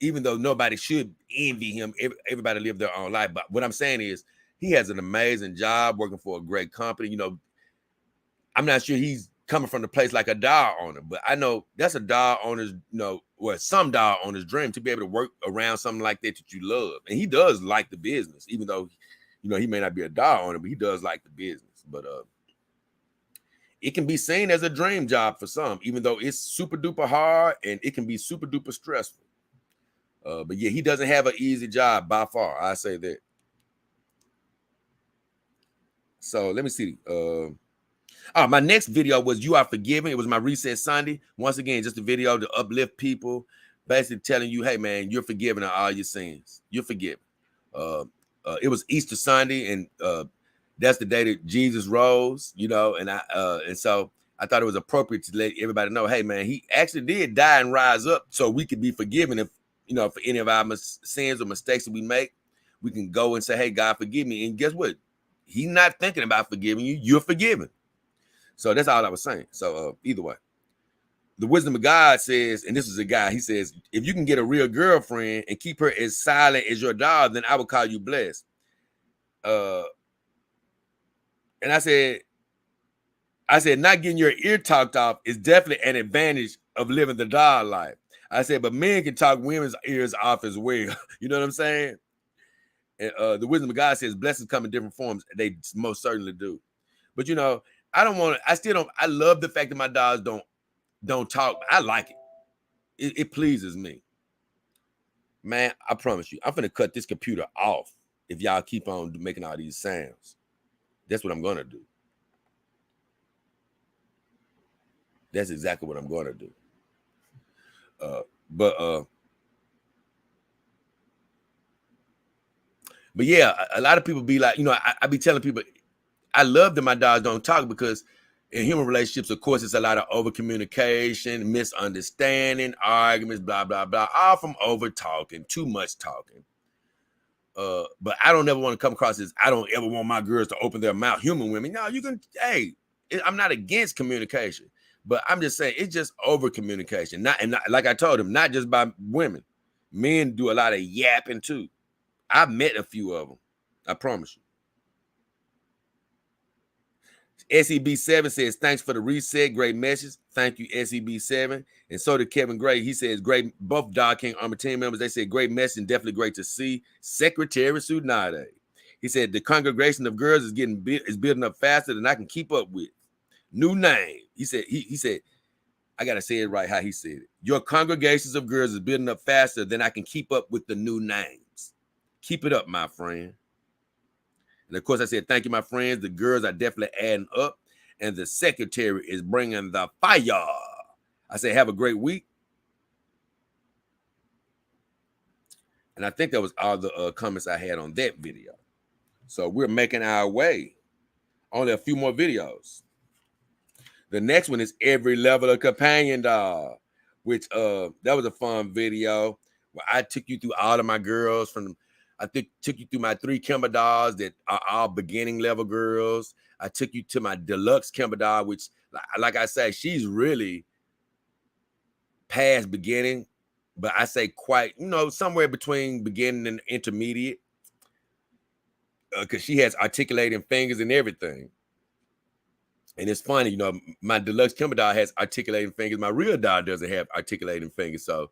even though nobody should envy him. Everybody live their own life. But what I'm saying is he has an amazing job working for a great company. You know, I'm not sure he's coming from the place like a dog owner, but I know that's a dog owner's, you know, well, some dog owner's dream to be able to work around something like that you love. And he does like the business, even though, you know, he may not be a dog owner, but he does like the business. But it can be seen as a dream job for some, even though it's super duper hard and it can be super duper stressful. But yeah, he doesn't have an easy job by far. I say that. So let me see. My next video was You Are Forgiven. It was my Reset Sunday. Once again, just a video to uplift people, basically telling you, hey, man, you're forgiven of all your sins. You're forgiven. It was Easter Sunday, and that's the day that Jesus rose, you know, and so I thought it was appropriate to let everybody know, hey, man, he actually did die and rise up so we could be forgiven if, you know, for any of our sins or mistakes that we make. We can go and say, hey, God, forgive me. And guess what? He's not thinking about forgiving you. You're forgiven. So that's all I was saying. So either way, the wisdom of God says, and this is a guy, he says, if you can get a real girlfriend and keep her as silent as your dog, then I will call you blessed. And I said, not getting your ear talked off is definitely an advantage of living the dog life. I said, but men can talk women's ears off as well. You know what I'm saying? And the wisdom of God says blessings come in different forms. They most certainly do. But, you know, I love the fact that my dogs don't talk. I like it. It pleases me. Man, I promise you, I'm finna cut this computer off if y'all keep on making all these sounds. That's what I'm gonna do. That's exactly what I'm gonna do. But yeah, a lot of people be like, you know, I be telling people, I love that my dogs don't talk because in human relationships, of course, it's a lot of over communication, misunderstanding, arguments, blah, blah, blah, all from over talking, too much talking. But I don't ever want to come across as I don't ever want my girls to open their mouth. Human women, no, you can. Hey, I'm not against communication, but I'm just saying it's just over communication. Not like I told him, not just by women. Men do a lot of yapping too. I've met a few of them. I promise you. SEB7 says, thanks for the reset. Great message. Thank you, SEB7. And so did Kevin Gray. He says, great. Both Dog King Army team members, they said, great message and definitely great to see. Secretary Sunade. He said, the congregation of girls is building up faster than I can keep up with. New name. He said, I got to say it right how he said it. Your congregations of girls is building up faster than I can keep up with the new names. Keep it up, my friend. And of course, I said, thank you, my friends. The girls are definitely adding up. And the secretary is bringing the fire. I say, have a great week. And I think that was all the comments I had on that video. So we're making our way. Only a few more videos. The next one is every level of companion dog, which that was a fun video where I took you through all of my girls took you through my 3 Kimber dolls that are all beginning level girls. I took you to my deluxe Kimber doll, which, like I say, she's really past beginning, but I say quite, somewhere between beginning and intermediate, because she has articulating fingers and everything. And it's funny, my deluxe Kimber doll has articulating fingers. My real doll doesn't have articulating fingers. So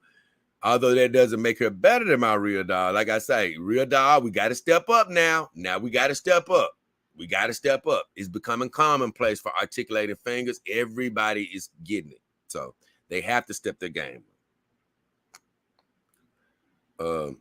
although that doesn't make her better than my real doll, like I say, real doll, we got to step up now. Now we got to step up. We got to step up. It's becoming commonplace for articulating fingers. Everybody is getting it. So they have to step their game up.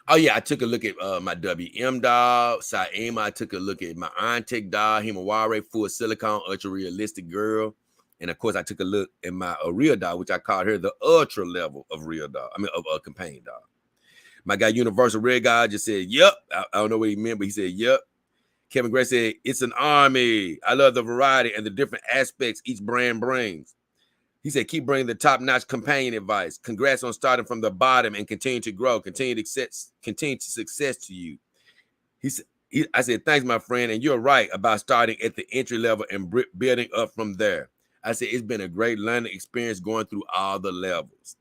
Oh, yeah, I took a look at my WM doll, Saima. I took a look at my Ontech doll, Himawari, full silicone, ultra realistic girl. And of course, I took a look at my real doll, which I called her the ultra level of real doll. Of a companion doll. My guy, Universal Red Guy, just said, yep. I don't know what he meant, but he said, yep. Kevin Gray said, it's an army. I love the variety and the different aspects each brand brings. He said, keep bringing the top-notch companion advice. Congrats on starting from the bottom and continue to grow. Continue to success to you. I said, thanks, my friend. And you're right about starting at the entry level and building up from there. I said, it's been a great learning experience going through all the levels.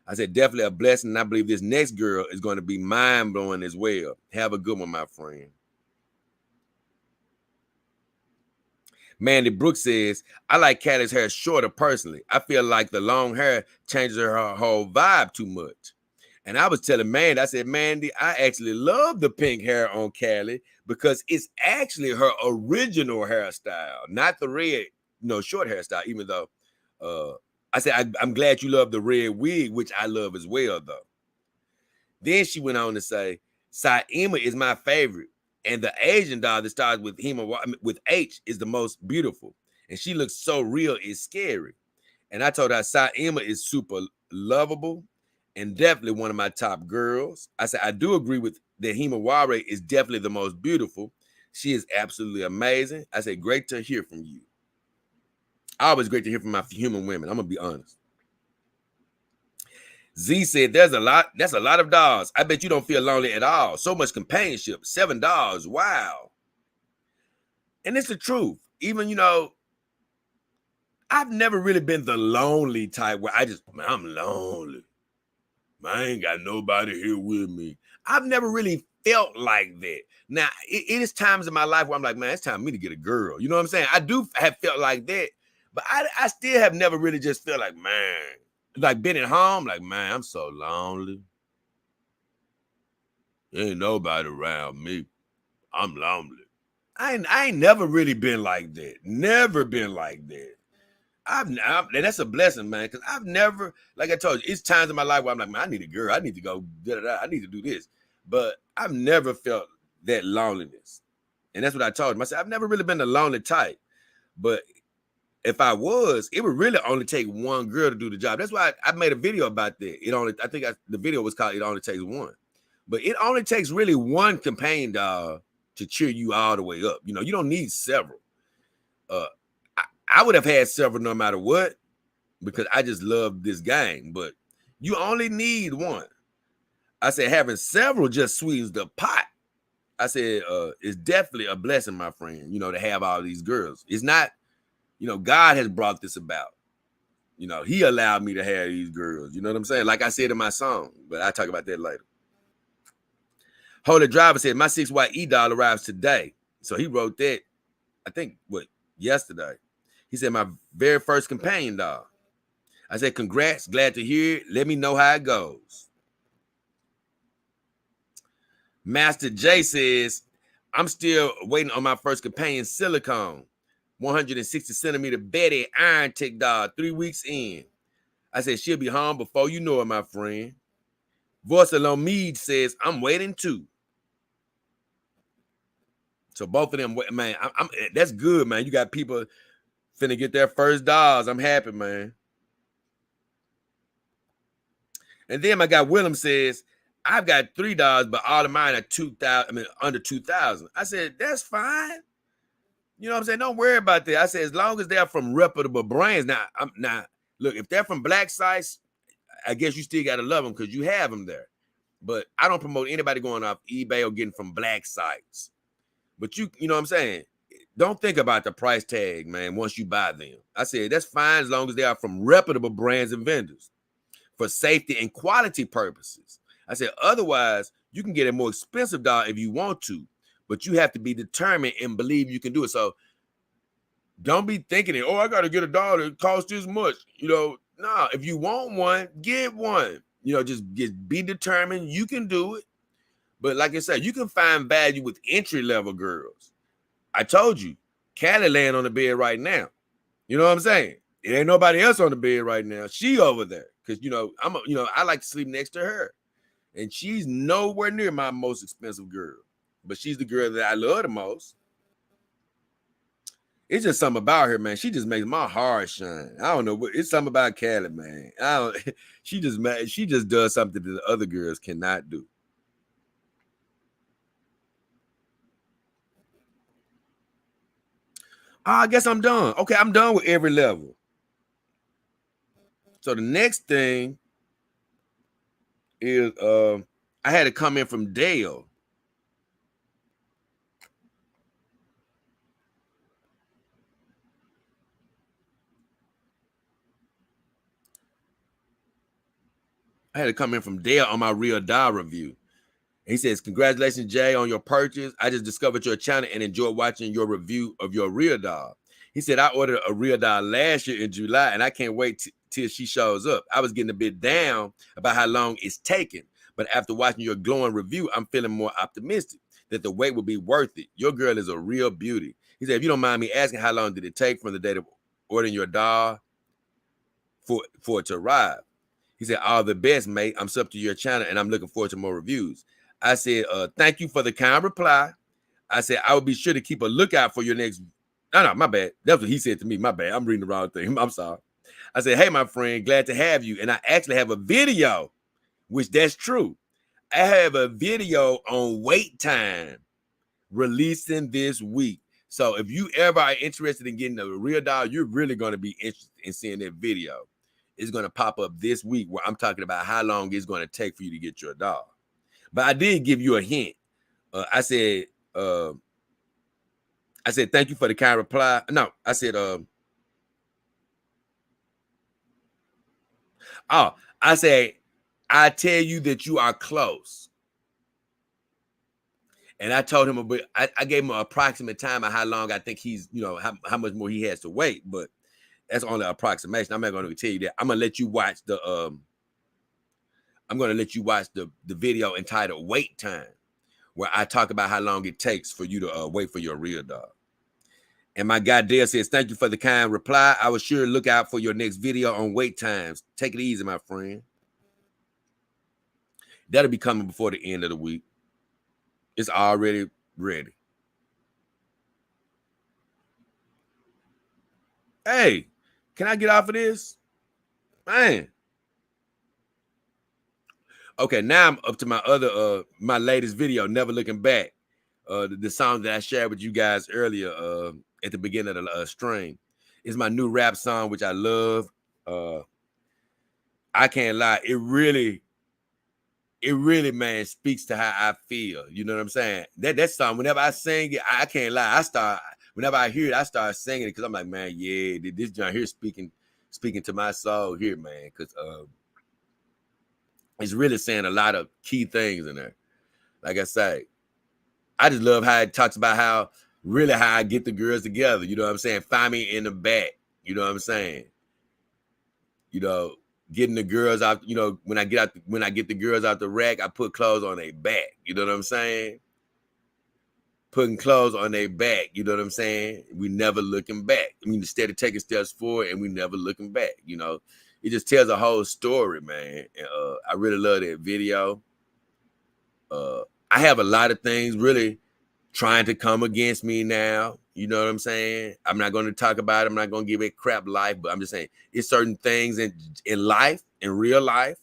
I said, definitely a blessing. And I believe this next girl is going to be mind-blowing as well. Have a good one, my friend. Mandy Brooks says, I like Callie's hair shorter personally. I feel like the long hair changes her whole vibe too much. And I was telling Mandy, I said, Mandy, I actually love the pink hair on Callie because it's actually her original hairstyle, not the red, short hairstyle, even though I said, I'm glad you love the red wig, which I love as well, though. Then she went on to say, Saima is my favorite. And the Asian doll that starts with H is the most beautiful. And she looks so real, it's scary. And I told her Saima is super lovable and definitely one of my top girls. I said, I do agree with that Himawari is definitely the most beautiful. She is absolutely amazing. I said, great to hear from you. Always great to hear from my human women. I'm going to be honest. Z said, that's a lot of dolls. I bet you don't feel lonely at all. So much companionship. 7 dolls. Wow. And it's the truth. Even, I've never really been the lonely type where I'm lonely. I ain't got nobody here with me. I've never really felt like that. Now, it is times in my life where I'm like, man, it's time for me to get a girl. You know what I'm saying? I do have felt like that. But I still have never really just felt like, man, like been at home, like, man, I'm so lonely. There ain't nobody around me. I'm lonely. I ain't never really been like that. Never been like that. And that's a blessing, man, because I've never, like I told you, it's times in my life where I'm like, man, I need a girl. I need to go, I need to do this. But I've never felt that loneliness. And that's what I told him. I said, I've never really been the lonely type. But if I was, it would really only take one girl to do the job. That's why I made a video about that. The video was called It Only Takes One. But it only takes really one companion dog to cheer you all the way up. You don't need several. I would have had several no matter what, because I just love this game. But you only need one. I said having several just sweetens the pot. I said it's definitely a blessing, my friend, to have all these girls. It's not, God has brought this about. He allowed me to have these girls. You know what I'm saying? Like I said in my song, but I'll talk about that later. Holy Driver said, my 6YE doll arrives today. So he wrote that, I think, yesterday. He said, my very first companion doll. I said, congrats, glad to hear it. Let me know how it goes. Master J says, I'm still waiting on my first companion silicone. 160 centimeter Betty Iron Tech doll, 3 weeks in. I said, she'll be home before you know it, my friend. Voice Alone Mead says, I'm waiting too. So both of them, man, that's good, man. You got people finna get their first dolls. I'm happy, man. And then my guy Willem says, I've got 3 dolls, but all of mine are 2,000. I mean, under 2,000. I said, that's fine. You know what I'm saying? Don't worry about that. I said, as long as they're from reputable brands. Now, look, if they're from black sites, I guess you still gotta love them because you have them there. But I don't promote anybody going off eBay or getting from black sites. But you know what I'm saying? Don't think about the price tag, man, once you buy them. I said, that's fine as long as they are from reputable brands and vendors for safety and quality purposes. I said, otherwise, you can get a more expensive doll if you want to, but you have to be determined and believe you can do it. So don't be thinking it, I got to get a doll that costs this much. No, if you want one, get one. Just be determined. You can do it. But like I said, you can find value with entry-level girls. I told you, Callie laying on the bed right now. You know what I'm saying? It ain't nobody else on the bed right now. She over there. Because, I like to sleep next to her. And she's nowhere near my most expensive girl. But she's the girl that I love the most. It's just something about her, man. She just makes my heart shine. I don't know. It's something about Callie, man. She just does something that the other girls cannot do. I guess I'm done. Okay, I'm done with every level. So the next thing is I had a comment from Dale. I had a comment from Dale on my Real Doll review. He says, congratulations, Jay, on your purchase. I just discovered your channel and enjoyed watching your review of your Real Doll. He said, I ordered a Real Doll last year in July, and I can't wait till she shows up. I was getting a bit down about how long it's taking, but after watching your glowing review, I'm feeling more optimistic that the wait will be worth it. Your girl is a real beauty. He said, if you don't mind me asking, how long did it take from the date of ordering your doll for it to arrive? He said, all the best, mate. I'm sub to your channel, and I'm looking forward to more reviews. I said, thank you for the kind reply. I said, I will be sure to keep a lookout for your next. No, my bad. That's what he said to me. My bad. I'm reading the wrong thing. I'm sorry. I said, hey, my friend, glad to have you. And I actually have a video, which that's true. I have a video on wait time releasing this week. So if you ever are interested in getting a Real Doll, you're really going to be interested in seeing that video. It's going to pop up this week where I'm talking about how long it's going to take for you to get your doll. But I did give you a hint. I said, thank you for the kind reply. No, I said, I said, I tell you that you are close. And I told him I gave him an approximate time of how long I think he's, how much more he has to wait. But that's only an approximation. I'm not going to tell you that. I'm going to let you watch the video entitled Wait Time, where I talk about how long it takes for you to wait for your Real Doll. And my guy Dale says, thank you for the kind reply. I will sure look out for your next video on wait times. Take it easy, my friend. That'll be coming before the end of the week. It's already ready. Hey, can I get off of this? Man. Okay, now I'm up to my other my latest video, Never Looking Back. The song that I shared with you guys earlier at the beginning of the stream. It's my new rap song, which I love. I can't lie, it really, man, speaks to how I feel. You know what I'm saying? That song, whenever I sing it, I can't lie. Whenever I hear it, I start singing it because I'm like, man, yeah, this John here speaking to my soul here, man. Because it's really saying a lot of key things in there. like I say, I just love how it talks about how I get the girls together. You know what I'm saying? Find me in the back. You know what I'm saying? You know, getting the girls out. You know, when I get the girls out the rack, I put clothes on their back. You know what I'm saying? Putting clothes on their back. You know what I'm saying? We never looking back. I mean, instead of taking steps forward, and we never looking back. You know, it just tells a whole story, man. And, I really love that video. I have a lot of things really trying to come against me now. You know what I'm saying? I'm not going to talk about it. I'm not going to give it crap life, but I'm just saying it's certain things in life, in real life.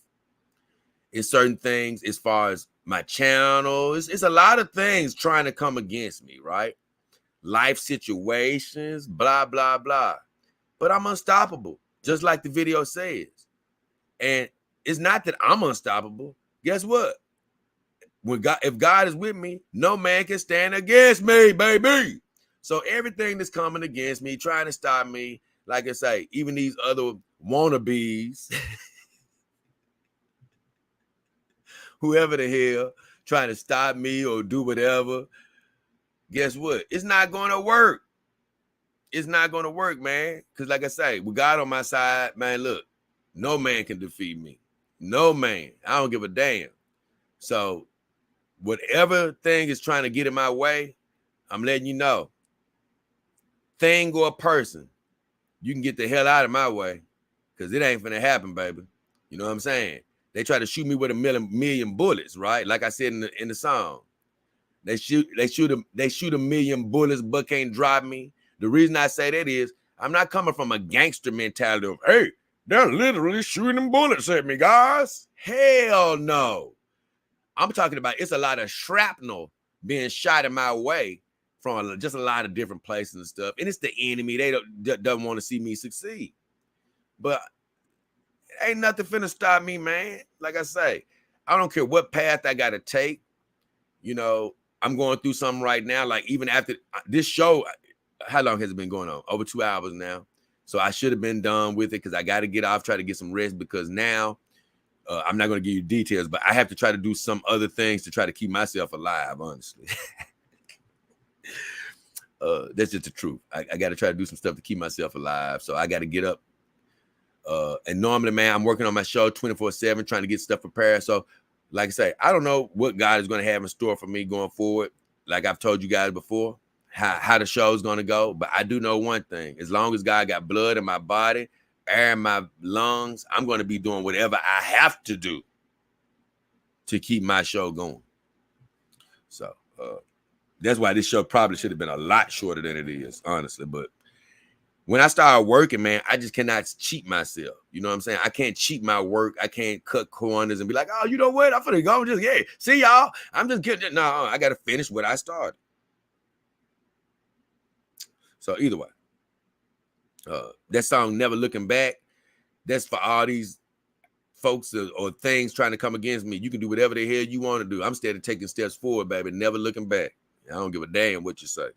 It's certain things as far as my channel. It's a lot of things trying to come against me, right? Life situations, blah, blah, blah. But I'm unstoppable, just like the video says. And it's not that I'm unstoppable. Guess what? If God is with me, no man can stand against me, baby. So everything that's coming against me, trying to stop me, like I say, even these other wannabes, whoever the hell, trying to stop me or do whatever, guess what? It's not going to work. It's not going to work, man. Because like I say, with God on my side, man, look, no man can defeat me. No man. I don't give a damn. So whatever thing is trying to get in my way, I'm letting you know. Thing or person, you can get the hell out of my way, because it ain't finna happen, baby. You know what I'm saying? They try to shoot me with a million bullets, right? Like I said in the song. They shoot a million bullets, but can't drop me. The reason I say that is I'm not coming from a gangster mentality of, hey, they're literally shooting bullets at me, guys. Hell no. I'm talking about it's a lot of shrapnel being shot in my way from just a lot of different places and stuff. And it's the enemy. They don't want to see me succeed. But ain't nothing finna stop me, man. Like I say, I don't care what path I got to take. You know, I'm going through something right now. Like even after this show, how long has it been going on? Over 2 hours now. So I should have been done with it because I got to get off, try to get some rest, because now I'm not going to give you details, but I have to try to do some other things to try to keep myself alive, honestly. That's just the truth. I got to try to do some stuff to keep myself alive. So I got to get up. And normally, man, I'm working on my show 24/7, trying to get stuff prepared. So like I say, I don't know what God is going to have in store for me going forward. Like I've told you guys before, how the show is going to go. But I do know one thing. As long as God got blood in my body, air in my lungs, I'm going to be doing whatever I have to do to keep my show going. So that's why this show probably should have been a lot shorter than it is, honestly. But when I started working, man, I just cannot cheat myself. You know what I'm saying? I can't cheat my work. I can't cut corners and be like, oh, you know what? I'm finna go just, yeah, see y'all. I'm just getting it. No, I got to finish what I started. So either way, that song, Never Looking Back, that's for all these folks or things trying to come against me. You can do whatever the hell you want to do. I'm steady taking steps forward, baby. Never looking back. I don't give a damn what you say.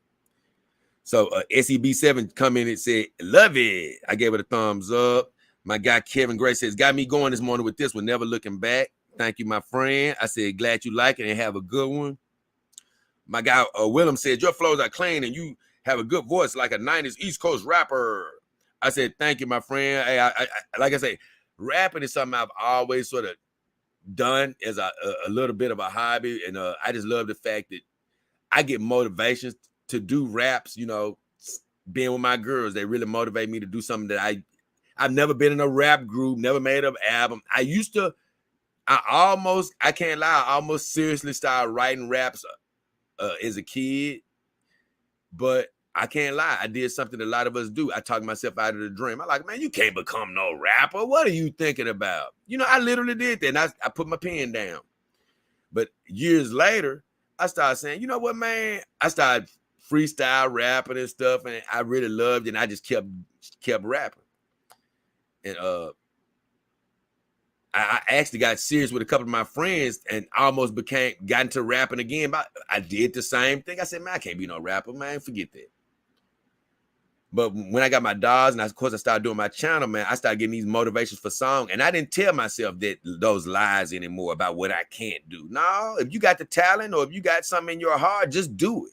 So SEB7 commented and said, love it. I gave it a thumbs up. My guy Kevin Gray says, got me going this morning with this one, Never Looking Back. Thank you, my friend. I said, glad you like it and have a good one. My guy Willem said, your flows are clean and you have a good voice like a 90s East Coast rapper. I said, thank you, my friend. Hey, I like I say, rapping is something I've always sort of done as a little bit of a hobby. And I just love the fact that I get motivations to do raps, you know, being with my girls. They really motivate me to do something that I've never been in a rap group, never made an album. I can't lie, I almost seriously started writing raps as a kid, but I can't lie. I did something a lot of us do. I talked myself out of the dream. I'm like, man, you can't become no rapper. What are you thinking about? You know, I literally did that. And I put my pen down. But years later, I started saying, you know what, man? I started freestyle rapping and stuff, and I really loved it. And I just kept rapping. And I actually got serious with a couple of my friends and almost got into rapping again. But I did the same thing. I said, man, I can't be no rapper, man. Forget that. But when I got my dogs, and of course I started doing my channel, man, I started getting these motivations for song. And I didn't tell myself that those lies anymore about what I can't do. No, if you got the talent or if you got something in your heart, just do it.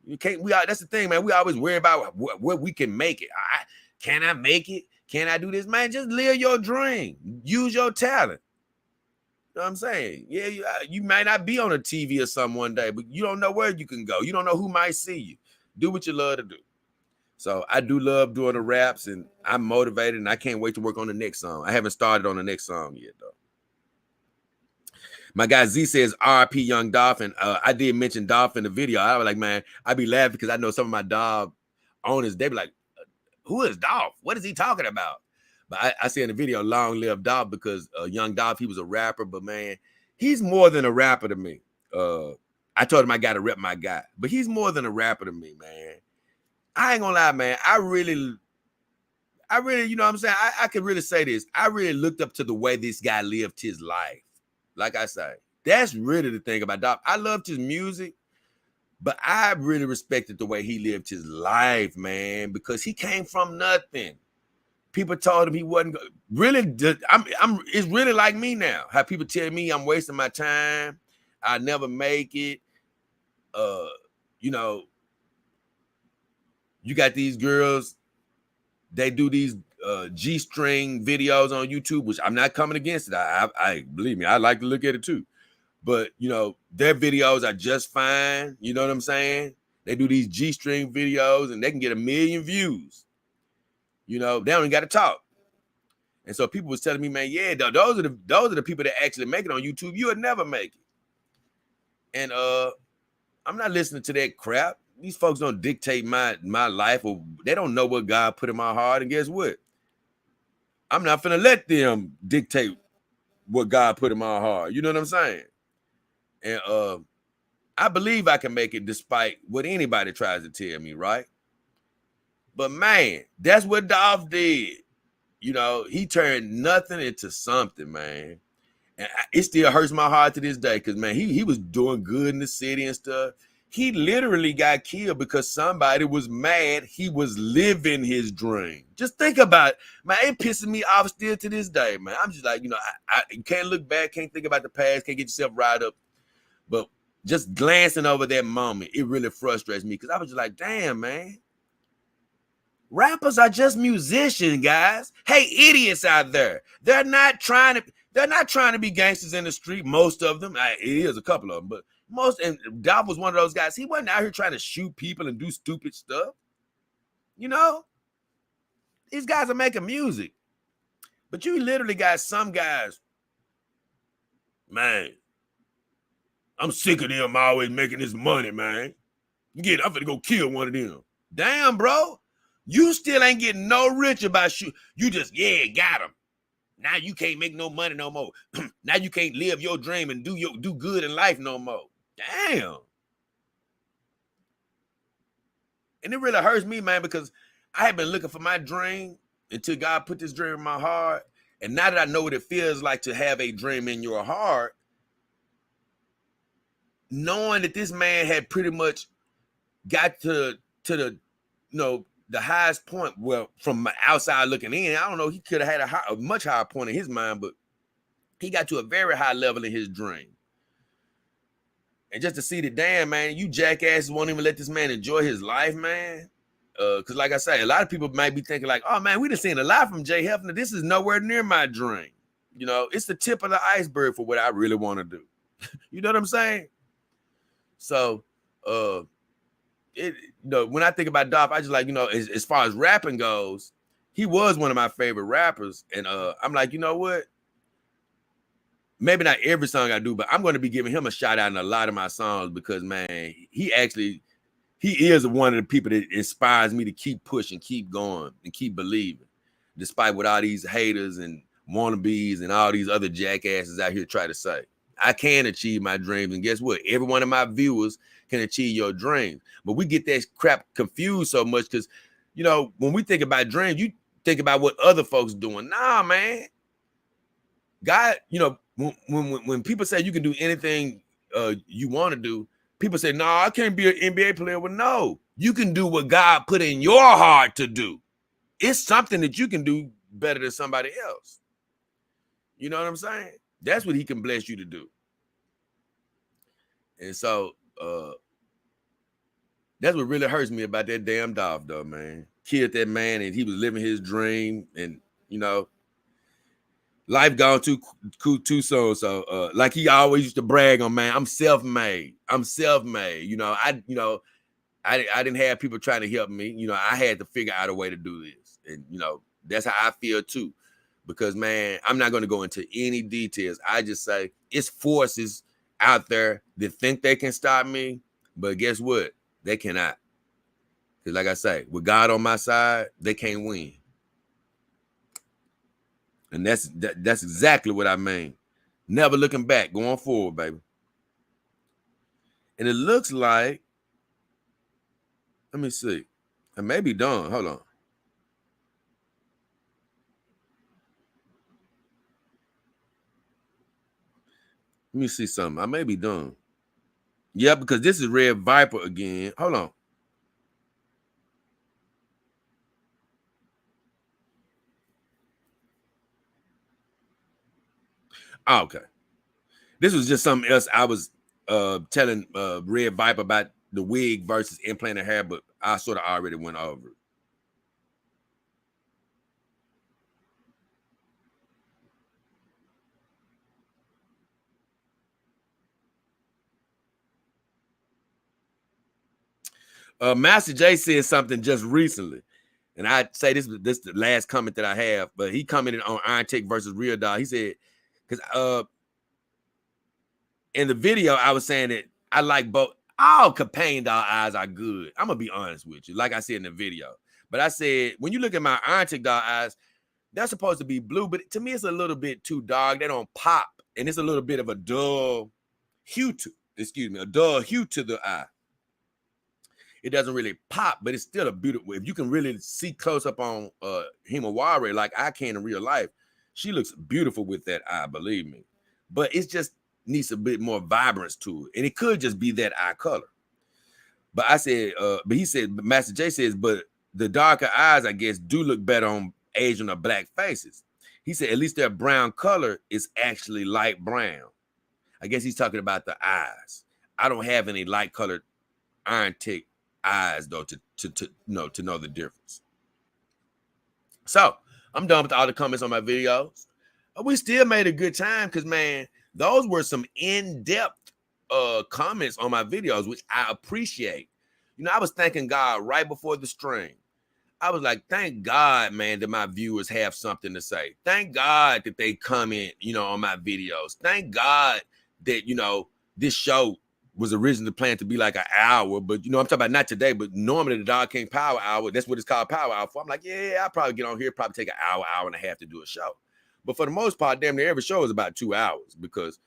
You can't, that's the thing, man. We always worry about what we can make it. Can I make it? Can I do this? Man, just live your dream. Use your talent. You know what I'm saying? Yeah, you might not be on a TV or something one day, but you don't know where you can go. You don't know who might see you. Do what you love to do. So I do love doing the raps, and I'm motivated, and I can't wait to work on the next song. I haven't started on the next song yet, though. My guy Z says, RP Young Dolphin. I did mention Dolphin in the video. I was like, man, I be laughing because I know some of my dog owners, they be like, who is Dolph? What is he talking about? But I say in the video, long live Dolph, because Young Dolph, he was a rapper, but man, he's more than a rapper to me. I told him I got to rep my guy, but he's more than a rapper to me, man. I ain't gonna lie, man. I really, you know what I'm saying? I could really say this. I really looked up to the way this guy lived his life. Like I say, that's really the thing about Dolph. I loved his music, but I really respected the way he lived his life, man, because he came from nothing. People told him he wasn't really. It's really like me now. How people tell me I'm wasting my time, I never make it. You know, you got these girls. They do these G-string videos on YouTube, which I'm not coming against it. I believe me, I like to look at it too. But you know, their videos are just fine. You know what I'm saying? They do these G-string videos and they can get 1 million views. You know, they don't even got to talk. And so people was telling me, man, yeah, those are the people that actually make it on YouTube. You would never make it. And I'm not listening to that crap. These folks don't dictate my life, or they don't know what God put in my heart. And guess what? I'm not finna let them dictate what God put in my heart. You know what I'm saying? And I believe I can make it despite what anybody tries to tell me, right? But man, that's what Dolph did. You know, he turned nothing into something, man. And it still hurts my heart to this day because, man, he was doing good in the city and stuff. He literally got killed because somebody was mad he was living his dream. Just think about it. Man, it pisses me off still to this day, man. I'm just like, you know, you can't look back, can't think about the past, can't get yourself riled up. But just glancing over that moment, it really frustrates me because I was just like, damn, man. Rappers are just musicians, guys. Hey, idiots out there. They're not trying to be gangsters in the street, most of them. It is a couple of them, but and Dolph was one of those guys. He wasn't out here trying to shoot people and do stupid stuff. You know? These guys are making music. But you literally got some guys, man, I'm sick of them always making this money, man. I'm finna go kill one of them. Damn, bro. You still ain't getting no richer by shoot. You just, got him. Now you can't make no money no more. Now you can't live your dream and do good in life no more. Damn. And it really hurts me, man, because I have been looking for my dream until God put this dream in my heart. And now that I know what it feels like to have a dream in your heart, knowing that this man had pretty much got to the, you know, the highest point, well, from outside looking in, I don't know, he could have had a much higher point in his mind, but he got to a very high level in his dream. And just to see that, damn, man, you jackasses won't even let this man enjoy his life, man. Because like I say, a lot of people might be thinking like, oh, man, we done seen a lot from Jay Hefner. This is nowhere near my dream. You know, it's the tip of the iceberg for what I really want to do. You know what I'm saying? So, when I think about Dolph, I just like, you know, as far as rapping goes, he was one of my favorite rappers. And I'm like, you know what? Maybe not every song I do, but I'm going to be giving him a shout out in a lot of my songs because, man, he is one of the people that inspires me to keep pushing, keep going, and keep believing, despite what all these haters and wannabes and all these other jackasses out here try to say. I can achieve my dreams. And guess what? Every one of my viewers can achieve your dreams. But we get that crap confused so much because, you know, when we think about dreams, you think about what other folks doing. Nah, man. God, you know, when people say you can do anything you want to do, people say, no, I can't be an NBA player. Well, no, you can do what God put in your heart to do. It's something that you can do better than somebody else. You know what I'm saying? That's what he can bless you to do. And so that's what really hurts me about that damn Dolph, though, man. Killed that man, and he was living his dream, and you know, life gone too soon. So like he always used to brag on, man, I'm self-made. I'm self-made. You know, I didn't have people trying to help me. You know, I had to figure out a way to do this. And you know, that's how I feel too. Because man, I'm not going to go into any details. I just say it's forces out there that think they can stop me, but guess what? They cannot. Because like I say, with God on my side, they can't win. And that's exactly what I mean. Never looking back, going forward, baby. And it looks like, let me see. I may be done. Hold on. Let me see something. I may be done. Yeah, because this is Red Viper again. Hold on. Oh, okay. This was just something else I was telling Red Viper about the wig versus implanted hair, but I sort of already went over it. Master J said something just recently, and I'd say this is the last comment that I have, but he commented on Iron Tech versus Real Dog. He said, because in the video, I was saying that I like both. All companion dog eyes are good. I'm going to be honest with you, like I said in the video. But I said, when you look at my Iron Tech dog eyes, they're supposed to be blue, but to me, it's a little bit too dark. They don't pop, and it's a little bit of a dull hue to, a dull hue to the eye. It doesn't really pop, but it's still a beautiful. If you can really see close up on Himawari like I can in real life, she looks beautiful with that eye, believe me. But it just needs a bit more vibrance to it, and it could just be that eye color. But I said, but he said, Master J says, but the darker eyes, I guess, do look better on Asian or black faces. He said, at least their brown color is actually light brown. I guess he's talking about the eyes. I don't have any light colored Iron Tech eyes though to know the difference. So I'm done with all the comments on my videos. We still made a good time because man, those were some in-depth comments on my videos, which I appreciate. You know, I was thanking God right before the stream. I was like, thank God, man, that my viewers have something to say. Thank God that they comment, you know, on my videos. Thank God that, you know, this show was originally planned to be like an hour, but you know, I'm talking about not today, but normally the Dog King Power Hour, that's what it's called, Power Hour for. I'm like, yeah, I'll probably get on here, probably take an hour, hour and a half to do a show. But for the most part, damn near every show is about 2 hours because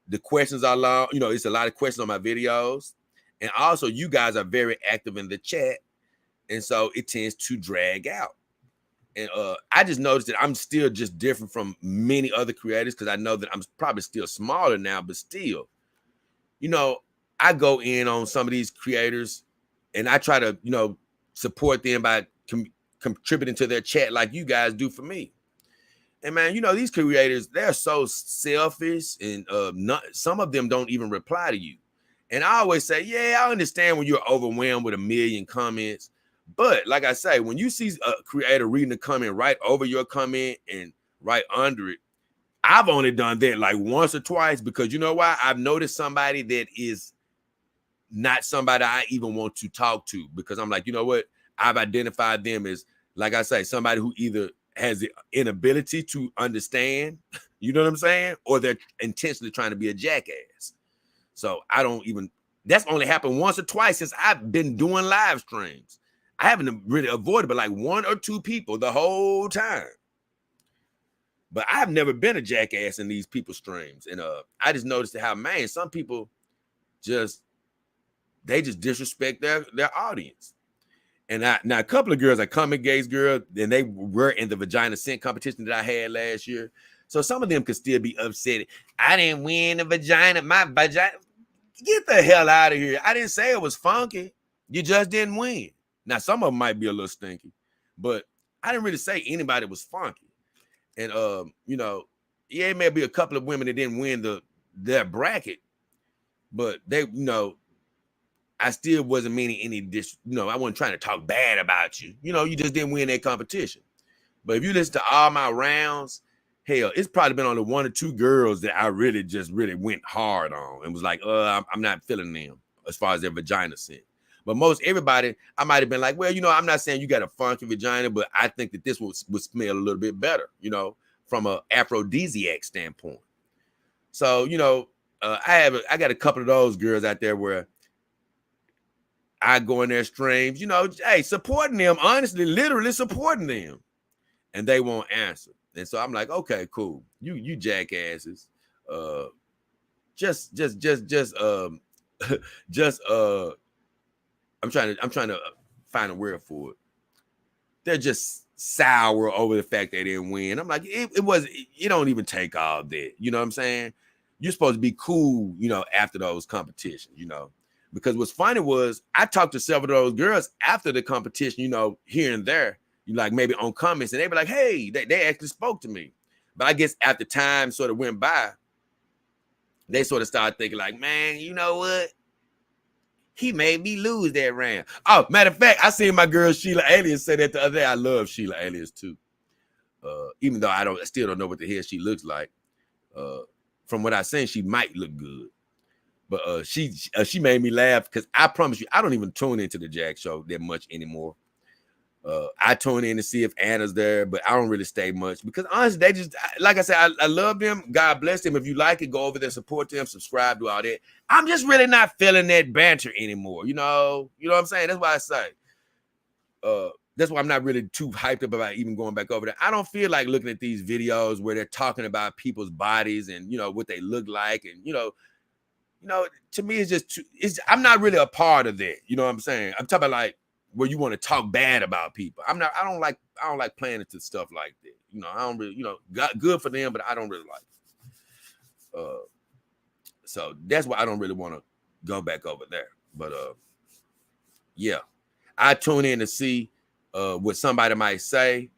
the questions are long. You know, it's a lot of questions on my videos. And also you guys are very active in the chat. And so it tends to drag out. And I just noticed that I'm still just different from many other creators because I know that I'm probably still smaller now, but still, you know, I go in on some of these creators and I try to, you know, support them by contributing to their chat like you guys do for me. And man, you know, these creators, they're so selfish and some of them don't even reply to you. And I always say, yeah, I understand when you're overwhelmed with a million comments. But like I say, when you see a creator reading the comment right over your comment and right under it, I've only done that like once or twice because you know why? I've noticed somebody that is not somebody I even want to talk to because I'm like, you know what? I've identified them as, like I say, somebody who either has the inability to understand, you know what I'm saying? Or they're intentionally trying to be a jackass. So I don't even, that's only happened once or twice since I've been doing live streams. I haven't really avoided but like 1 or 2 people the whole time. But I've never been a jackass in these people's streams. And I just noticed how, man, some people they just disrespect their audience. And now a couple of girls, like Comic Gaze girl, and they were in the vagina scent competition that I had last year. So some of them could still be upset. I didn't win the vagina. My vagina. Get the hell out of here. I didn't say it was funky. You just didn't win. Now, some of them might be a little stinky, but I didn't really say anybody was funky. And you know, yeah, it may be a couple of women that didn't win their bracket, but they, you know, I still wasn't meaning any I wasn't trying to talk bad about you. You know, you just didn't win that competition. But if you listen to all my rounds, hell, it's probably been only one or two girls that I really went hard on and was like, I'm not feeling them as far as their vagina scent. But most everybody, I might have been like, well, you know, I'm not saying you got a funky vagina, but I think that this would smell a little bit better, you know, from an aphrodisiac standpoint. So, you know, I got a couple of those girls out there where I go in their streams, you know, hey, supporting them, honestly, literally supporting them, and they won't answer. And so I'm like, okay, cool. You jackasses. Just I'm trying to find a word for it. They're just sour over the fact they didn't win. I'm like, it don't even take all that. You know what I'm saying? You're supposed to be cool, you know, after those competitions, you know. Because what's funny was I talked to several of those girls after the competition, you know, here and there, like maybe on comments, and they be like, hey, they actually spoke to me. But I guess after time sort of went by, they sort of started thinking like, man, you know what? He made me lose that round. Oh, matter of fact, I seen my girl Sheila Alias say that the other day. I love Sheila Alias too. Even though I still don't know what the hell she looks like. From what I seen, she might look good. But she made me laugh because I promise you, I don't even tune into the Jack Show that much anymore. I tune in to see if Anna's there, but I don't really stay much because honestly, they just, like I said, I love them. God bless them. If you like it, go over there, support them, subscribe, do all that. I'm just really not feeling that banter anymore. You know what I'm saying? That's why I say, that's why I'm not really too hyped up about even going back over there. I don't feel like looking at these videos where they're talking about people's bodies and, you know, what they look like. And, you know, to me, it's just, I'm not really a part of that. You know what I'm saying? I'm talking about like, where you want to talk bad about people. I don't like playing into stuff like that. You know, I don't really, you know, good for them, but I don't really like it. So that's why I don't really want to go back over there. But yeah, I tune in to see what somebody might say,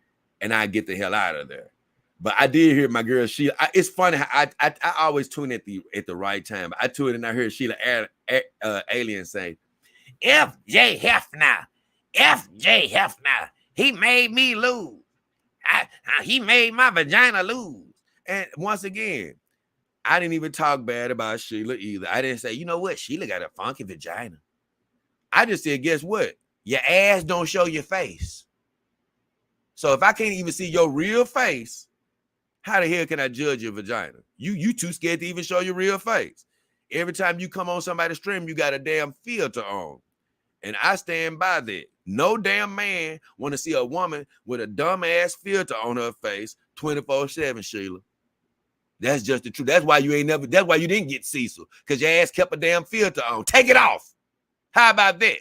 and I get the hell out of there. But I did hear my girl Sheila. It's funny how I always tune at the right time. I tuned in and I heard Sheila Alien say, JayDollKingHefner. JayDollKingHefner, he made me lose. He made my vagina lose. And once again, I didn't even talk bad about Sheila either. I didn't say, you know what, Sheila got a funky vagina. I just said, guess what? Your ass don't show your face. So if I can't even see your real face, how the hell can I judge your vagina? You too scared to even show your real face. Every time you come on somebody's stream, you got a damn filter on. And I stand by that. No damn man want to see a woman with a dumb ass filter on her face 24/7, Sheila. That's just the truth. That's why you didn't get Cecil, because your ass kept a damn filter on. Take it off. How about that?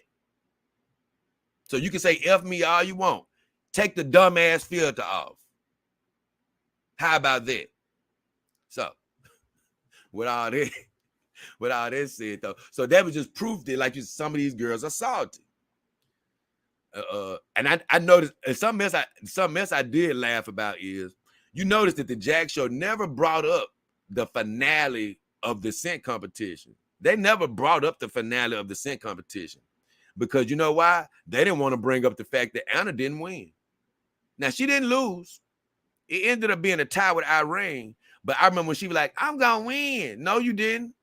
So you can say F me all you want. Take the dumb ass filter off. How about that? So with all that said though, so that was just proof that like some of these girls are salty. And I noticed, and something else I did laugh about is, you notice that the Jack Show never brought up the finale of the scent competition. They never brought up the finale of the scent competition because you know why? They didn't want to bring up the fact that Anna didn't win. Now she didn't lose. It ended up being a tie with Irene. But I remember when she was like, I'm gonna win. No, you didn't.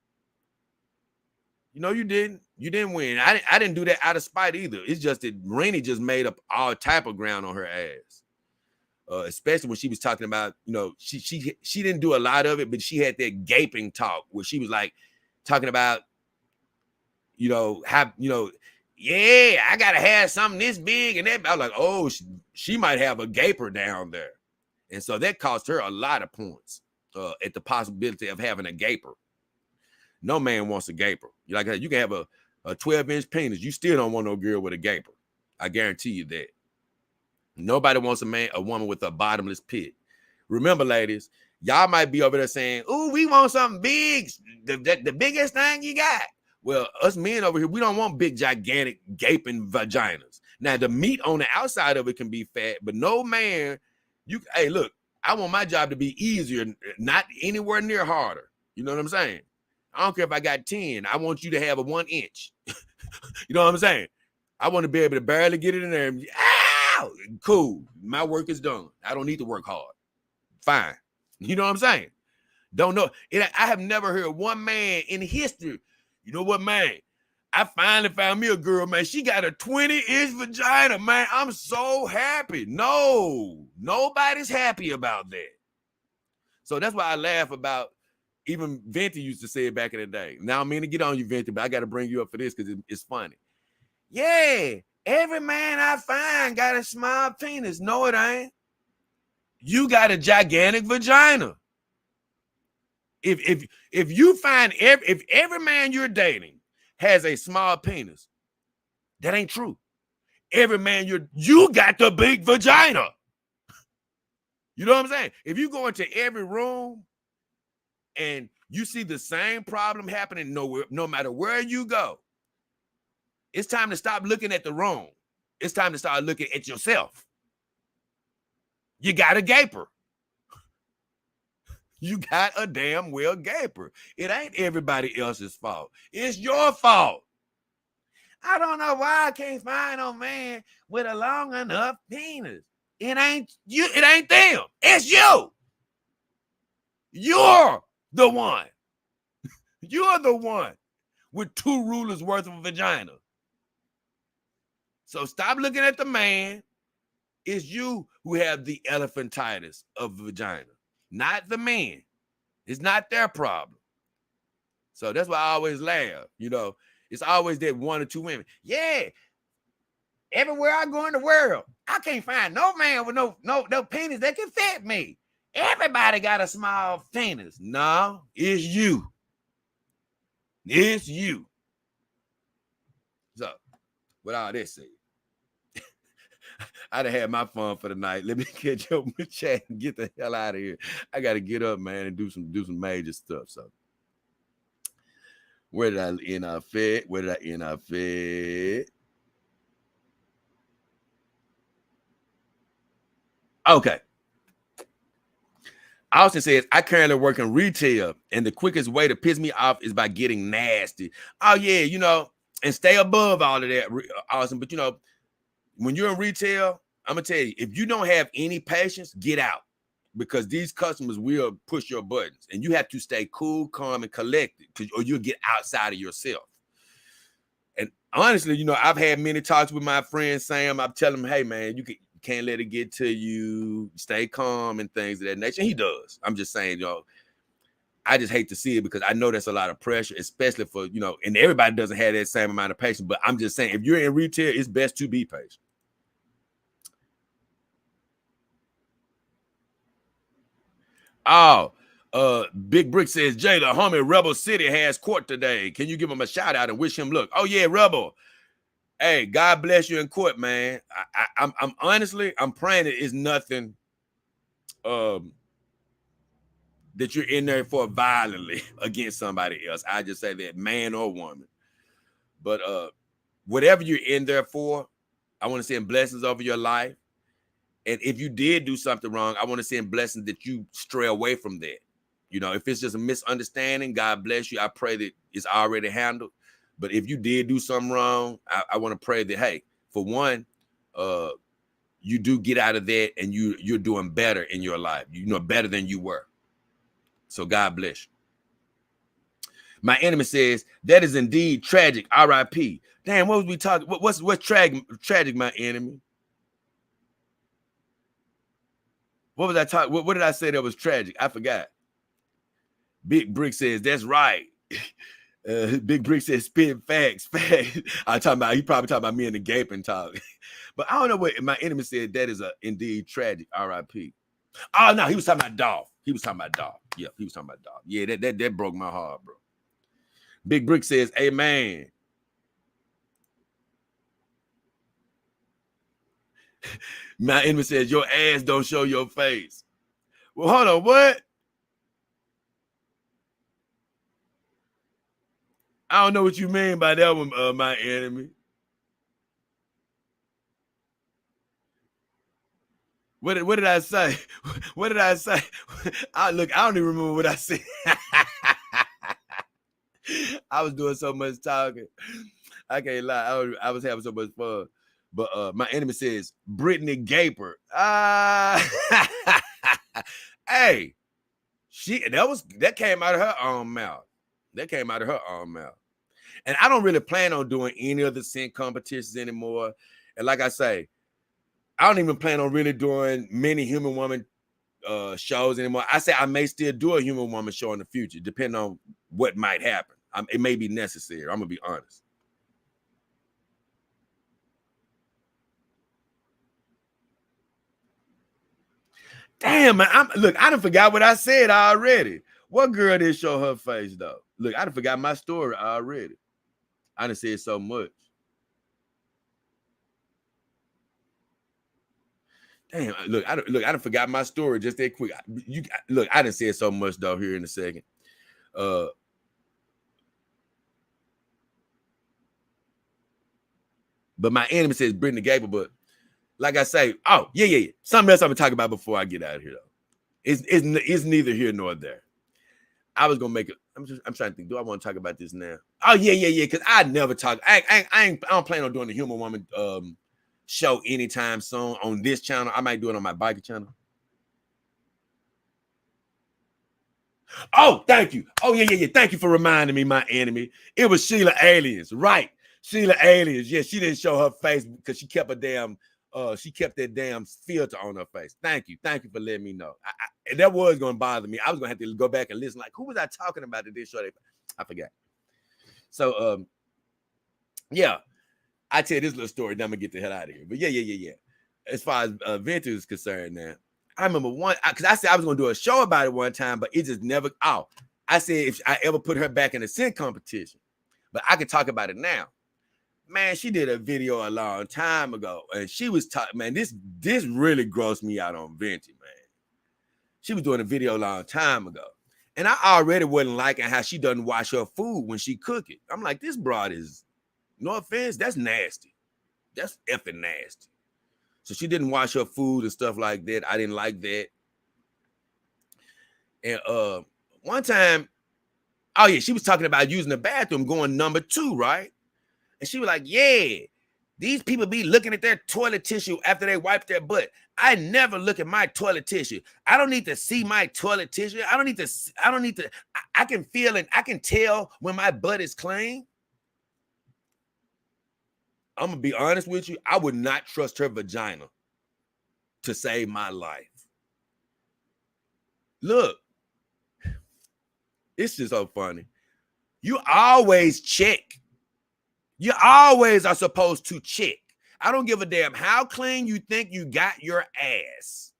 No, you didn't. You didn't win. I didn't do that out of spite either. It's just that Rennie just made up all type of ground on her ass. Especially when she was talking about, you know, she didn't do a lot of it, but she had that gaping talk where she was like talking about, you know, how, you know, yeah, I gotta have something this big and that. I was like, oh, she might have a gaper down there. And so that cost her a lot of points at the possibility of having a gaper. No man wants a gaper. Like you can have a 12-inch penis. You still don't want no girl with a gaper. I guarantee you that. Nobody wants a woman with a bottomless pit. Remember, ladies, y'all might be over there saying, "Ooh, we want something big, the biggest thing you got." Well, us men over here, we don't want big, gigantic, gaping vaginas. Now, the meat on the outside of it can be fat, but no man, hey, look, I want my job to be easier, not anywhere near harder. You know what I'm saying? I don't care if I got 10. I want you to have a 1 inch. You know what I'm saying? I want to be able to barely get it in there. Ow! Cool. My work is done. I don't need to work hard. Fine. You know what I'm saying? Don't know. I have never heard one man in history. You know what, man? I finally found me a girl, man. She got a 20-inch vagina, man. I'm so happy. No, nobody's happy about that. So that's why I laugh about, even Venti used to say it back in the day. Now I'm mean to get on you, Venti, but I got to bring you up for this because it's funny. Yeah, every man I find got a small penis. No, it ain't. You got a gigantic vagina. If you find if every man you're dating has a small penis, that ain't true. Every man you got the big vagina. You know what I'm saying? If you go into every room and you see the same problem happening no matter where you go, it's time to stop looking at the room. It's time to start looking at yourself. You got a gaper. You got a damn well gaper. It ain't everybody else's fault. It's your fault. I don't know why I can't find no man with a long enough penis. It ain't you. It ain't them. It's you. You're the one. You're the one with 2 rulers worth of a vagina. So stop looking at the man. It's you who have the elephantitis of vagina, not the man. It's not their problem. So that's why I always laugh. You know, it's always that 1 or 2 women. Yeah. Everywhere I go in the world, I can't find no man with no penis that can fit me. Everybody got a small penis. No, it's you. It's you. So, with all this said, I done had my fun for the night. Let me get your chat and get the hell out of here. I got to get up, man, and do some major stuff. So, where did I end our fit? Where did I end our fit? Okay. Austin says, I currently work in retail, and the quickest way to piss me off is by getting nasty. Oh, yeah, you know, and stay above all of that, Austin. But, you know, when you're in retail, I'm going to tell you, if you don't have any patience, get out, because these customers will push your buttons, and you have to stay cool, calm, and collected, or you'll get outside of yourself. And honestly, you know, I've had many talks with my friend Sam. I'm telling him, hey, man, you can't let it get to you. Stay calm and things of that nature. And he does. I'm just saying, you know, I just hate to see it because I know that's a lot of pressure, especially for, you know, and everybody doesn't have that same amount of patience. But I'm just saying, if you're in retail, it's best to be patient. Oh, Big Brick says, Jay, the homie Rebel City has court today. Can you give him a shout out and wish him luck? Oh, yeah, Rebel. Hey, God bless you in court, man. I'm honestly, I'm praying it is nothing that you're in there for violently against somebody else. I just say that, man or woman. But whatever you're in there for, I want to send blessings over your life. And if you did do something wrong, I want to send blessings that you stray away from that. You know, if it's just a misunderstanding, God bless you. I pray that it's already handled. But if you did do something wrong, I want to pray that, hey, for one, you do get out of that and you're doing better in your life. You know, better than you were. So God bless you. My enemy says, that is indeed tragic. R.I.P. Damn, what was we talking? What's tragic, my enemy? What was I talking? What did I say that was tragic? I forgot. Big Brick says, that's right. Big Brick says, spit facts. I'm talking about, he probably talking about me and the gaping talk. But I don't know what my enemy said. That is indeed tragic. R.I.P. Oh, no, he was talking about Dolph. He was talking about Dolph. Yeah, he was talking about Dolph. Yeah, that broke my heart, bro. Big Brick says, amen. My enemy says, your ass don't show your face. Well, hold on, what? I don't know what you mean by that one, my enemy. What did I say? What did I say? I don't even remember what I said. I was doing so much talking. I can't lie. I was having so much fun. But my enemy says Brittany Gaper. Hey, that came out of her own mouth. That came out of her own mouth. And I don't really plan on doing any of the scent competitions anymore. And like I say, I don't even plan on really doing many Human Woman shows anymore. I say I may still do a Human Woman show in the future, depending on what might happen. It may be necessary. I'm gonna be honest. Damn, man. I done forgot what I said already. What girl did show her face though? Look, I done forgot my story already. I done said so much. Damn, look, I done forgot my story just that quick. I done said so much though here in a second. But my enemy says Brittany Gable, but like I say, oh, yeah. Something else I'm gonna talk about before I get out of here, though. It's neither here nor there. I was gonna make it. I'm trying to think. Do I want to talk about this now? Oh, yeah. Because I never talk. I don't plan on doing the Human Woman show anytime soon on this channel. I might do it on my biker channel. Oh, thank you. Oh, yeah. Thank you for reminding me, my enemy. It was Sheila Aliens, right? Sheila Aliens. Yeah, she didn't show her face because she kept that damn filter on her face. Thank you for letting me know. That was going to bother me. I was going to have to go back and listen. Like, who was I talking about that did show that? I forgot. So, yeah, I tell you this little story. Then I'm gonna get the hell out of here. But yeah. As far as Venti is concerned, now I remember one because I said I was going to do a show about it one time, but it just never. Oh, I said if I ever put her back in a scent competition, but I can talk about it now. Man, she did a video a long time ago, and she was talking. Man, this really grossed me out on Venti, man. She was doing a video a long time ago, and I already wasn't liking how she doesn't wash her food when she cook it. I'm like, this broad is, no offense, that's nasty. That's effing nasty. So she didn't wash her food and stuff like that. I didn't like that. And one time, oh yeah, she was talking about using the bathroom, going number 2, right? And she was like, yeah, these people be looking at their toilet tissue after they wipe their butt. I never look at my toilet tissue. I don't need to see my toilet tissue. I don't need to, I can feel it. I can tell when my butt is clean. I'm going to be honest with you. I would not trust her vagina to save my life. Look, it's just so funny. You always check. You always are supposed to check. I don't give a damn how clean you think you got your ass.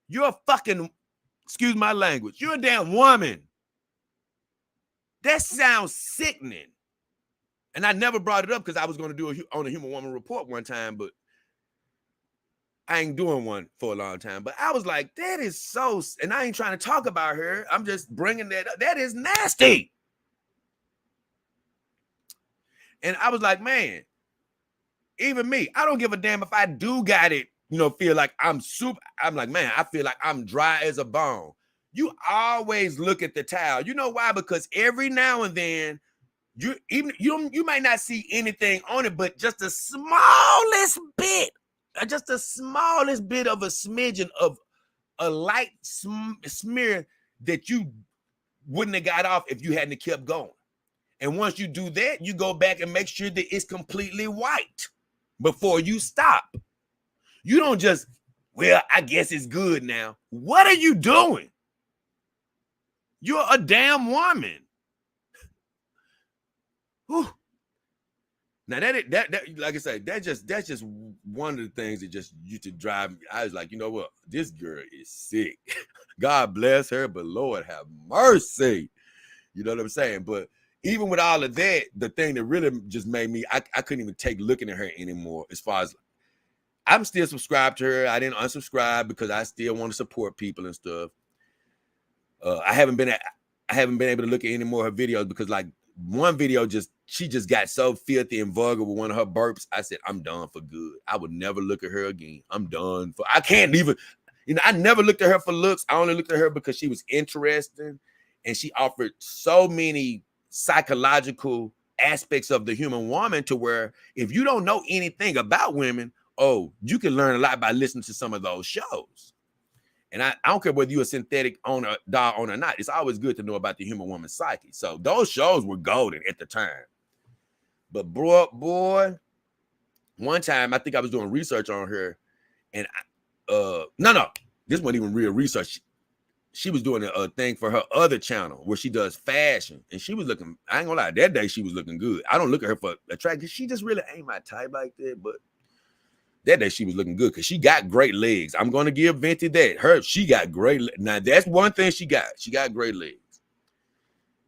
You're a fucking, excuse my language, you're a damn woman. That sounds sickening. And I never brought it up because I was going to do on a Human Woman report one time, but I ain't doing one for a long time. But I was like, that is so, and I ain't trying to talk about her. I'm just bringing that up. That is nasty. And I was like, man, even me, I don't give a damn if I do got it, feel like I'm like, man, I feel like I'm dry as a bone. You always look at the towel. You know why? Because every now and then, you might not see anything on it, but just the smallest bit of a smidgen of a light smear that you wouldn't have got off if you hadn't kept going. And once you do that, you go back and make sure that it's completely white before you stop. You don't just, well, I guess it's good now. What are you doing? You're a damn woman. Whew. Now that like I said, that's just one of the things that just used to drive me. I was like, you know what? This girl is sick. God bless her, but Lord have mercy. You know what I'm saying? But even with all of that, the thing that really just made me, I couldn't even take looking at her anymore. As far as I'm still subscribed to her. I didn't unsubscribe because I still want to support people and stuff. I haven't been able to look at any more of her videos because like one video she just got so filthy and vulgar with one of her burps. I said, I'm done for good. I would never look at her again. I'm done for. I can't even. I never looked at her for looks. I only looked at her because she was interesting, and she offered so many psychological aspects of the human woman to where if you don't know anything about women, you can learn a lot by listening to some of those shows. And I don't care whether you're a synthetic owner, doll owner or not. It's always good to know about the human woman's psyche. So those shows were golden at the time. But boy, one time I think I was doing research on her, and no, this wasn't even real research. She was doing a thing for her other channel where she does fashion, and she was looking. I ain't gonna lie, that day she was looking good. I don't look at her for attraction. She just really ain't my type like that, but. That day she was looking good because she got great legs. I'm going to give Venti that. She got great. Now that's one thing she got. She got great legs.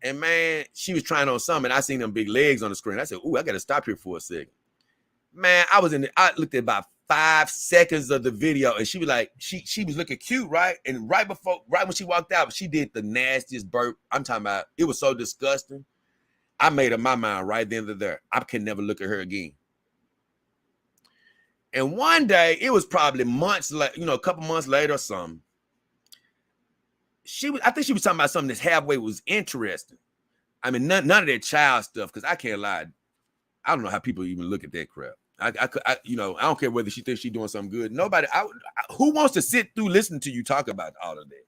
And man, she was trying on something. And I seen them big legs on the screen. I said, "Ooh, I got to stop here for a second." Man, I looked at about 5 seconds of the video, and she was like, she was looking cute, right? And right when she walked out, she did the nastiest burp. I'm talking about. It was so disgusting. I made up my mind right then and there. I can never look at her again. And one day, it was probably months, a couple months later or something. I think she was talking about something that's halfway was interesting. I mean, none of that child stuff, because I can't lie. I don't know how people even look at that crap. I don't care whether she thinks she's doing something good. Nobody, who wants to sit through listening to you talk about all of that?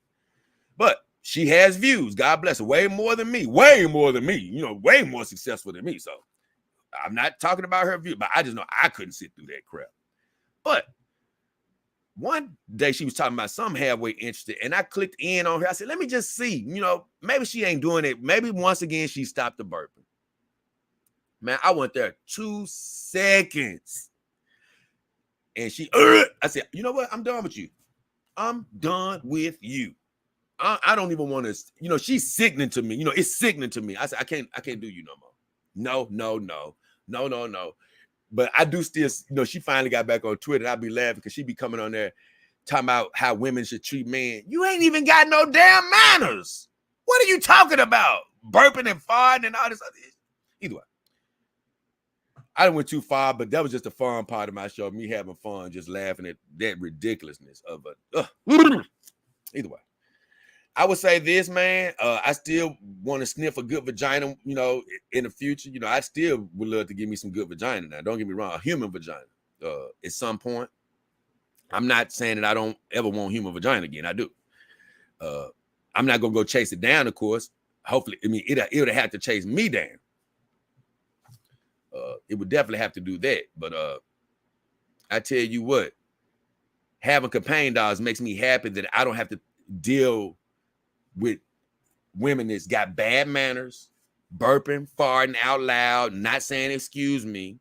But she has views. God bless her. Way more than me. Way more successful than me. So I'm not talking about her view, but I just know I couldn't sit through that crap. But one day she was talking about something halfway interested, and I clicked in on her. I said, let me just see, maybe she ain't doing it. Maybe once again, she stopped the burping. Man, I went there 2 seconds. And I said, you know what? I'm done with you. I'm done with you. I don't even want to, she's sickening to me. It's sickening to me. I said, I can't do you no more. No. But I do still, she finally got back on Twitter. And I'd be laughing because she be coming on there talking about how women should treat men. You ain't even got no damn manners. What are you talking about? Burping and farting and all this other shit. Either way. I didn't went too far, but that was just the fun part of my show. Me having fun, just laughing at that ridiculousness of it. Either way. I would say this, man. I still want to sniff a good vagina, in the future. I still would love to give me some good vagina. Now, don't get me wrong, a human vagina. At some point, I'm not saying that I don't ever want human vagina again. I do. I'm not gonna go chase it down, of course. Hopefully, it would have to chase me down. It would definitely have to do that. But I tell you what, having companion dogs makes me happy that I don't have to deal with women that's got bad manners, burping, farting out loud, not saying excuse me.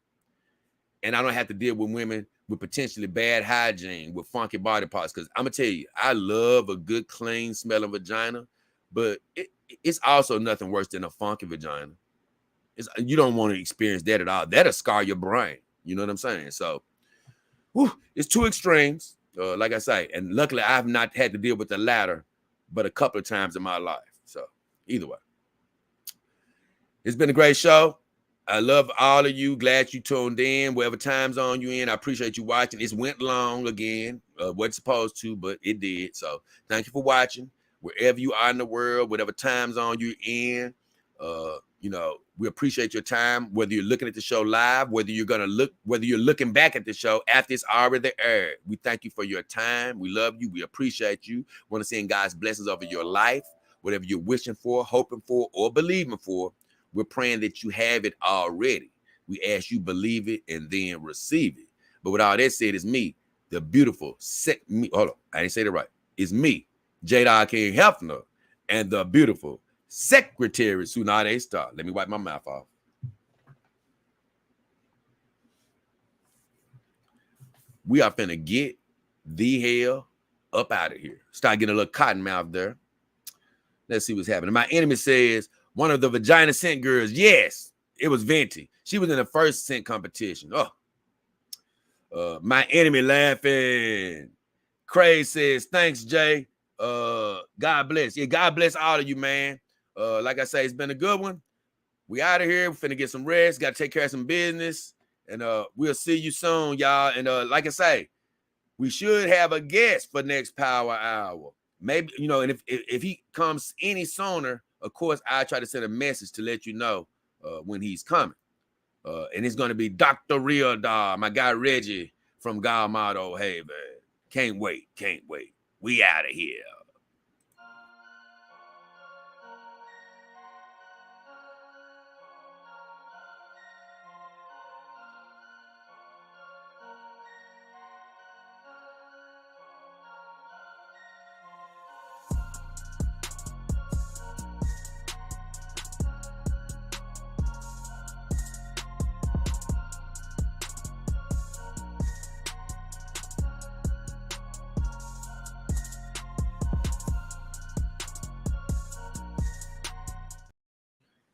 And I don't have to deal with women with potentially bad hygiene, with funky body parts. Because I'm going to tell you, I love a good, clean smelling vagina, but it's also nothing worse than a funky vagina. You don't want to experience that at all. That'll scar your brain. You know what I'm saying? So, it's two extremes, like I say. And luckily, I've not had to deal with the latter but a couple of times in my life. So either way, it's been a great show. I love all of you. Glad you tuned in, whatever time zone you in. I appreciate you watching. It went long again. Wasn't supposed to, but it did. So thank you for watching. Wherever you are in the world, whatever time zone you're in, we appreciate your time. Whether you're looking at the show live, whether you're looking back at the show after it's already aired. We thank you for your time. We love you. We appreciate you. Want to send God's blessings over your life, whatever you're wishing for, hoping for, or believing for. We're praying that you have it already. We ask you believe it and then receive it. But with all that said, it's me, the beautiful, hold on, I didn't say that right. It's me, JayDollKingHefner, and the beautiful Secretary Tsunade Star. Let me wipe my mouth off. We are finna get the hell up out of here. Start getting a little cotton mouth there. Let's see what's happening. My enemy says one of the vagina scent girls. Yes, it was Venti. She was in the first scent competition. My enemy laughing. Craig says, thanks, Jay. God bless. Yeah, God bless all of you, man. Like I say, it's been a good one. We out of here. We're finna get some rest. Got to take care of some business. And we'll see you soon, y'all. And like I say, we should have a guest for next Power Hour. Maybe, you know, and if he comes any sooner, of course, I try to send a message to let you know when he's coming. And it's going to be Dr. Real Dog, my guy Reggie from Galmado Haven. Can't wait. Can't wait. We out of here.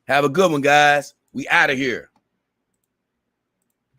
Have a good one, guys. We out of here.